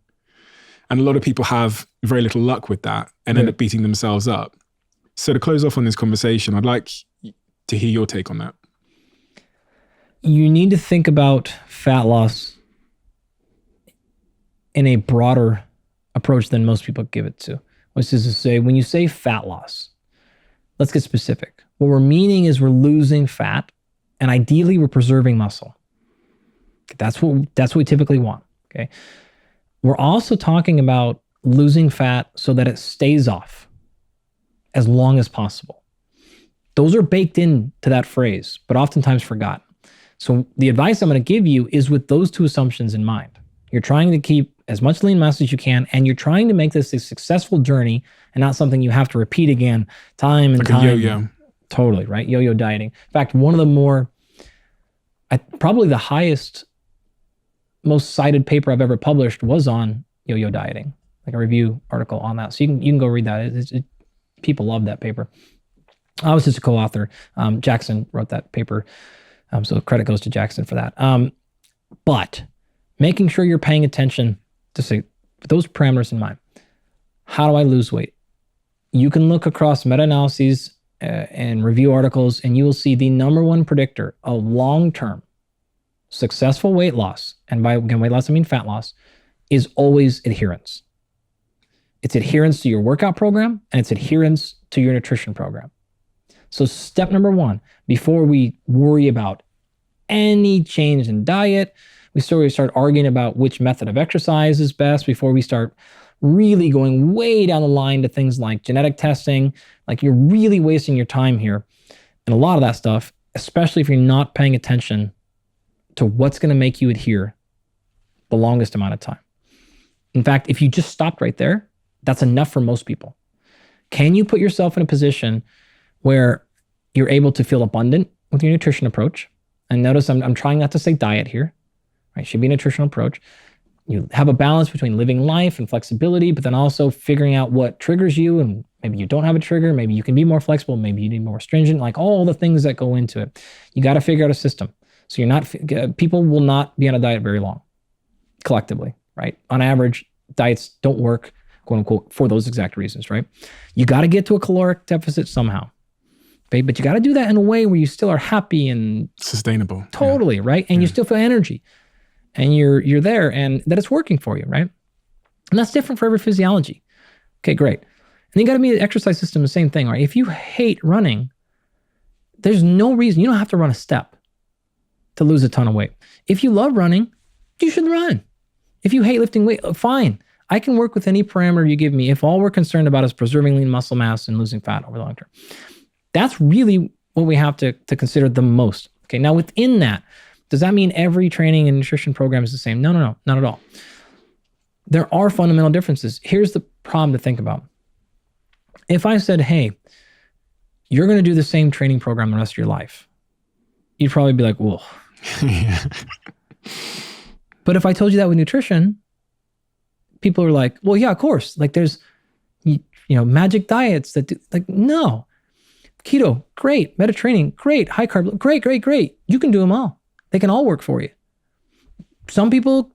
And a lot of people have very little luck with that and end up beating themselves up. So to close off on this conversation, I'd like to hear your take on that. You need to think about fat loss in a broader approach than most people give it to. Which is to say, when you say fat loss, let's get specific. What we're meaning is we're losing fat, and ideally we're preserving muscle. That's what we typically want, okay? We're also talking about losing fat so that it stays off as long as possible. Those are baked into that phrase, but oftentimes forgotten. So the advice I'm going to give you is with those two assumptions in mind. You're trying to keep as much lean mass as you can, and you're trying to make this a successful journey and not something you have to repeat again time and like time. Like a yo-yo. Totally, right? Yo-yo dieting. In fact, one of the more, probably the highest, most cited paper I've ever published was on yo-yo dieting, like a review article on that. So you can go read that. People love that paper. I was just a co-author. Jackson wrote that paper. So credit goes to Jackson for that. But making sure you're paying attention to say, with those parameters in mind, how do I lose weight? You can look across meta-analyses and review articles, and you will see the number one predictor of long-term successful weight loss, and by again, weight loss, I mean fat loss, is always adherence. It's adherence to your workout program, and it's adherence to your nutrition program. So step number one, before we worry about any change in diet, we start arguing about which method of exercise is best, before we start really going way down the line to things like genetic testing. Like, you're really wasting your time here. And a lot of that stuff, especially if you're not paying attention to what's going to make you adhere the longest amount of time. In fact, if you just stopped right there, that's enough for most people. Can you put yourself in a position where you're able to feel abundant with your nutrition approach? And notice I'm trying not to say diet here, right? It should be a nutritional approach. You have a balance between living life and flexibility, but then also figuring out what triggers you, and maybe you don't have a trigger, maybe you can be more flexible, maybe you need more stringent, like all the things that go into it. You got to figure out a system. So people will not be on a diet very long, collectively, right? On average, diets don't work, quote unquote, for those exact reasons, right? You got to get to a caloric deficit somehow, okay? But you got to do that in a way where you still are happy and sustainable. Totally, yeah. Right? And you still feel energy, and you're there, and that it's working for you, right? And that's different for every physiology. Okay, great. And you got to be the exercise system, the same thing, right? If you hate running, there's no reason, you don't have to run a step to lose a ton of weight. If you love running, you should run. If you hate lifting weight, fine. I can work with any parameter you give me if all we're concerned about is preserving lean muscle mass and losing fat over the long term. That's really what we have to consider the most. Okay, now within that, does that mean every training and nutrition program is the same? No, not at all. There are fundamental differences. Here's the problem to think about. If I said, hey, you're going to do the same training program the rest of your life, you'd probably be like, whoa. Yeah. But if I told you that with nutrition, people are like, well, yeah, of course. Like, there's, magic diets that do, like, no. Keto, great. Mediterranean, great. High carb, great. You can do them all. They can all work for you. Some people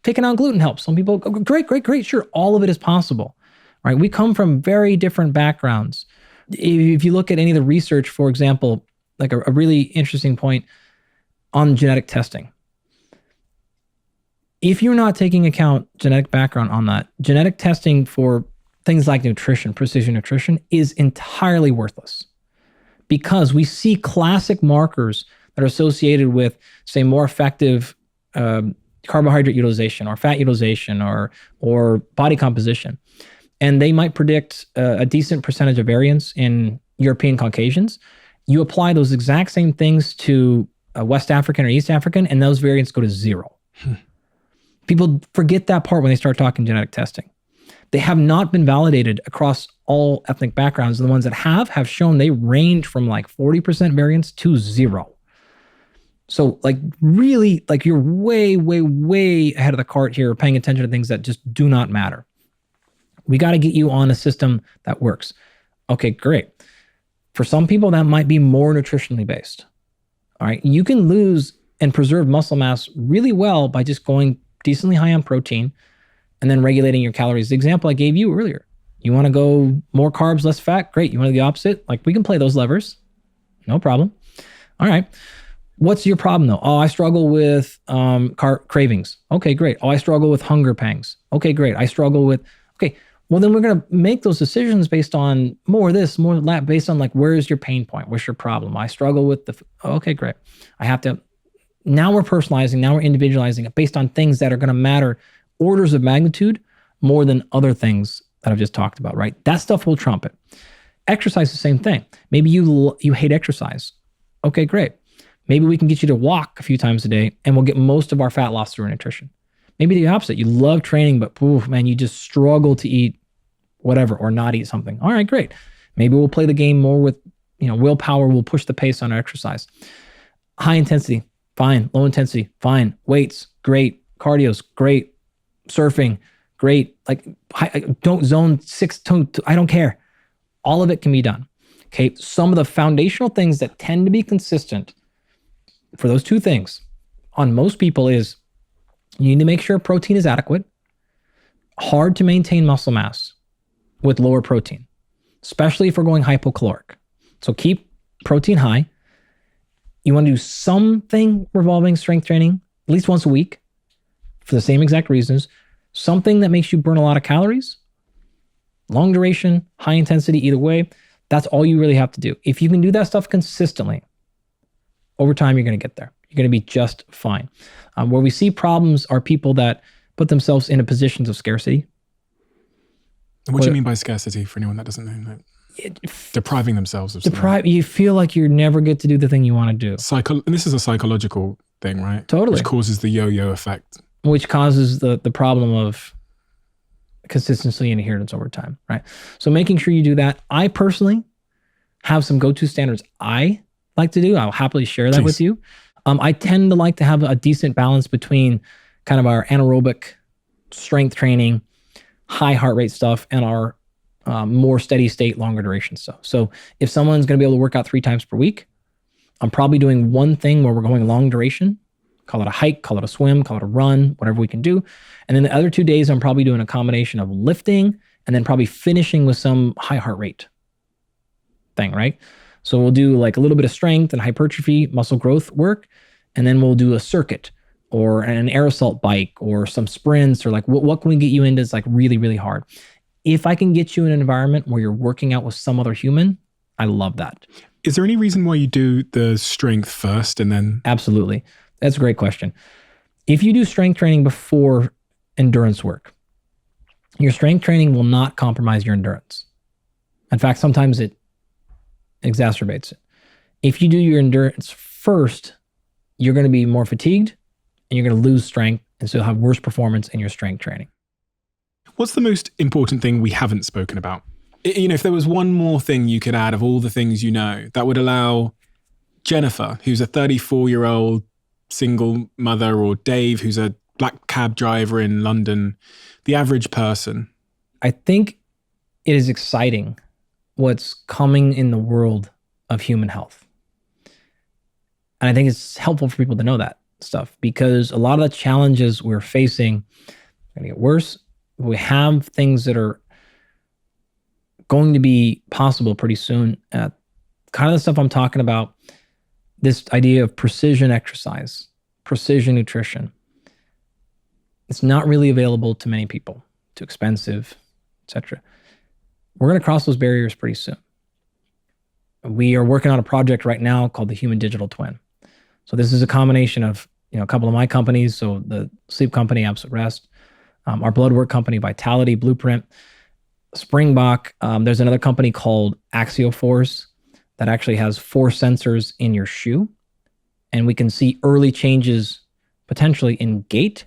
taking out gluten helps. Some people, great. Sure, all of it is possible, right? We come from very different backgrounds. If you look at any of the research, for example, like a really interesting point on genetic testing. If you're not taking account genetic background on that, genetic testing for things like nutrition, precision nutrition, is entirely worthless, because we see classic markers that are associated with, say, more effective carbohydrate utilization or fat utilization or body composition. And they might predict a decent percentage of variance in European Caucasians. You apply those exact same things to West African or East African, and those variants go to zero. People forget that part when they start talking genetic testing. They have not been validated across all ethnic backgrounds. And the ones that have shown they range from like 40% variance to zero. So like really, like you're way ahead of the cart here, paying attention to things that just do not matter. We got to get you on a system that works. Okay, great. For some people, that might be more nutritionally based. All right. You can lose and preserve muscle mass really well by just going decently high on protein and then regulating your calories. The example I gave you earlier. You want to go more carbs, less fat? Great. You want to do the opposite? Like, we can play those levers. No problem. All right. What's your problem though? Oh, I struggle with cravings. Okay, great. Oh, I struggle with hunger pangs. Okay, great. I struggle with, okay. Well, then we're going to make those decisions based on more of this, more of that, based on like, where is your pain point? What's your problem? I struggle with okay, great. I have to, now we're personalizing, now we're individualizing it based on things that are going to matter orders of magnitude more than other things that I've just talked about, right? That stuff will trump it. Exercise, the same thing. Maybe you hate exercise. Okay, great. Maybe we can get you to walk a few times a day and we'll get most of our fat loss through nutrition. Maybe the opposite. You love training, but man, you just struggle to eat whatever or not eat something. All right, great. Maybe we'll play the game more with, willpower. We'll push the pace on our exercise. High intensity, fine. Low intensity, fine. Weights, great. Cardio's great. Surfing, great. Like, don't zone 6, I don't care. All of it can be done. Okay. Some of the foundational things that tend to be consistent for those two things on most people is you need to make sure protein is adequate. Hard to maintain muscle mass with lower protein, especially if we're going hypocaloric. So keep protein high. You want to do something revolving strength training at least once a week for the same exact reasons. Something that makes you burn a lot of calories, long duration, high intensity, either way. That's all you really have to do. If you can do that stuff consistently, over time, you're going to get there. You're going to be just fine. Where we see problems are people that put themselves into positions of scarcity. What do you mean by scarcity for anyone that doesn't know? Depriving themselves of something. You feel like you never get to do the thing you want to do. And this is a psychological thing, right? Totally. Which causes the yo-yo effect. Which causes the problem of consistency and adherence over time, right? So making sure you do that. I personally have some go-to standards I like to do. I'll happily share that with you. I tend to like to have a decent balance between kind of our anaerobic strength training, high heart rate stuff, and our more steady state, longer duration stuff. So if someone's going to be able to work out 3 times per week, I'm probably doing one thing where we're going long duration, call it a hike, call it a swim, call it a run, whatever we can do. And then the other 2 days, I'm probably doing a combination of lifting and then probably finishing with some high heart rate thing, right? So we'll do like a little bit of strength and hypertrophy, muscle growth work, and then we'll do a circuit or an air assault bike or some sprints or like what can we get you into is like really, really hard. If I can get you in an environment where you're working out with some other human, I love that. Is there any reason why you do the strength first and then? Absolutely. That's a great question. If you do strength training before endurance work, your strength training will not compromise your endurance. In fact, sometimes it exacerbates it. If you do your endurance first, you're going to be more fatigued and you're going to lose strength. And so you'll have worse performance in your strength training. What's the most important thing we haven't spoken about? If there was one more thing you could add of all the things that would allow Jennifer, who's a 34-year-old single mother, or Dave, who's a black cab driver in London, the average person. I think it is exciting what's coming in the world of human health. And I think it's helpful for people to know that stuff because a lot of the challenges we're facing are going to get worse. We have things that are going to be possible pretty soon. Kind of the stuff I'm talking about, this idea of precision exercise, precision nutrition. It's not really available to many people, too expensive, etc. We're going to cross those barriers pretty soon. We are working on a project right now called the Human Digital Twin. So this is a combination of a couple of my companies, so the sleep company, Absolute Rest, our blood work company, Vitality, Blueprint, Springbok. There's another company called AxioForce that actually has 4 sensors in your shoe. And we can see early changes potentially in gait,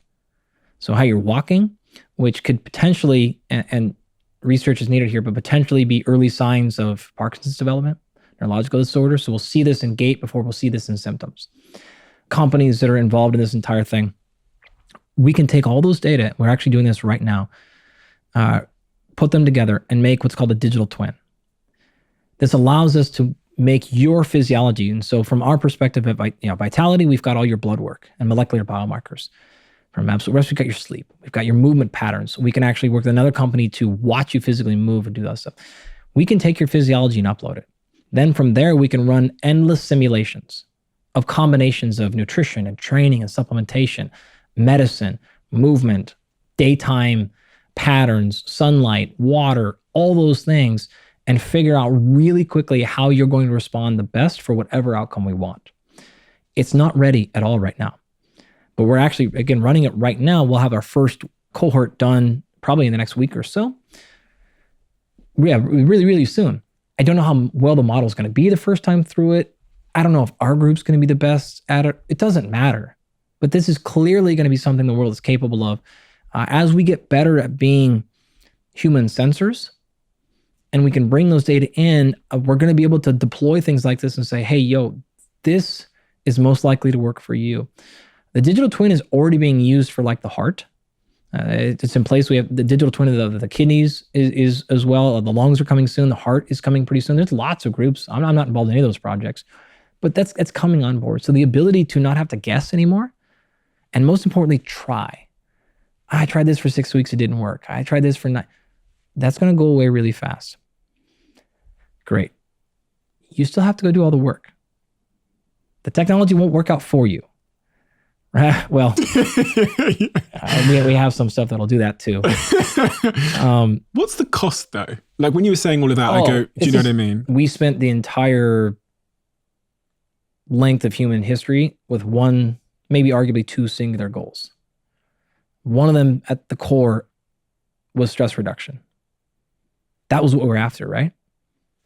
so how you're walking, which could potentially, and research is needed here, but potentially be early signs of Parkinson's development, neurological disorder. So we'll see this in gait before we'll see this in symptoms. Companies that are involved in this entire thing, we can take all those data, we're actually doing this right now, put them together and make what's called a digital twin. This allows us to make your physiology. And so from our perspective at Vitality, we've got all your blood work and molecular biomarkers. From Absolute Rest, we've got your sleep. We've got your movement patterns. We can actually work with another company to watch you physically move and do that stuff. We can take your physiology and upload it. Then from there, we can run endless simulations of combinations of nutrition and training and supplementation, medicine, movement, daytime patterns, sunlight, water, all those things, and figure out really quickly how you're going to respond the best for whatever outcome we want. It's not ready at all right now. But we're actually, again, running it right now. We'll have our first cohort done probably in the next week or so. Yeah, really, really soon. I don't know how well the model is going to be the first time through it. I don't know if our group's going to be the best at it. It doesn't matter. But this is clearly going to be something the world is capable of. As we get better at being human sensors, and we can bring those data in, we're going to be able to deploy things like this and say, hey, yo, this is most likely to work for you. The digital twin is already being used for like the heart. It's in place. We have the digital twin of the kidneys is as well. The lungs are coming soon. The heart is coming pretty soon. There's lots of groups. I'm not involved in any of those projects, but it's coming on board. So the ability to not have to guess anymore, and most importantly, try. I tried this for 6 weeks. It didn't work. I tried this for 9. That's going to go away really fast. Great. You still have to go do all the work. The technology won't work out for you. Well, we have some stuff that'll do that too. What's the cost though? Like when you were saying all of that, I go, do you know what I mean? We spent the entire length of human history with one, maybe arguably two singular goals. One of them at the core was stress reduction. That was what we're after, right?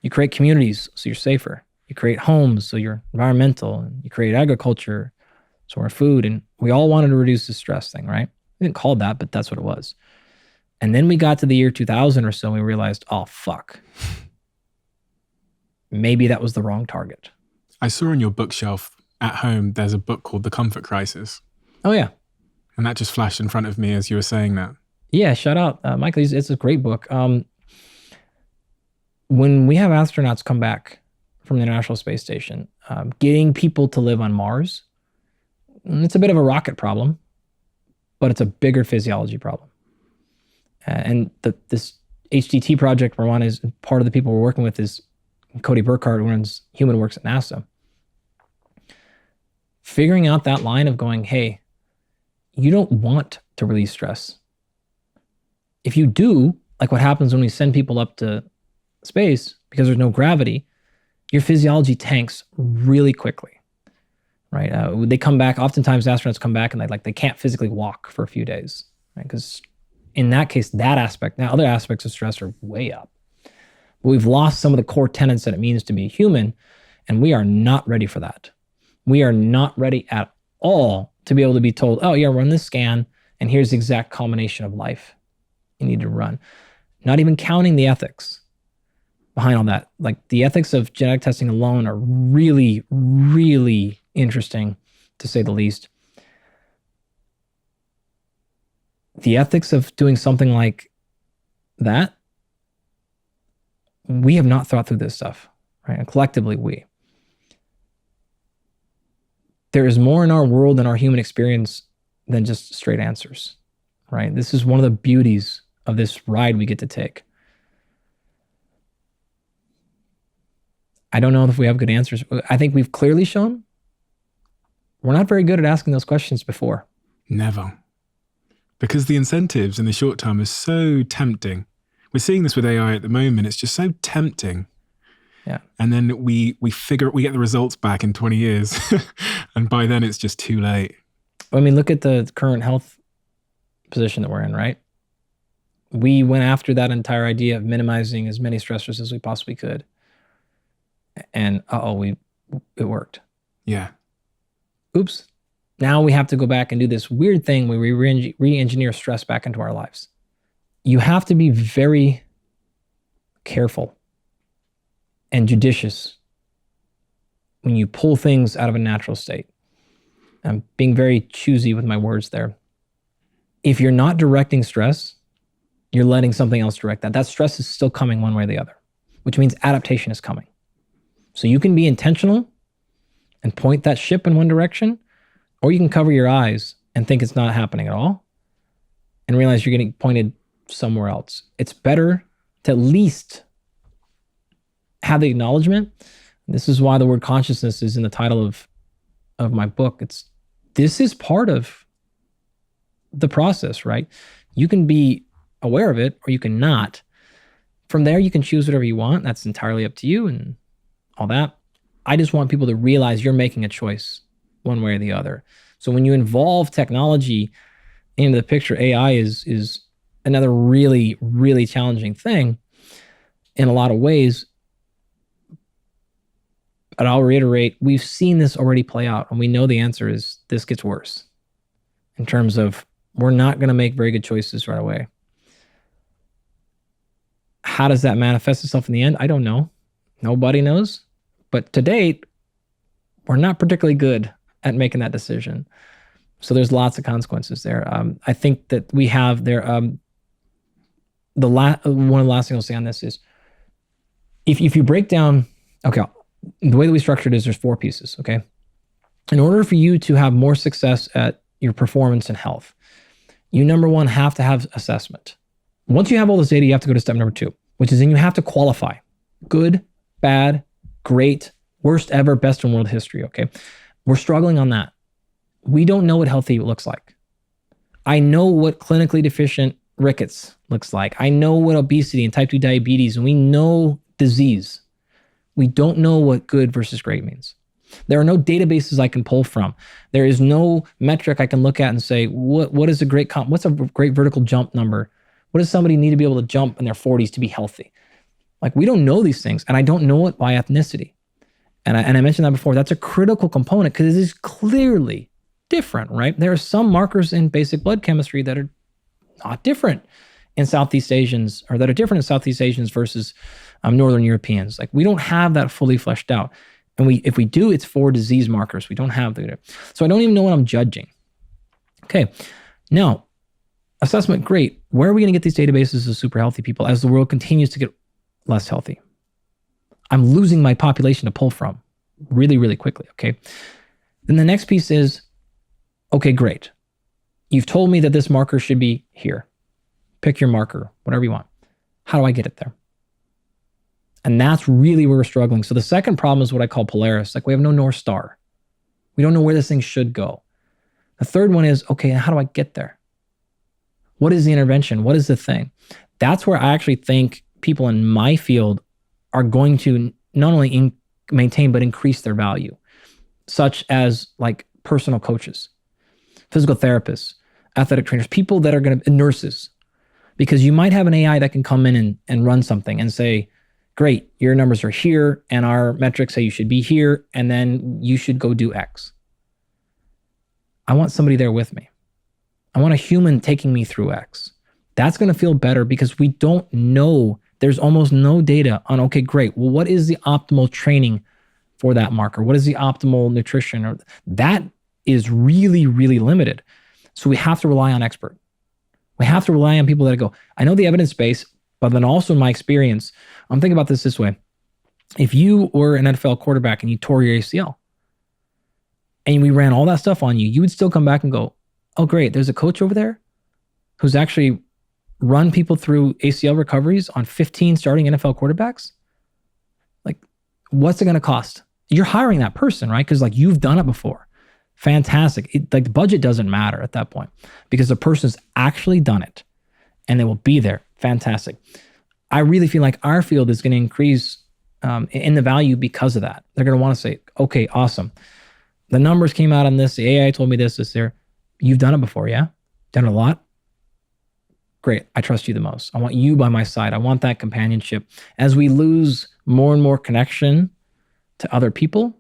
You create communities so you're safer. You create homes so you're environmental. And you create agriculture so we're food. And we all wanted to reduce the stress thing, right? We didn't call it that, but that's what it was. And then we got to the year 2000 or so and we realized, oh, fuck. Maybe that was the wrong target. I saw on your bookshelf at home, there's a book called The Comfort Crisis. Oh, yeah. And that just flashed in front of me as you were saying that. Yeah, shout out. Michael, it's a great book. When we have astronauts come back from the International Space Station, getting people to live on Mars, it's a bit of a rocket problem, but it's a bigger physiology problem. And this HDT project we're on is part of the people we're working with is Cody Burkhardt, who runs Human Works at NASA. Figuring out that line of going, hey, you don't want to release stress. If you do, like what happens when we send people up to space because there's no gravity, your physiology tanks really quickly, right? They come back, oftentimes astronauts come back and they can't physically walk for a few days, right? Because in that case, that aspect, now other aspects of stress are way up. But we've lost some of the core tenets that it means to be human, and we are not ready for that. We are not ready at all to be able to be told, oh yeah, run this scan, and here's the exact combination of life you need to run. Not even counting the ethics behind all that. Like the ethics of genetic testing alone are really, really interesting, to say the least. The ethics of doing something like that, we have not thought through this stuff, right? And collectively, we. There is more in our world and our human experience than just straight answers, right? This is one of the beauties of this ride we get to take. I don't know if we have good answers. I think we've clearly shown we're not very good at asking those questions before. Never. Because the incentives in the short term are so tempting. We're seeing this with AI at the moment. It's just so tempting. Yeah. And then we get the results back in 20 years. And by then it's just too late. I mean, look at the current health position that we're in, right? We went after that entire idea of minimizing as many stressors as we possibly could. And it worked. Yeah. Oops. Now we have to go back and do this weird thing where we re-engineer stress back into our lives. You have to be very careful and judicious when you pull things out of a natural state. I'm being very choosy with my words there. If you're not directing stress, you're letting something else direct that. That stress is still coming one way or the other, which means adaptation is coming. So you can be intentional and point that ship in one direction, or you can cover your eyes and think it's not happening at all and realize you're getting pointed somewhere else. It's better to at least have the acknowledgement. This is why the word consciousness is in the title of my book. This is part of the process, right? You can be aware of it or you can not. From there, you can choose whatever you want. That's entirely up to you and all that. I just want people to realize you're making a choice one way or the other. So when you involve technology into the picture, AI is another really, really challenging thing in a lot of ways. But I'll reiterate, we've seen this already play out, and we know the answer is this gets worse in terms of we're not going to make very good choices right away. How does that manifest itself in the end? I don't know. Nobody knows. But to date, we're not particularly good at making that decision. So there's lots of consequences there. I think that we have there. One of the last things I'll say on this is, if you break down, okay, the way that we structured it is there's 4 pieces. Okay, in order for you to have more success at your performance and health, you number one have to have assessment. Once you have all this data, you have to go to step number 2, which is then you have to qualify good, bad, great, worst ever, best in world history. Okay, we're struggling on that. We don't know what healthy looks like. I know what clinically deficient rickets looks like. I know what obesity and type 2 diabetes, and we know disease. We don't know what good versus great means. There are no databases I can pull from. There is no metric I can look at and say, what is a great what's a great vertical jump number? What does somebody need to be able to jump in their 40s to be healthy? Like, we don't know these things, and I don't know it by ethnicity. And I mentioned that before. That's a critical component because it is clearly different, right? There are some markers in basic blood chemistry that are not different in Southeast Asians, or that are different in Southeast Asians versus Northern Europeans. Like, we don't have that fully fleshed out. And if we do, it's for disease markers. We don't have the data. So I don't even know what I'm judging. Okay, now, assessment, great. Where are we going to get these databases of super healthy people as the world continues to get less healthy? I'm losing my population to pull from really, really quickly, okay? Then the next piece is, okay, great. You've told me that this marker should be here. Pick your marker, whatever you want. How do I get it there? And that's really where we're struggling. So the second problem is what I call Polaris. Like, we have no North Star. We don't know where this thing should go. The third one is, okay, how do I get there? What is the intervention? What is the thing? That's where I actually think people in my field are going to not only maintain, but increase their value, such as like personal coaches, physical therapists, athletic trainers, people that are going to, nurses, because you might have an AI that can come in and run something and say, great, your numbers are here and our metrics say you should be here, and then you should go do X. I want somebody there with me. I want a human taking me through X. That's going to feel better because we don't know. There's almost no data on, okay, great. Well, what is the optimal training for that marker? What is the optimal nutrition? Or that is really, really limited. So we have to rely on expert. We have to rely on people that go, I know the evidence base, but then also in my experience, I'm thinking about this way. If you were an NFL quarterback and you tore your ACL and we ran all that stuff on you, you would still come back and go, oh, great, there's a coach over there who's actually run people through ACL recoveries on 15 starting NFL quarterbacks. Like, what's it going to cost? You're hiring that person, right? Because like, you've done it before. Fantastic. Like, the budget doesn't matter at that point because the person's actually done it and they will be there. Fantastic. I really feel like our field is going to increase in the value because of that. They're going to want to say, okay, awesome. The numbers came out on this. The AI told me this, there. You've done it before, yeah? Done it a lot? Great. I trust you the most. I want you by my side. I want that companionship. As we lose more and more connection to other people,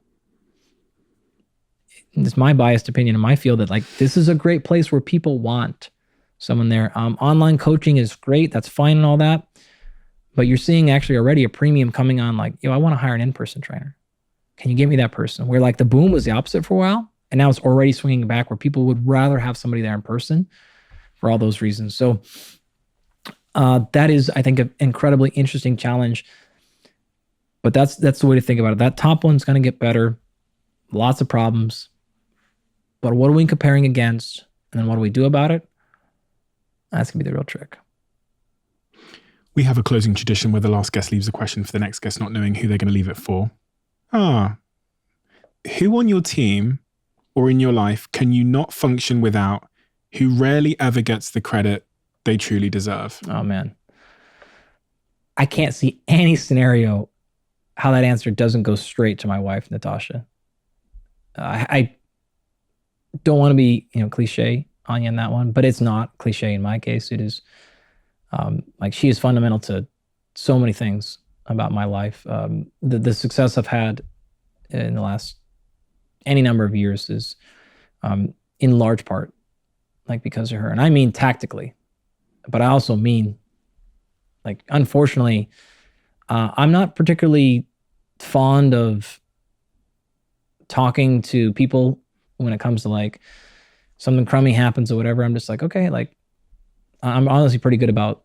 it's my biased opinion in my field that like, this is a great place where people want someone there. Online coaching is great. That's fine and all that. But you're seeing actually already a premium coming on like, I want to hire an in-person trainer. Can you get me that person? Where like the boom was the opposite for a while. And now it's already swinging back where people would rather have somebody there in person for all those reasons. So that is, I think, an incredibly interesting challenge. But that's the way to think about it. That top one's going to get better. Lots of problems. But what are we comparing against? And then what do we do about it? That's going to be the real trick. We have a closing tradition where the last guest leaves a question for the next guest, not knowing who they're going to leave it for. Who on your team or in your life can you not function without, who rarely ever gets the credit they truly deserve? Oh, man. I can't see any scenario how that answer doesn't go straight to my wife, Natasha. I don't want to be, cliche on you in that one, but it's not cliche in my case. It is like she is fundamental to so many things about my life. The success I've had in the last any number of years is in large part like because of her. And I mean tactically, but I also mean like, unfortunately, I'm not particularly fond of talking to people when it comes to like something crummy happens or whatever. I'm just like, okay, like I'm honestly pretty good about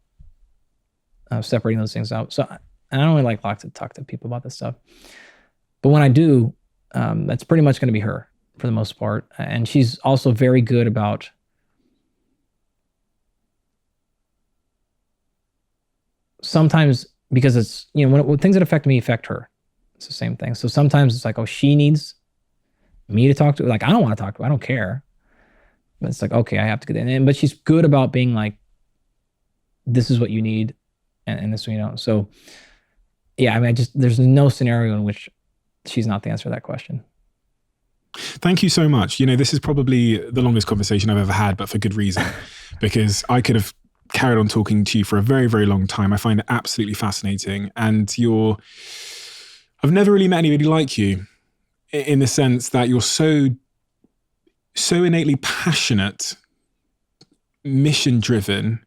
separating those things out. So and I don't really like to talk to people about this stuff. But when I do, that's pretty much going to be her for the most part. And she's also very good about sometimes, because it's, when things that affect me affect her. It's the same thing. So sometimes it's like, oh, she needs me to talk to her. Like, I don't want to talk to her. I don't care. But it's like, okay, I have to get in. But she's good about being like, this is what you need. And this, So yeah, I mean, there's no scenario in which she's not the answer to that question. Thank you so much. This is probably the longest conversation I've ever had, but for good reason, because I could have carried on talking to you for a very, very long time. I find it absolutely fascinating. And I've never really met anybody like you in the sense that you're so innately passionate, mission driven,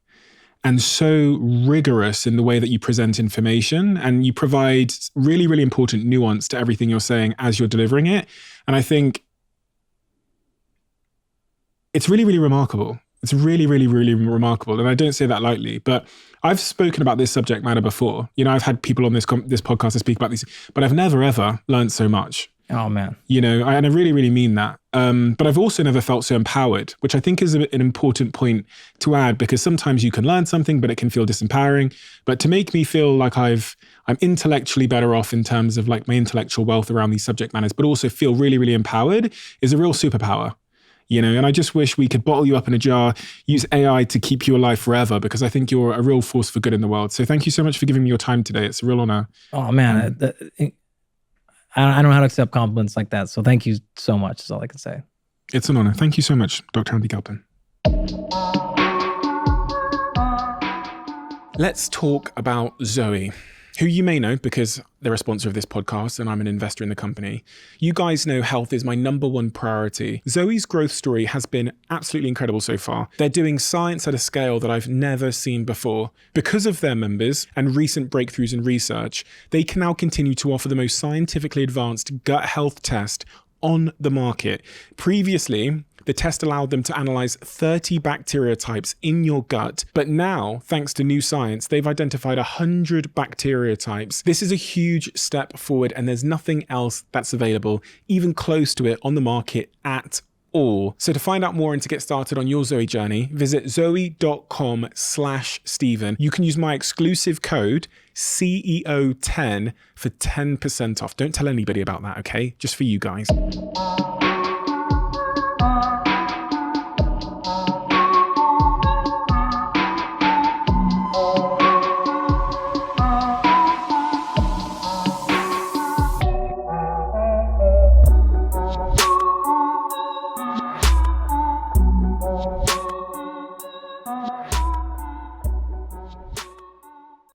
and so rigorous in the way that you present information, and you provide really, really important nuance to everything you're saying as you're delivering it. And I think it's really, really remarkable. It's really, really, really remarkable. And I don't say that lightly, but I've spoken about this subject matter before. I've had people on this podcast to speak about these, but I've never, ever learned so much. Oh, man. And I really, really mean that. But I've also never felt so empowered, which I think is an important point to add, because sometimes you can learn something, but it can feel disempowering. But to make me feel like I'm intellectually better off in terms of like my intellectual wealth around these subject matters, but also feel really, really empowered is a real superpower. And I just wish we could bottle you up in a jar, use AI to keep you alive forever, because I think you're a real force for good in the world. So thank you so much for giving me your time today. It's a real honor. Oh, man. I don't know how to accept compliments like that. So thank you so much. That's all I can say. It's an honor. Thank you so much, Dr. Andy Galpin. Let's talk about Zoe, who you may know because they're a sponsor of this podcast and I'm an investor in the company. You guys know health is my number one priority. Zoe's growth story has been absolutely incredible so far. They're doing science at a scale that I've never seen before. Because of their members and recent breakthroughs in research, they can now continue to offer the most scientifically advanced gut health test on the market. Previously, the test allowed them to analyze 30 bacteria types in your gut, but now, thanks to new science, they've identified 100 bacteria types. This is a huge step forward, and there's nothing else that's available, even close to it, on the market at all. So to find out more and to get started on your Zoe journey, visit zoe.com/Stephen. You can use my exclusive code CEO10 for 10% off. Don't tell anybody about that, okay? Just for you guys.